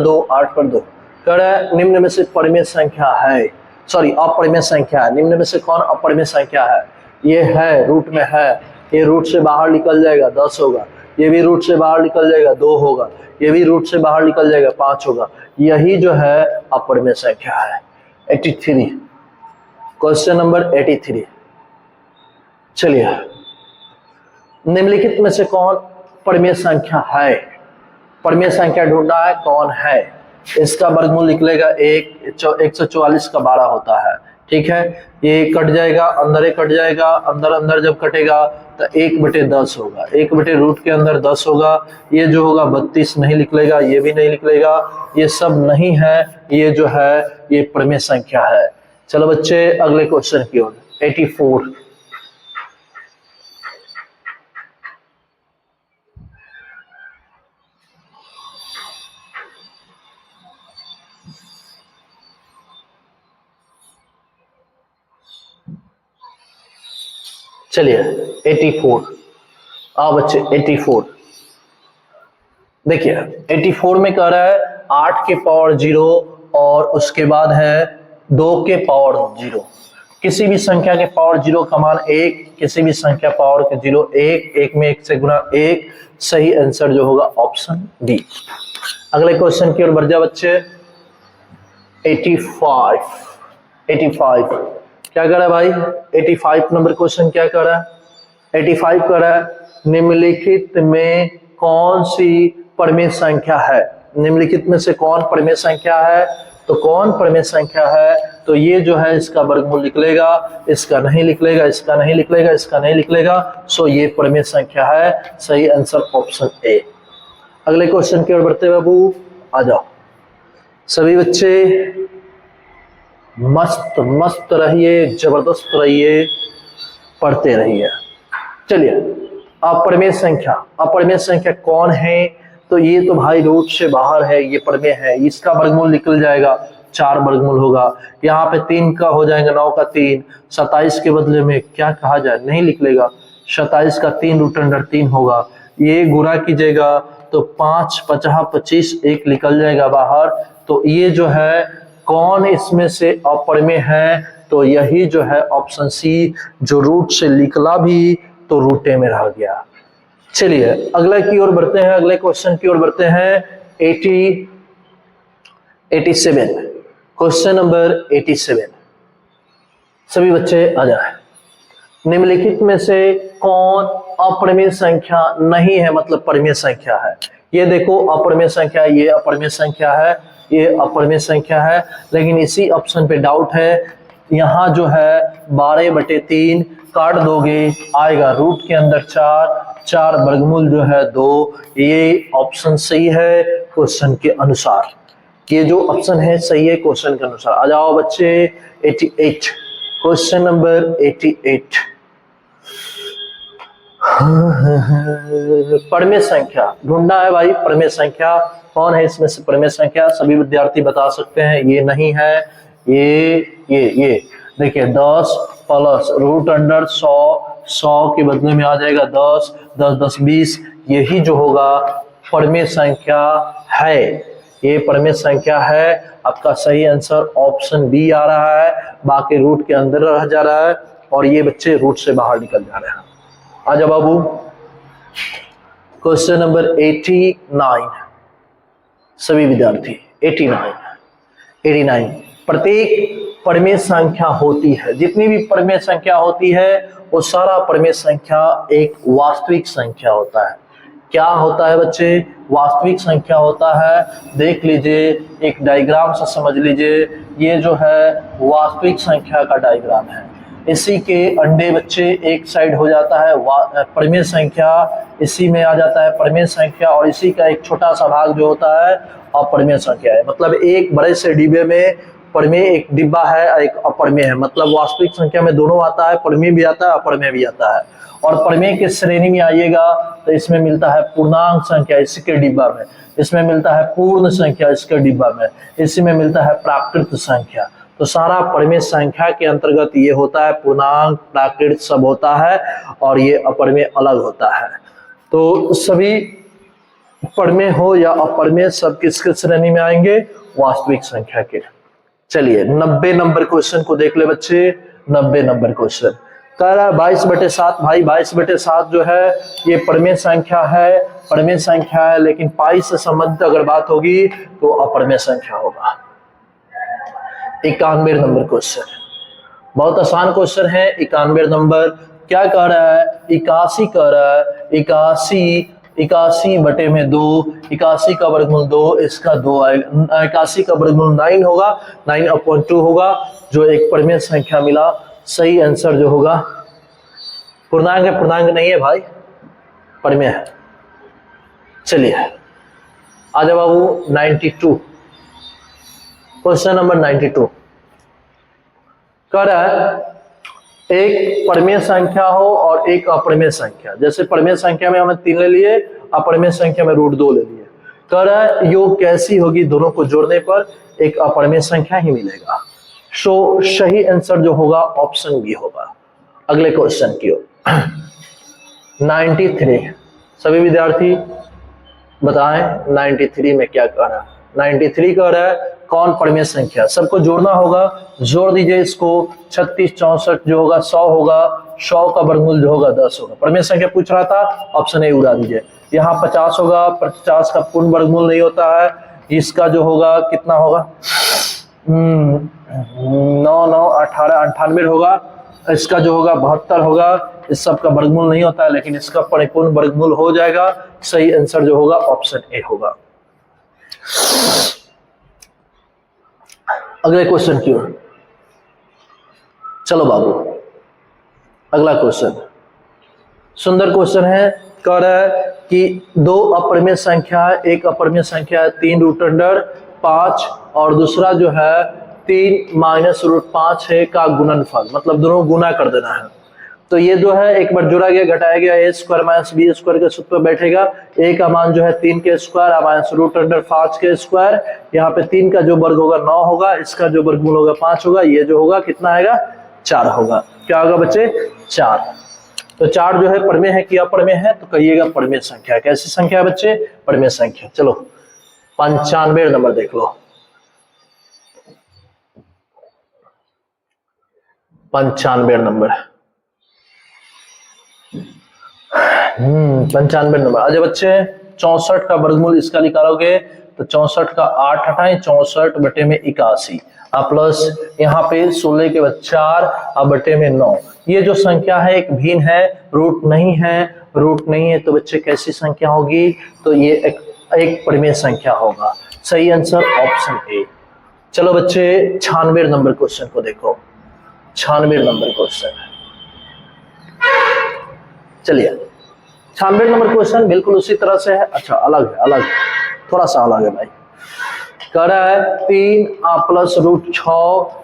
2 कह रहा है निम्न में से परिमेय संख्या है, सॉरी अपरिमेय संख्या है। निम्न में से कौन अपरिमेय संख्या है? ये है, रूट में है, ये रूट से बाहर निकल जाएगा 10 होगा, ये भी रूट से बाहर निकल जाएगा 2 होगा, ये भी रूट से बाहर निकल जाएगा 5 होगा। यही जो है अपरिमेय संख्या है। 83 क्वेश्चन नंबर 83। चलिए निम्नलिखित में से कौन परिमेय संख्या है? परिमेय संख्या ढूंढना है, कौन है? इसका वर्गमूल निकलेगा 144 का 12 होता है। ठीक है, ये कट जाएगा, अंदर ही कट जाएगा, अंदर अंदर जब कटेगा तो 1/10 होगा, 1/रूट के अंदर 10 होगा। ये जो होगा 32 नहीं निकलेगा, ये भी नहीं निकलेगा, ये सब नहीं है, ये जो है ये परिमेय संख्या है। चलो बच्चे अगले क्वेश्चन की ओर। 84 चलिए 84 आओ बच्चे 84 देखिए 84 में कह रहा है 8 के पावर 0 और उसके बाद है 2 के पावर 0। किसी भी संख्या के पावर 0 का मान 1, किसी भी संख्या पावर के 0 1, 1 में 1 से गुना 1। सही आंसर जो होगा ऑप्शन डी। अगले क्वेश्चन की ओर बढ़ जा बच्चे। 85 क्या कर रहा है भाई? 85 नंबर क्वेश्चन क्या कर रहा है? 85 कर रहा है निम्नलिखित में कौन सी परिमेय संख्या है? निम्नलिखित में से कौन परिमेय संख्या है? तो कौन परिमेय संख्या है? तो ये जो है इसका वर्गमूल निकलेगा, इसका नहीं निकलेगा, इसका नहीं निकलेगा, इसका नहीं निकलेगा। सो ये परिमेय संख्या है। सही आंसर ऑप्शन ए। अगले क्वेश्चन की ओर बढ़ते बाबू, आ जाओ सभी बच्चे। मस्त मस्त रहिए, जबरदस्त रहिए, पढ़ते रहिए। चलिए अपरिमेय संख्या कौन है? तो ये तो भाई रूट से बाहर है, ये परिमेय है। इसका वर्गमूल निकल जाएगा, 4 वर्गमूल होगा। यहाँ पे 3 का हो जाएगा 9 का 3। 27 के बदले में क्या कहा जाए? नहीं निकलेगा। 27 का 3 √3 होगा। ये गुणा कीजिएगा तो 5 50 25 1 निकल जाएगा बाहर। तो ये जो है कौन इसमें से अपरिमेय है? तो यही जो है ऑप्शन सी, जो रूट से निकला भी तो रूटे में रह गया। चलिए अगले की ओर बढ़ते हैं, अगले क्वेश्चन की ओर बढ़ते हैं। 87 क्वेश्चन नंबर 87। सभी बच्चे आ जाए। निम्नलिखित में से कौन अपरिमेय संख्या नहीं है, मतलब परिमेय संख्या है? ये देखो अपरिमेय संख्या, ये अपरिमेय संख्या है, ये अपरिमेय संख्या है, लेकिन इसी ऑप्शन पे डाउट है। यहाँ जो है 12/3 काट दोगे आएगा रूट के अंदर 4 वर्गमूल जो है 2। ये ऑप्शन सही है क्वेश्चन के अनुसार, ये जो ऑप्शन है सही है क्वेश्चन के अनुसार। आ जाओ बच्चे 88, क्वेश्चन नंबर 88। परमेय संख्या ढूंढना है भाई। परमेय संख्या कौन है इसमें से? परमेय संख्या सभी विद्यार्थी बता सकते हैं। ये नहीं है, ये देखिए 10 प्लस रूट अंडर 100 के बदले में आ जाएगा 10, 10 10 20। यही जो होगा परमेय संख्या है, ये परमेय संख्या है। आपका सही आंसर ऑप्शन बी आ रहा है। बाकी रूट के अंदर रह जा रहा है और ये बच्चे रूट से बाहर निकल जा रहे हैं। आजा बाबू क्वेश्चन नंबर 89, सभी विद्यार्थी 89। प्रत्येक परमेय संख्या होती है, जितनी भी परमेय संख्या होती है वो सारा परमेय संख्या एक वास्तविक संख्या होता है। क्या होता है बच्चे? वास्तविक संख्या होता है। देख लीजिए, एक डायग्राम से समझ लीजिए। ये जो है वास्तविक संख्या का डायग्राम है। इसी के अंडे बच्चे एक साइड हो जाता है परमेय संख्या, इसी में आ जाता है परमेय संख्या, और इसी का एक छोटा सा भाग जो होता है अपरमेय संख्या है। मतलब एक बड़े से डिब्बे में परमेय एक डिब्बा है, एक अपरमेय है। मतलब वास्तविक संख्या में दोनों आता है, परमेय भी आता है अपरमेय भी आता है। और परमेय के श्रेणी में आइएगा तो इसमें मिलता है पूर्णांक संख्या इसके डिब्बा में, इसमें मिलता है पूर्ण संख्या इसके डिब्बा में, इसी में मिलता है प्राकृत संख्या। तो सारा परमेय संख्या के अंतर्गत ये होता है, पूर्णांक प्राकृत सब होता है और ये अपरमेय अलग होता है। तो सभी परमेय हो या अपरमेय सब किसके श्रेणी में आएंगे? वास्तविक संख्या के। चलिए 90 नंबर क्वेश्चन को देख ले बच्चे। 90 नंबर क्वेश्चन कह रहा है 22/7। भाई 22/7 जो है ये परमेय संख्या है, परमेय संख्या है, लेकिन पाई से संबंधित अगर बात होगी तो अपरमेय संख्या होगा। 91 नंबर क्वेश्चन बहुत आसान क्वेश्चन है। 91 नंबर क्या कह रहा है? 81 कह रहा है। 81/2, 81 का वर्गमूल 2, इसका 2 आएगा। 81 का वर्गमूल 9 होगा, 9/2 होगा, जो एक परमेय संख्या मिला। सही आंसर जो होगा पूर्णांक है, पूर्णांक नहीं है भाई, परमेय है। चलिए आजा बाबू 92, क्वेश्चन नंबर 92 कह रहा है एक परमेय संख्या हो और एक अपरमेय संख्या। जैसे परमेय संख्या में हमने 3 ले लिए, अपरमेय संख्या में √2 ले लिए। कह रहा है योग कैसी होगी? दोनों को जोड़ने पर एक अपरमेय संख्या ही मिलेगा। सो सही आंसर जो होगा ऑप्शन बी होगा। अगले क्वेश्चन की ओर 93, सभी विद्यार्थी बताएं 93 में क्या कह रहा है? 93 कह रहा है कौन परमेय संख्या? सबको जोड़ना होगा, जोड़ दीजिए इसको। 36 64 जो होगा 100 होगा, 100 का वर्गमूल जो होगा 10 होगा। परमेय संख्या पूछ रहा था, ऑप्शन ए उड़ा दीजिए। यहाँ 50 होगा, 50 का पूर्ण वर्गमूल नहीं होता है। इसका जो होगा कितना होगा? 9 9 18 98 होगा। इसका जो होगा 72 होगा। इस सब का वर्गमूल नहीं होता है, लेकिन इसका परिपूर्ण वर्गमूल हो जाएगा। सही आंसर जो होगा ऑप्शन ए होगा। अगले क्वेश्चन की ओर चलो बाबू। अगला क्वेश्चन सुंदर क्वेश्चन है। कह रहा है कि 2 अपरमेय संख्या है, एक अपरमेय संख्या है 3√5 और दूसरा जो है 3 - √5 है का गुणनफल, मतलब दोनों गुना कर देना है। तो ये जो है एक बार जोड़ा गया, घटाया गया, a² - b² के सूत्र पर बैठेगा। a का मान जो है 3 के स्क्वायर -√5 के स्क्वायर। यहाँ पे 3 का जो वर्ग होगा 9 होगा, इसका जो वर्गमूल होगा 5 होगा। ये जो होगा कितना आएगा? 4 होगा। क्या होगा बच्चे? 4। तो 4 जो है परमेय है कि अपरमेय है? तो कहिएगा परमेय संख्या। कैसी संख्या है बच्चे? परमेय संख्या। चलो 95 नंबर देख लो। 95 नंबर 95 नंबर। अच्छा बच्चे 64 का वर्गमूल इसका निकालोगे तो 64 का 8 हटाएं, 64/81 प्लस यहाँ पे 16 के बाद 4 बटे में 9। ये जो संख्या है एक भिन्न है, रूट नहीं है। रूट नहीं है तो बच्चे कैसी संख्या होगी? तो ये एक एक परिमेय संख्या होगा। सही आंसर ऑप्शन ए। चलो बच्चे 96 नंबर क्वेश्चन को देखो। 96 नंबर क्वेश्चन, चलिए 96 नंबर क्वेश्चन बिल्कुल उसी तरह से है। अच्छा अलग है, अलग थोड़ा सा अलग है भाई। कह रहा है 3 प्लस रूट 6,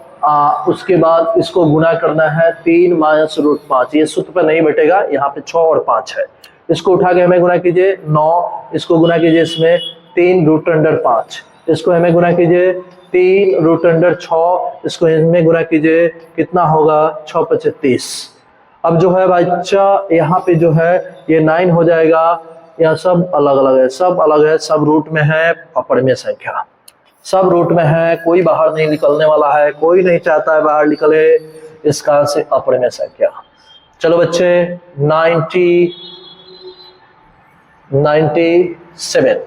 उसके बाद इसको गुना करना है 3 माइनस रूट 5। ये सूत्र पर नहीं बैठेगा, यहाँ पे 6 और 5 है। इसको उठा के हमें गुना कीजिए 9, इसको गुना कीजिए इसमें 3 रूट अंडर 5, इसको हमें गुना कीजिए 3 रूट अंडर 6, इसको इसमें गुना कीजिए, कितना होगा 6 × 30। अब जो है बच्चा यहाँ पे जो है ये 9 हो जाएगा। यहाँ सब अलग अलग है, सब अलग है, सब रूट में है, अपरिमेय संख्या सब रूट में है, कोई बाहर नहीं निकलने वाला है, कोई नहीं चाहता है बाहर निकले, इस कारण से अपरिमेय संख्या। चलो बच्चे 97,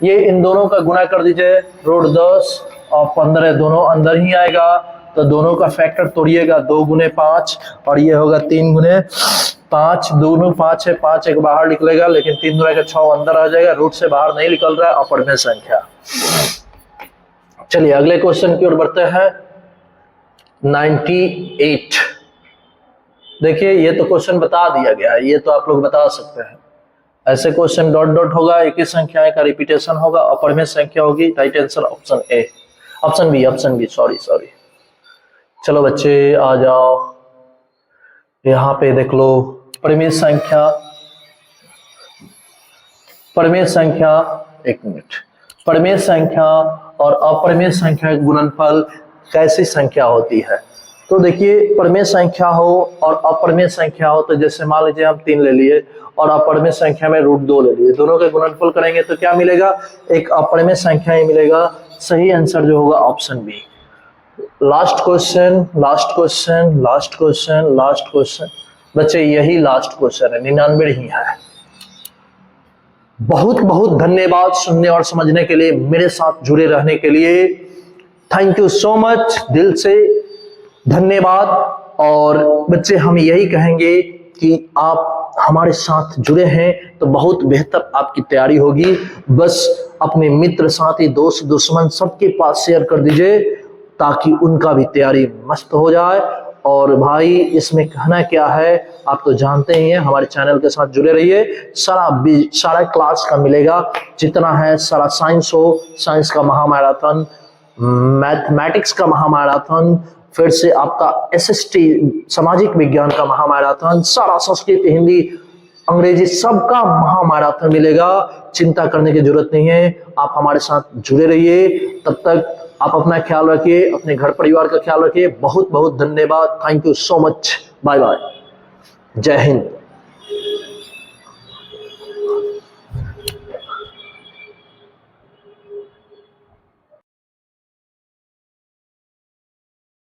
ये इन दोनों का गुना कर दीजिए, रूट 10 और 15 दोनों अंदर ही आएगा, तो दोनों का फैक्टर तोड़िएगा, 2 × 5 और ये होगा 3 × 5, दोनों 5 है, 5 एक बाहर निकलेगा, लेकिन 3 × 6 अंदर आ जाएगा, रूट से बाहर नहीं निकल रहा है, अपरिमेय संख्या। चलिए अगले क्वेश्चन की ओर बढ़ते हैं। 98, देखिए ये तो क्वेश्चन बता दिया गया है, ये तो आप लोग बता सकते हैं। ऐसे क्वेश्चन डॉट डॉट होगा, एक ही संख्या का रिपीटेशन होगा, अपरिमेय संख्या होगी। Right answer option A, option B, sorry. चलो बच्चे आ जाओ, यहाँ पे देख लो परिमेय संख्या, एक मिनट, परिमेय संख्या और अपरिमेय संख्या का गुणनफल कैसी संख्या होती है। तो देखिए परिमेय संख्या हो और अपरिमेय संख्या हो, तो जैसे मान लीजिए हम 3 ले लिए और अपरिमेय संख्या में रूट 2 ले लिए, दोनों के गुणनफल करेंगे तो क्या मिलेगा, एक अपरिमेय संख्या ही मिलेगा। सही आंसर जो होगा ऑप्शन बी। लास्ट क्वेश्चन बच्चे, यही लास्ट क्वेश्चन है, 99 ही है। बहुत बहुत धन्यवाद सुनने और समझने के लिए, मेरे साथ जुड़े रहने के लिए। थैंक यू सो मच, दिल से धन्यवाद। और बच्चे हम यही कहेंगे कि आप हमारे साथ जुड़े हैं तो बहुत बेहतर आपकी तैयारी होगी। बस अपने मित्र, साथी, दोस्त, दुश्मन सबके पास शेयर कर दीजिए ताकि उनका भी तैयारी मस्त हो जाए। और भाई इसमें कहना क्या है आप तो जानते ही हैं, हमारे चैनल के साथ जुड़े रहिए। सारा क्लास का मिलेगा, जितना है सारा साइंस हो, साइंस का महामैराथन, मैथमेटिक्स का महामैराथन, फिर से आपका SST सामाजिक विज्ञान का महामैराथन, सारा संस्कृत, हिंदी, अंग्रेजी सबका महामैराथन मिलेगा। चिंता करने की जरूरत नहीं है, आप हमारे साथ जुड़े रहिए। तब तक आप अपना ख्याल रखिए, अपने घर परिवार का ख्याल रखिए। बहुत बहुत धन्यवाद, thank you so much, bye bye, जय हिंद।